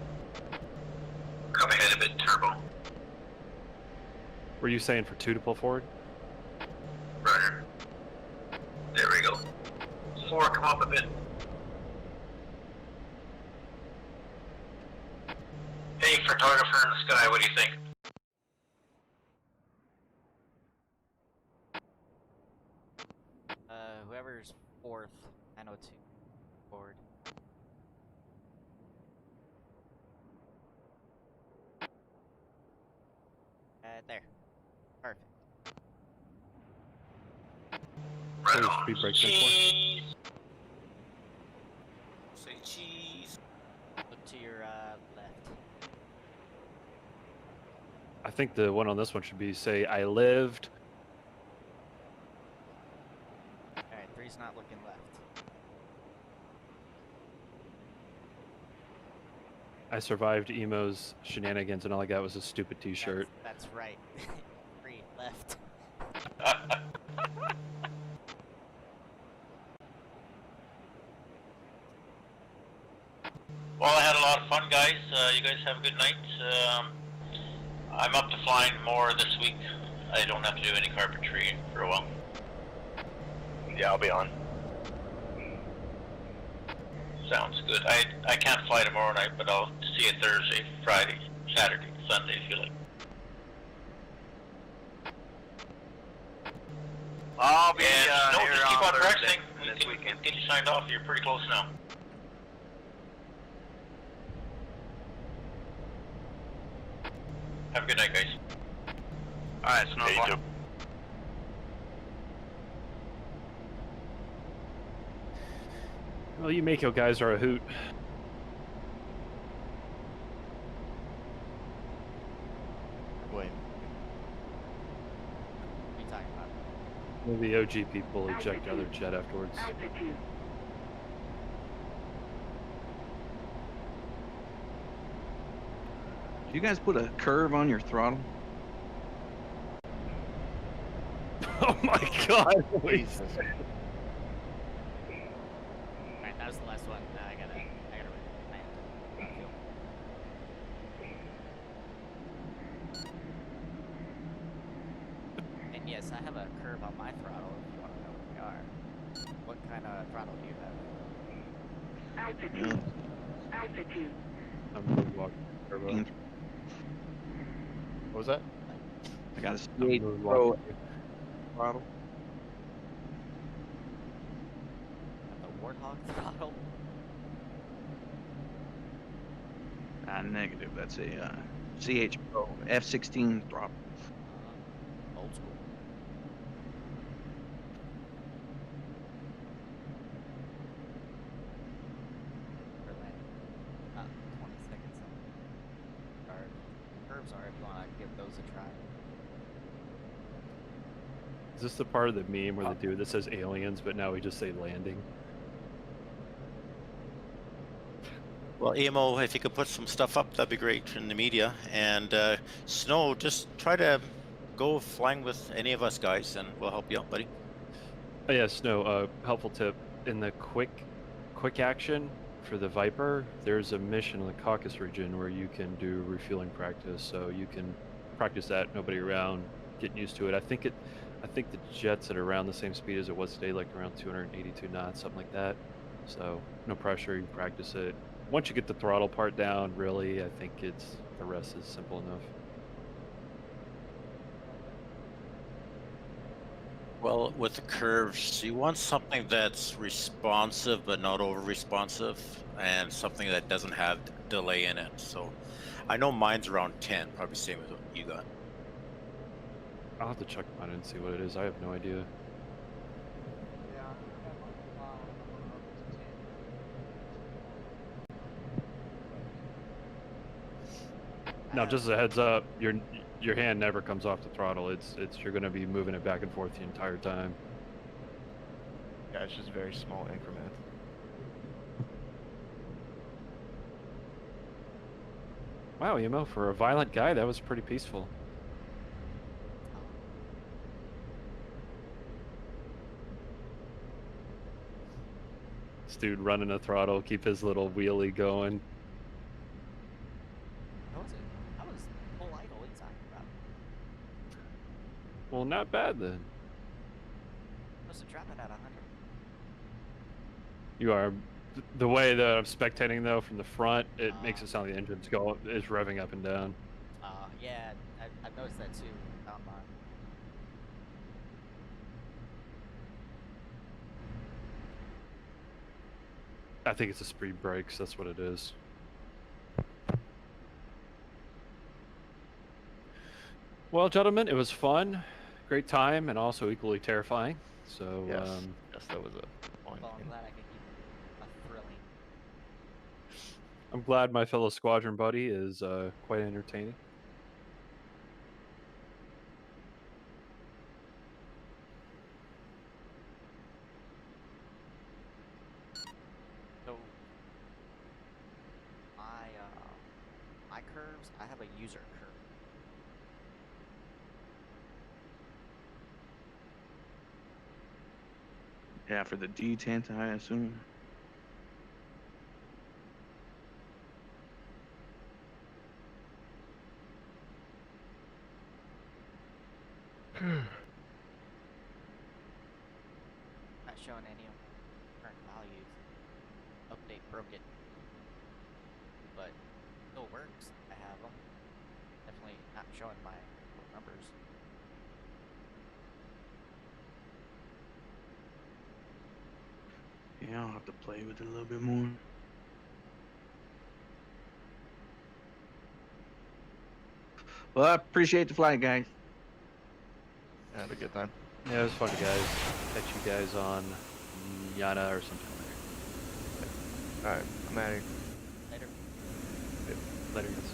S13: Come ahead a bit, turbo.
S2: Were you saying for 2 to pull forward?
S13: Runner. There we go. 4, come up a bit. Hey, photographer in the sky, what do you think?
S15: Whoever's fourth, 902, forward. There. Perfect.
S13: Right
S2: Oh,
S13: on.
S2: speed break
S13: Cheese.
S8: Say cheese.
S15: Look to your left.
S2: I think the one on this one should be say I lived.
S15: Alright, 3's not looking left.
S2: I survived Emo's shenanigans and all I got was a stupid t-shirt.
S15: That's right. 3 left.
S13: Well, I had a lot of fun, guys. You guys have a good night. I'm up to flying more this week. I don't have to do any carpentry for a while.
S20: Yeah, I'll be on.
S13: Sounds good. I can't fly tomorrow night, but I'll see you Thursday, Friday, Saturday, Sunday if you like.
S20: I'll be
S13: no,
S20: here
S13: just keep on
S20: Thursday
S13: practicing.
S20: this weekend.
S13: Get you signed off. You're pretty close now. Have a good night, guys.
S8: Alright, so no
S20: Yeah, you too.
S2: Well, you Mako guys are a hoot.
S11: Wait.
S15: What are you talking about?
S2: The OG people eject other jet afterwards.
S18: Altitude.
S19: You guys put a curve on your throttle?
S2: Oh my god!
S11: Jesus.
S15: Alright, that was the last one. I gotta and yes, I have a curve on my throttle if you want to know what they are. What kind of throttle do you have?
S18: Altitude. Altitude.
S2: I'm really walking turbo.
S11: What was that?
S19: I got a
S2: I'm
S19: C8
S2: really
S19: Pro
S2: walking.
S19: throttle.
S15: The Warthog throttle?
S19: Negative. That's a CH Pro F16 throttle.
S15: old school. For landing. 20 seconds on start. Curves are if you want to give those a try.
S2: Is this the part of the meme where the dude that says aliens, but now we just say landing?
S8: Well, EMO, if you could put some stuff up, that'd be great in the media. And Snow, just try to go flying with any of us guys, and we'll help you out, buddy.
S2: Oh yeah, Snow, helpful tip. In the quick action for the Viper, there's a mission in the Caucasus region where you can do refueling practice. So you can practice that, nobody around, getting used to it. I think the jet's at around the same speed as it was today, like around 282 knots, something like that. So no pressure, you can practice it. Once you get the throttle part down, really, I think the rest is simple enough.
S8: Well, with the curves, you want something that's responsive but not over responsive, and something that doesn't have delay in it. So I know mine's around 10, probably same as what you got.
S2: I'll have to check mine and see what it is. I have no idea. Now, just as a heads up, your hand never comes off the throttle. It's you're going to be moving it back and forth the entire time.
S11: Yeah, it's just very small increments.
S2: Wow, Emo, for a violent guy, that was pretty peaceful. This dude running a throttle, keep his little wheelie going.
S15: What was it? That was full idle. What are you talking about?
S2: Well, not bad then.
S15: Supposed to drop it at 100.
S2: You are. The way that I'm spectating though from the front, it makes it sound like the engine's is revving up and down.
S15: Yeah, I've noticed that too.
S2: I think it's the speed brakes. That's what it is. Well, gentlemen, it was fun, great time, and also equally terrifying. So
S11: Yes, yes, that was a fun
S15: Well, I'm
S11: game.
S15: glad I could keep a thrilling.
S2: I'm glad my fellow squadron buddy is quite entertaining.
S15: So my curves, I have a user curve.
S19: Yeah, for the detent, I assume.
S15: Not showing any of my current values. Update broke it, but still works. I have them. Definitely not showing my numbers.
S19: Yeah, I'll have to play with it a little bit more. Well, I appreciate the flight, guys.
S11: I had a good time.
S2: Yeah, it was fun, guys. Catch you guys on Yana or sometime later.
S11: Alright, I'm out of here.
S15: Later.
S2: Later, guys.